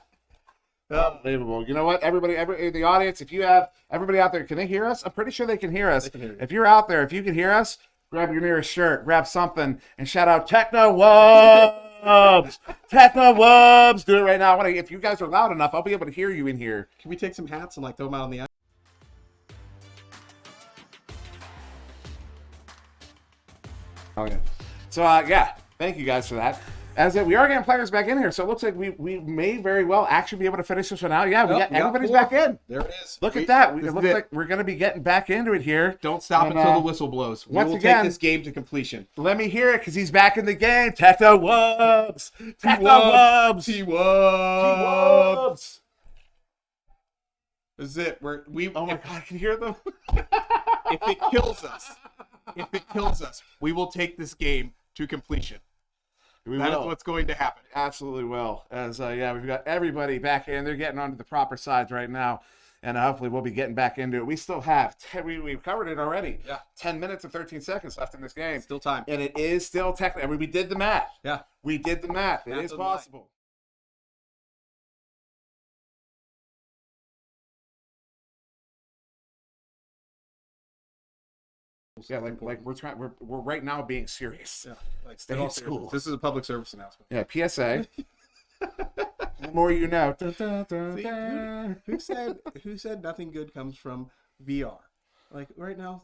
Unbelievable. You know what? Everybody, the audience, if you have... Everybody out there, can they hear us? I'm pretty sure they can hear us. They can hear you. If you're out there, if you can hear us, grab your nearest shirt, grab something, and shout out TechnoWubs! TechnoWubs! Do it right now. If you guys are loud enough, I'll be able to hear you in here. Can we take some hats and throw them out on the ice? Oh, yeah. So, thank you guys for that. We are getting players back in here, so it looks like we may very well actually be able to finish this one out. Yeah, everybody's back in. There it is. Look at that. It looks like we're going to be getting back into it here. Don't stop until the whistle blows. We will take this game to completion. Let me hear it because he's back in the game. TechnoWubs! TechnoWubs! T-Wubs! This is it. Oh my God, I can hear them. If it kills us, we will take this game to completion. That is what's going to happen. Absolutely will. We've got everybody back in. They're getting onto the proper sides right now, and hopefully we'll be getting back into it. We still have, we've covered it already. Yeah. 10 minutes and 13 seconds left in this game. Still time. And it is still technical. I mean, we did the math. Yeah. We did the math. It is possible. Yeah, like we're right now being serious. Yeah, like stay in school. This is a public service announcement. Yeah, PSA. The more you know. Who said nothing good comes from VR? Like right now,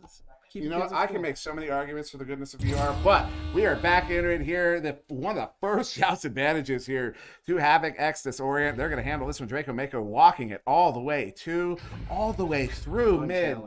I can make so many arguments for the goodness of VR, but we are back in it here. One of the first shouts advantages here to Havoc X Disorient. They're going to handle this one. Draco Mako walking it all the way through mid.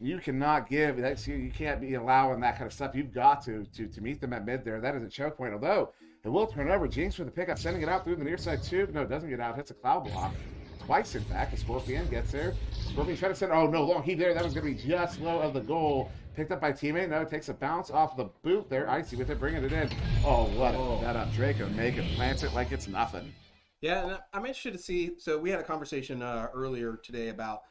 You cannot give that. You can't be allowing that kind of stuff. You've got to meet them at mid there. That is a choke point. Although it will turn over. Jinx for the pickup, sending it out through the near side tube. No, it doesn't get out. Hits a cloud block. Twice, in fact. The Scorpion gets there. Scorpion trying to send. Oh, no, long heave there. That was going to be just low of the goal. Picked up by teammate. No, it takes a bounce off the boot there. Icy with it, bringing it in. Oh, what a that up. Draco make it. Plants it like it's nothing. Yeah, and I'm interested to see. So we had a conversation earlier today about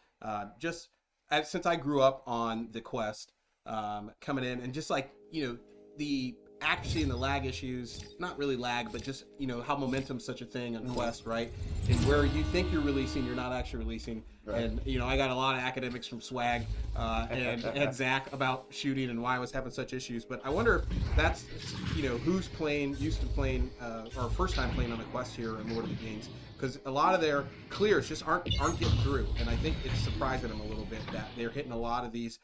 since I grew up on the Quest, coming in and just like, the accuracy and the lag issues, not really lag, but just, how momentum's such a thing on Quest, right? And where you think you're releasing, you're not actually releasing. Right. And, I got a lot of academics from Swag and Zach about shooting and why I was having such issues. But I wonder if that's, who's used to playing, or first time playing on the Quest here in Lord of the Rings. Because a lot of their clears just aren't getting through. And I think it's surprising them a little bit that they're hitting a lot of these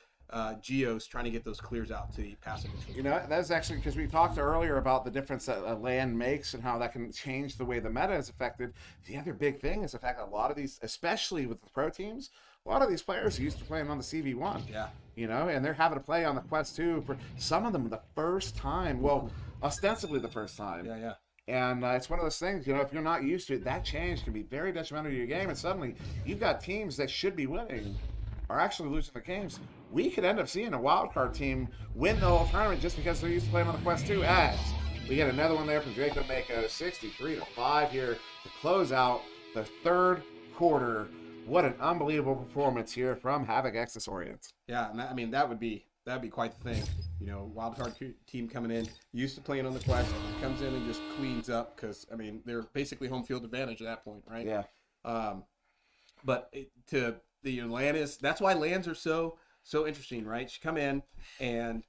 geos trying to get those clears out to the passive. That's actually because we talked earlier about the difference that a LAN makes and how that can change the way the meta is affected. The other big thing is the fact that a lot of these, especially with the pro teams, a lot of these players are used to playing on the CV1. Yeah. And they're having to play on the Quest 2 for some of them the first time. Well, ostensibly the first time. Yeah. And it's one of those things, if you're not used to it, that change can be very detrimental to your game. And suddenly you've got teams that should be winning are actually losing the games. We could end up seeing a wildcard team win the whole tournament just because they're used to playing on the Quest 2 as we get another one there from Draco Mako, 63-5 here to close out the third quarter. What an unbelievable performance here from Havoc Exodus Orient. Yeah, and that'd be quite the thing. Wildcard team coming in, used to playing on the Quest, comes in and just cleans up because, they're basically home field advantage at that point, right? Yeah. But LAN is, that's why LANs are so interesting, right? You come in and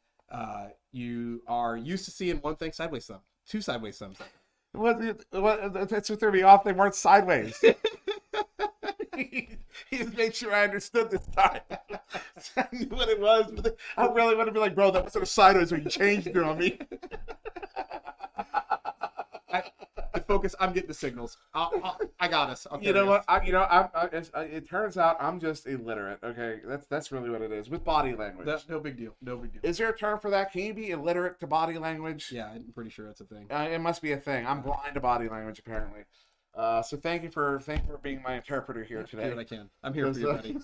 you are used to seeing one thing sideways thumb, two sideways thumbs. That's what threw me off. They weren't sideways. He just made sure I understood this time. I knew what it was, but I really want to be like, bro, that was sort of sideways when you changed it on me. Focus. I'm getting the signals. I got us. You know what? It turns out I'm just illiterate. Okay, that's really what it is with body language. That's no big deal. No big deal. Is there a term for that? Can you be illiterate to body language? Yeah, I'm pretty sure that's a thing. It must be a thing. I'm blind to body language apparently. So thank you for being my interpreter here today. Do what I can. I'm here for you, buddy.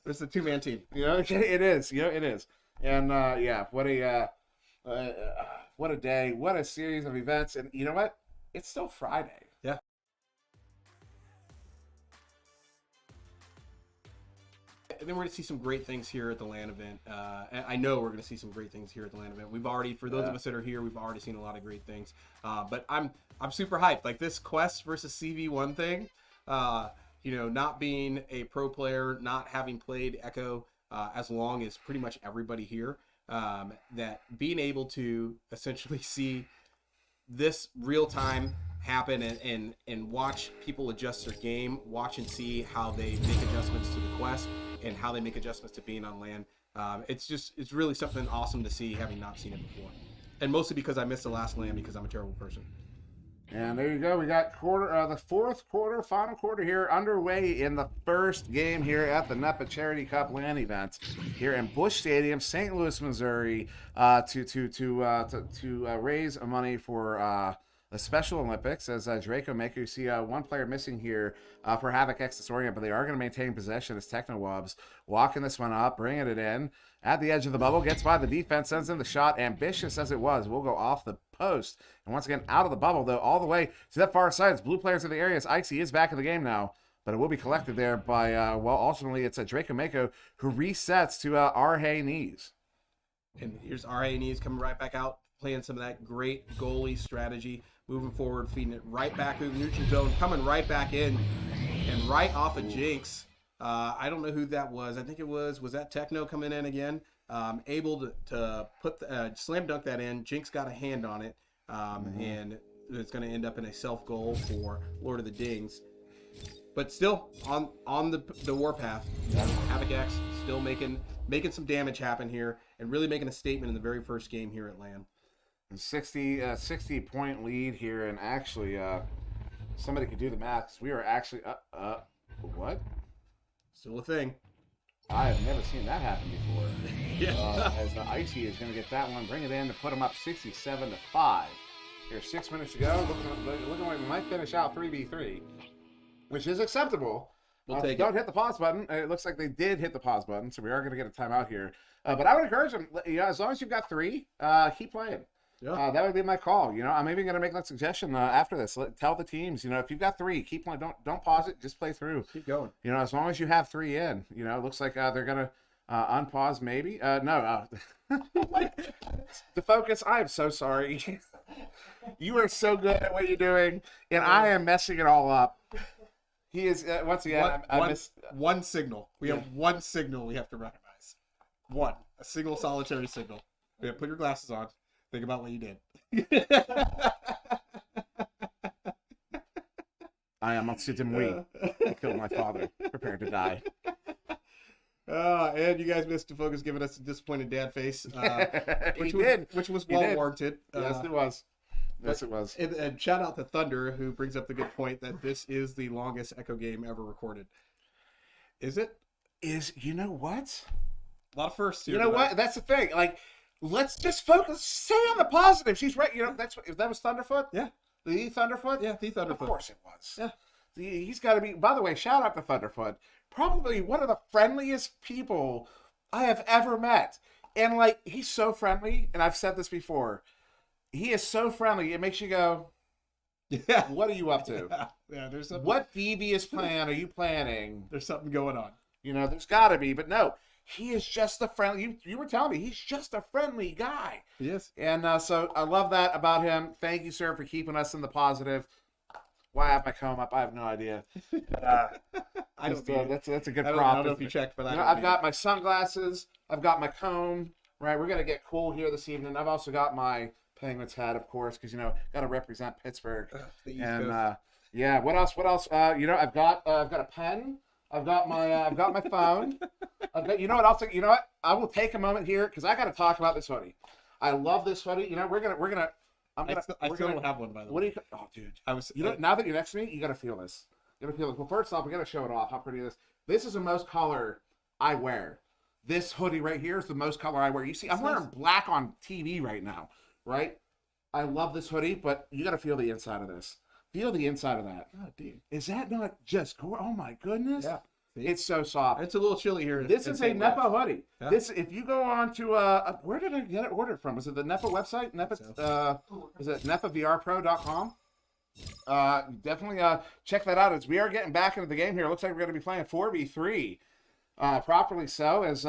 It's a two-man team. It is. It is. And what a day! What a series of events! And you know what? It's still Friday. Yeah. And then we're going to see some great things here at the LAN event. I know we're going to see some great things here at the LAN event. We've already, for those of us that are here, we've already seen a lot of great things. But I'm super hyped. Like this Quest versus CV1 thing, not being a pro player, not having played Echo as long as pretty much everybody here, that being able to essentially see this real time happen and watch people adjust their game, watch and see how they make adjustments to the Quest and how they make adjustments to being on LAN. It's really something awesome to see, having not seen it before. And mostly because I missed the last LAN because I'm a terrible person. And there you go. We got the fourth quarter, final quarter here underway in the first game here at the NEPA Charity Cup LAN event here in Busch Stadium, St. Louis, Missouri, to raise money for the Special Olympics. As Draco Mako, you see one player missing here for Havoc Exodus Orient, but they are going to maintain possession as Technowubs walking this one up, bringing it in at the edge of the bubble, gets by the defense, sends in the shot, ambitious as it was, will go off the post. And once again, out of the bubble, though, all the way to that far side. It's blue players in the area. Icy is back in the game now, but it will be collected there by, ultimately it's Draco Mako who resets to Arhe Knees. And here's Arhe Knees coming right back out, playing some of that great goalie strategy, moving forward, feeding it right back through the neutral zone, coming right back in, and right off of Jinx. I don't know who that was. I think it was that Techno coming in again? Able to put slam dunk that in. Jinx got a hand on it, and it's going to end up in a self goal for Lord of the Dings. But still on the warpath. Havoc X still making some damage happen here and really making a statement in the very first game here at LAN. And 60 point lead here, and actually somebody could do the math. We are actually what? Still a thing. I have never seen that happen before. Yeah. As the Icy is going to get that one, bring it in to put them up 67-5. Here's 6 minutes to go. Looking like we might finish out 3v3, which is acceptable. We'll take don't hit the pause button. It looks like they did hit the pause button, so we are going to get a timeout here. But I would encourage them, as long as you've got 3, keep playing. Yeah. That would be my call. I'm even going to make that suggestion after this. Tell the teams, if you've got 3, keep playing. Don't pause it. Just play through. Keep going. As long as you have 3 in, it looks like they're going to unpause maybe. No. The focus, I am so sorry. You are so good at what you're doing, and I am messing it all up. He is, once again, one signal. We have one signal we have to recognize. A single solitary signal. We have to put your glasses on. Think about what you did. I am Otsutimui. I killed my father. Prepared to die. And you guys missed Focus giving us a disappointed dad face. Which was well warranted. Yes, it was. Yes, it was. And shout out to Thunder, who brings up the good point that this is the longest Echo game ever recorded. Is it? You know what? A lot of firsts here. You know what? That's the thing. Let's just focus. Stay on the positive. She's right. If that was Thunderfoot? Yeah. The Thunderfoot? Yeah, the Thunderfoot. Of course it was. Yeah. He's got to be, by the way, shout out to Thunderfoot. Probably one of the friendliest people I have ever met. And, he's so friendly, and I've said this before. He is so friendly, it makes you go, yeah. What are you up to? Yeah, there's something. What devious plan are you planning? There's something going on. There's got to be, but no. He is just a friendly, you were telling me, he's just a friendly guy. He is. And so I love that about him. Thank you, sir, for keeping us in the positive. Why I have my comb up, I have no idea. I don't that's a good prop. I don't know if you checked, but I've got my sunglasses. I've got my comb. Right, we're going to get cool here this evening. I've also got my Penguins hat, of course, because, got to represent Pittsburgh. And, yeah, what else? I've got a pen. I've got my phone. You know what? I will take a moment here because I got to talk about this hoodie. I love this hoodie. I still don't have one, by the way. What do you? Oh, dude. Now that you're next to me, you got to feel this. You got to feel it. Well, first off, we got to show it off. How pretty it is. This is the most color I wear. This hoodie right here is the most color I wear. You see, I'm wearing black on TV right now, right? I love this hoodie, but you got to feel the inside of this. Feel the inside of that. Oh, dude. Is that not just cool? Oh, my goodness. Yeah. It's so soft. It's a little chilly here. This is a NEPA hoodie. Yeah. If you go on to, where did I get it ordered from? Was it the NEPA website? Is it NEPAVRPro.com? Definitely check that out. As we are getting back into the game here, it looks like we're going to be playing 4v3. Properly so, as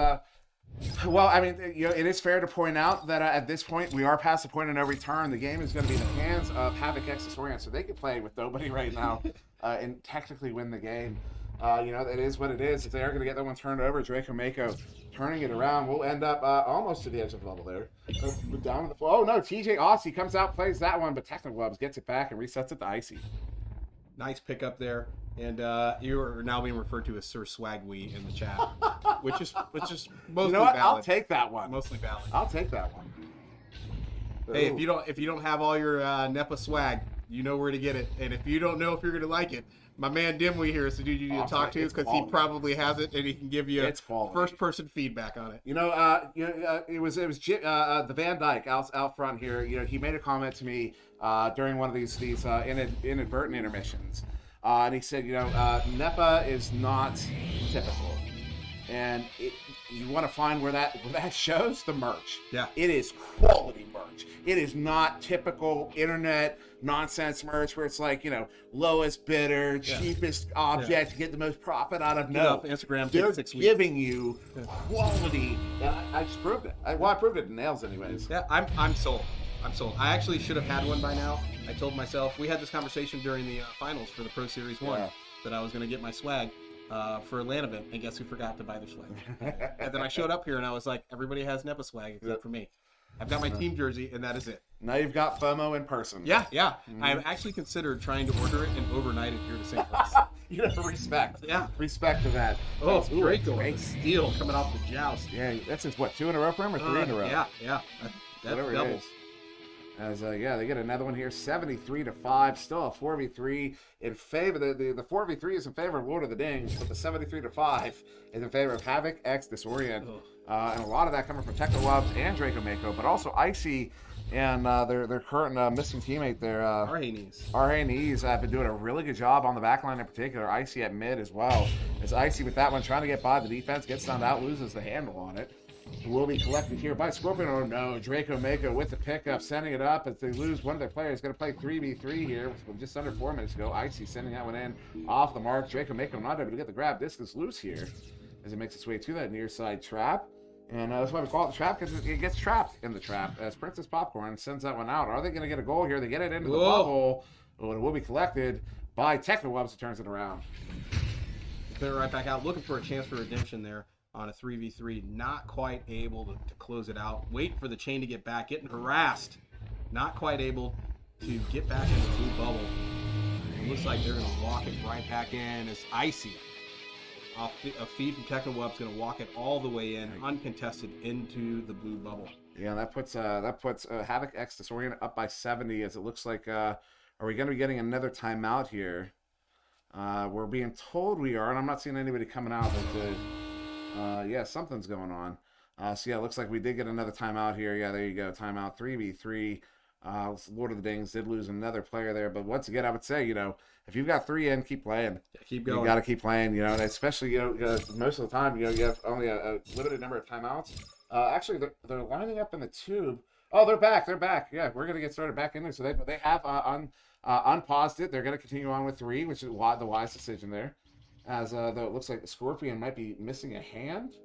well, I mean, it is fair to point out that at this point we are past the point of no return. The game is going to be in the hands of Havoc Accessorian, so they can play with nobody right now and technically win the game. It is what it is. If they are going to get that one turned over, Draco Mako turning it around, we'll end up almost to the edge of the level there. Down to the floor. Oh no, TJ Aussie comes out, plays that one, but Technical Gloves gets it back and resets it to Icy. Nice pickup there. And you are now being referred to as Sir Swagwee in the chat, which is mostly valid. I'll take that one. Mostly valid. I'll take that one. Hey, if you don't have all your NEPA swag, you know where to get it. And if you don't know if you're gonna like it, my man Dimwee here is the dude you need to talk to because he probably has it and he can give you first-person feedback on it. It was the Van Dyke out front here. He made a comment to me during one of these inadvertent intermissions. And he said, NEPA is not typical. And you want to find where that shows? The merch. Yeah. It is quality merch. It is not typical internet nonsense merch where it's like, lowest bidder, cheapest object to get the most profit out of. No. Instagram They're 6 weeks. giving you quality. And I just proved it. I proved it in nails anyways. Yeah, I'm sold. I actually should have had one by now. I told myself, we had this conversation during the finals for the Pro Series 1 that I was going to get my swag for a LAN event, and guess who forgot to buy their swag? And then I showed up here and I was like, everybody has NEPA swag except for me. I've got my team jersey and that is it. Now you've got FOMO in person. Yeah. I've actually considered trying to order it and overnight it here to St. Louis. You have respect. Yeah. Respect to that. Oh, it's great steel coming off the joust. Yeah, that's just what, 2 in a row for him or 3 in a row? Yeah. That's doubles. As yeah, they get another one here, 73-5, still a 4v3 in favor. The 4v3 is in favor of Lord of the Dings, but the 73-5 is in favor of Havoc X Disorient, and a lot of that coming from Techno Loves and Draco Mako, but also Icy and their current missing teammate there, Arhanes have been doing a really good job on the back line in particular. Icy at mid as well. As Icy with that one trying to get by the defense, gets stunned out, loses the handle on it. Will be collected here by Scorpion. Oh no, Draco Mako with the pickup, sending it up as they lose one of their players. Going to play 3v3 here with just under 4 minutes to go. Icy sending that one in off the mark. Draco Mako not able to get the grab. Disc is loose here as it makes its way to that near side trap. And that's why we call it the trap, because it gets trapped in the trap as Princess Popcorn sends that one out. Are they going to get a goal here? They get it into the bubble. Oh, it will be collected by Technowebs, who turns it around. Clear right back out, looking for a chance for redemption there on a 3v3. Not quite able to close it out. Wait for the chain to get back. Getting harassed. Not quite able to get back in the blue bubble. It looks like they're going to walk it right back in as Icy. A feed from Technoweb's going to walk it all the way in, uncontested, into the blue bubble. Yeah, that puts Havoc X Disorient up by 70, as it looks like. Are we going to be getting another timeout here? We're being told we are, and I'm not seeing anybody coming out. But yeah, something's going on. So yeah, it looks like we did get another timeout here. Yeah, there you go, timeout 3v3. Lord of the Dings did lose another player there, but once again, I would say, if you've got 3 in, keep playing. Yeah, keep going. You got to keep playing, and especially, most of the time, you have only a limited number of timeouts. Actually, they're lining up in the tube. Oh, they're back. Yeah, we're going to get started back in there. So they have unpaused it. They're going to continue on with 3, which is the wise decision there. As though it looks like the Scorpion might be missing a hand.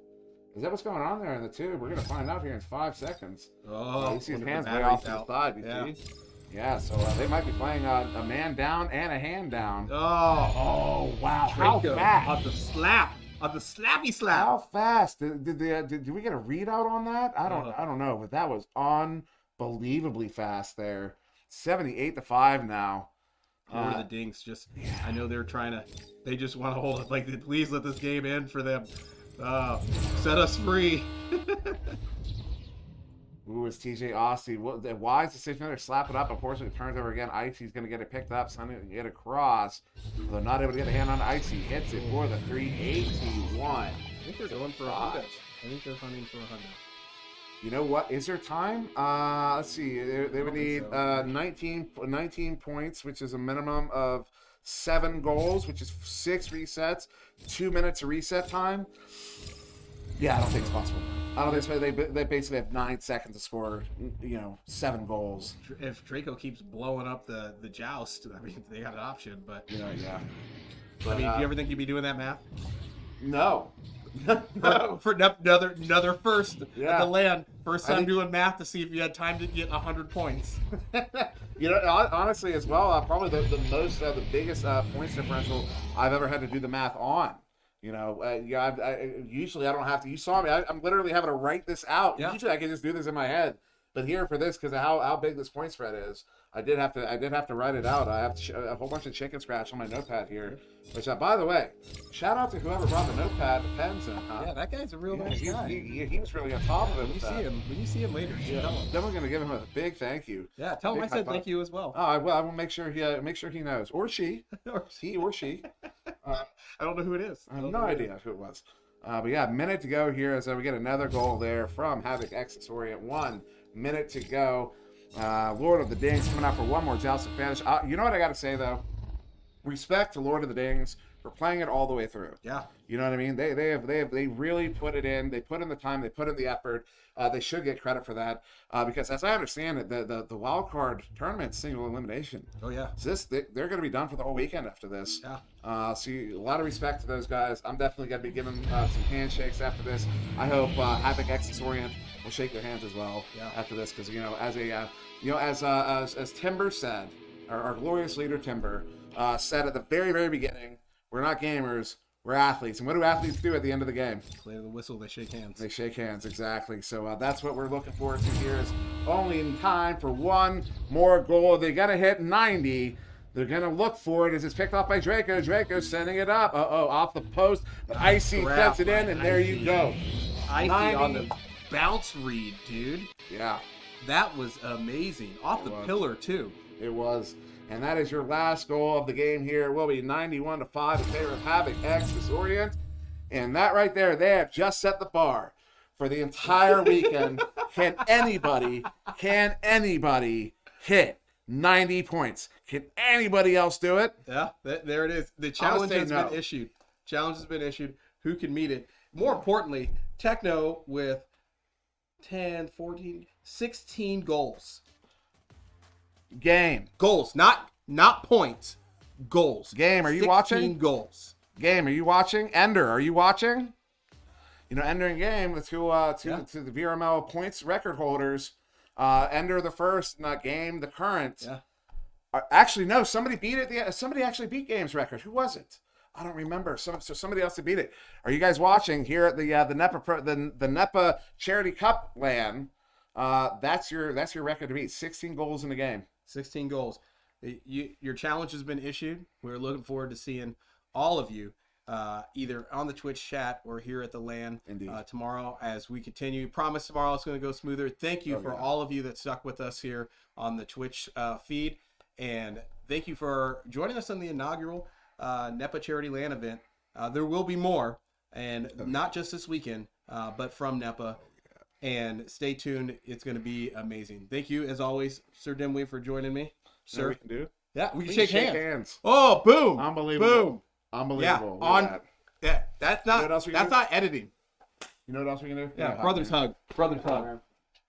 Is that what's going on there in the tube? We're going to find out here in 5 seconds. Oh, you see his hands way off to the side, you see? Yeah, so they might be playing a man down and a hand down. Oh, wow. How fast? On the slappy slap. How fast? Did we get a readout on that? I don't know, but that was unbelievably fast there. 78-5 now. Lord of the Dings I know they just want to hold it. Like, please let this game end for them. Set us free. Ooh, it's TJ Austin. The wise decision there, slap it up. Unfortunately, it turns over again. Icy's going to get it picked up. Sunny can get across. Though not able to get a hand on Icy. Hits it for the 381. I think they're going for 100. I think they're hunting for 100. You know what? Is there time? Let's see. They would need 19 points, which is a minimum of 7 goals, which is 6 resets, 2 minutes of reset time. Yeah, I don't think it's possible. I don't think so. They basically have 9 seconds to score, 7 goals. If Draco keeps blowing up the joust, I mean, they got an option, but... yeah. But, do you ever think you'd be doing that math? No. for another first at the LAN. First time doing math to see if you had time to get 100 points. Honestly, as well, probably the biggest points differential I've ever had to do the math on. Usually I don't have to. You saw me. I'm literally having to write this out. Yeah. Usually I can just do this in my head. But here for this, because of how big this point spread is, I did have to write it out. I have a whole bunch of chicken scratch on my notepad here. Which, by the way, shout out to whoever brought the notepad, the pens in. Huh? Yeah, that guy's a real nice guy. He was really on top of it. When you see him later, then we're gonna give him a big thank you. Yeah, tell him I said thank you as well. Oh, I will make sure he knows, or she, he or she. I don't know who it is. I have no idea who it was. But yeah, minute to go here as we get another goal there from Havoc X Disorient. 1 minute to go. Lord of the Dings coming out for one more joust to finish. You know what I got to say though? Respect to Lord of the Dings for playing it all the way through. Yeah. You know what I mean? They really put it in. They put in the time. They put in the effort. They should get credit for that because, as I understand it, the wild card tournament's single elimination. Oh yeah. So they're going to be done for the whole weekend after this. Yeah. So a lot of respect to those guys. I'm definitely going to be giving some handshakes after this. I hope Havoc X Disorient will shake their hands as well after this because as Timber said, our glorious leader Timber said at the very, very beginning, we're not gamers, we're athletes. And what do athletes do at the end of the game? Play the whistle, they shake hands. They shake hands, exactly. So that's what we're looking forward to here is only in time for one more goal. They got to hit 90. They're going to look for it as it's picked off by Draco. Draco's sending it up. Off the post. But Icy sets it in, and there you go. Icy on the bounce read, dude. Yeah. That was amazing. Off the pillar, too. It was. And that is your last goal of the game here. It will be 91-5 in favor of Havoc X Disorient. And that right there, they have just set the bar for the entire weekend. Can anybody hit 90 points? Can anybody else do it? Yeah, there it is. The challenge has been issued. Challenge has been issued. Who can meet it? More importantly, Techno with 10, 14, 16 goals. Game. Goals, not points. Goals. Game, are you watching? 16 goals. Game, are you watching? Ender, are you watching? You know, Ender and Game, the two the VRML points record holders. Ender the first, not Game the current. Yeah. Actually, no. Somebody beat it. Somebody actually beat Game's record. Who was it? I don't remember. So somebody else beat it. Are you guys watching here at the NEPA Charity Cup LAN? That's your record to beat. 16 goals in the game. 16 goals. Your challenge has been issued. We're looking forward to seeing all of you either on the Twitch chat or here at the LAN tomorrow as we continue. Promise tomorrow it's going to go smoother. Thank you for all of you that stuck with us here on the Twitch feed. And thank you for joining us on the inaugural NEPA Charity LAN event. There will be more, and not just this weekend, but from NEPA. And stay tuned. It's going to be amazing. Thank you, as always, Sir Dimwee, for joining me. Sir, we can do? Yeah, we can shake hands. Oh, boom. Unbelievable. Boom. Unbelievable. That's not editing. You know what else we can do? Yeah, brothers hug. Brothers hug.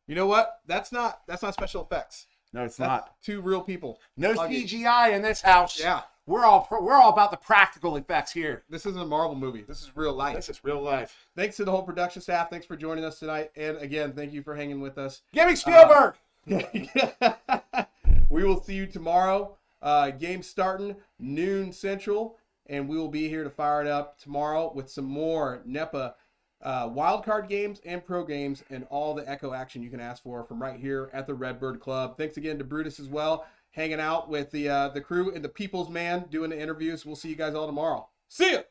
You know what? That's not special effects. No, it's That's not. Two real people. No hugging. CGI in this house. Yeah. We're all about the practical effects here. This isn't a Marvel movie. This is real life. This is real life. Thanks to the whole production staff. Thanks for joining us tonight. And again, thank you for hanging with us. Give me Spielberg. We will see you tomorrow. Game starting noon Central, and we will be here to fire it up tomorrow with some more NEPA wildcard games and pro games and all the Echo action you can ask for from right here at the Redbird Club. Thanks again to Brutus as well, hanging out with the crew and the People's Man doing the interviews. We'll see you guys all tomorrow. See ya!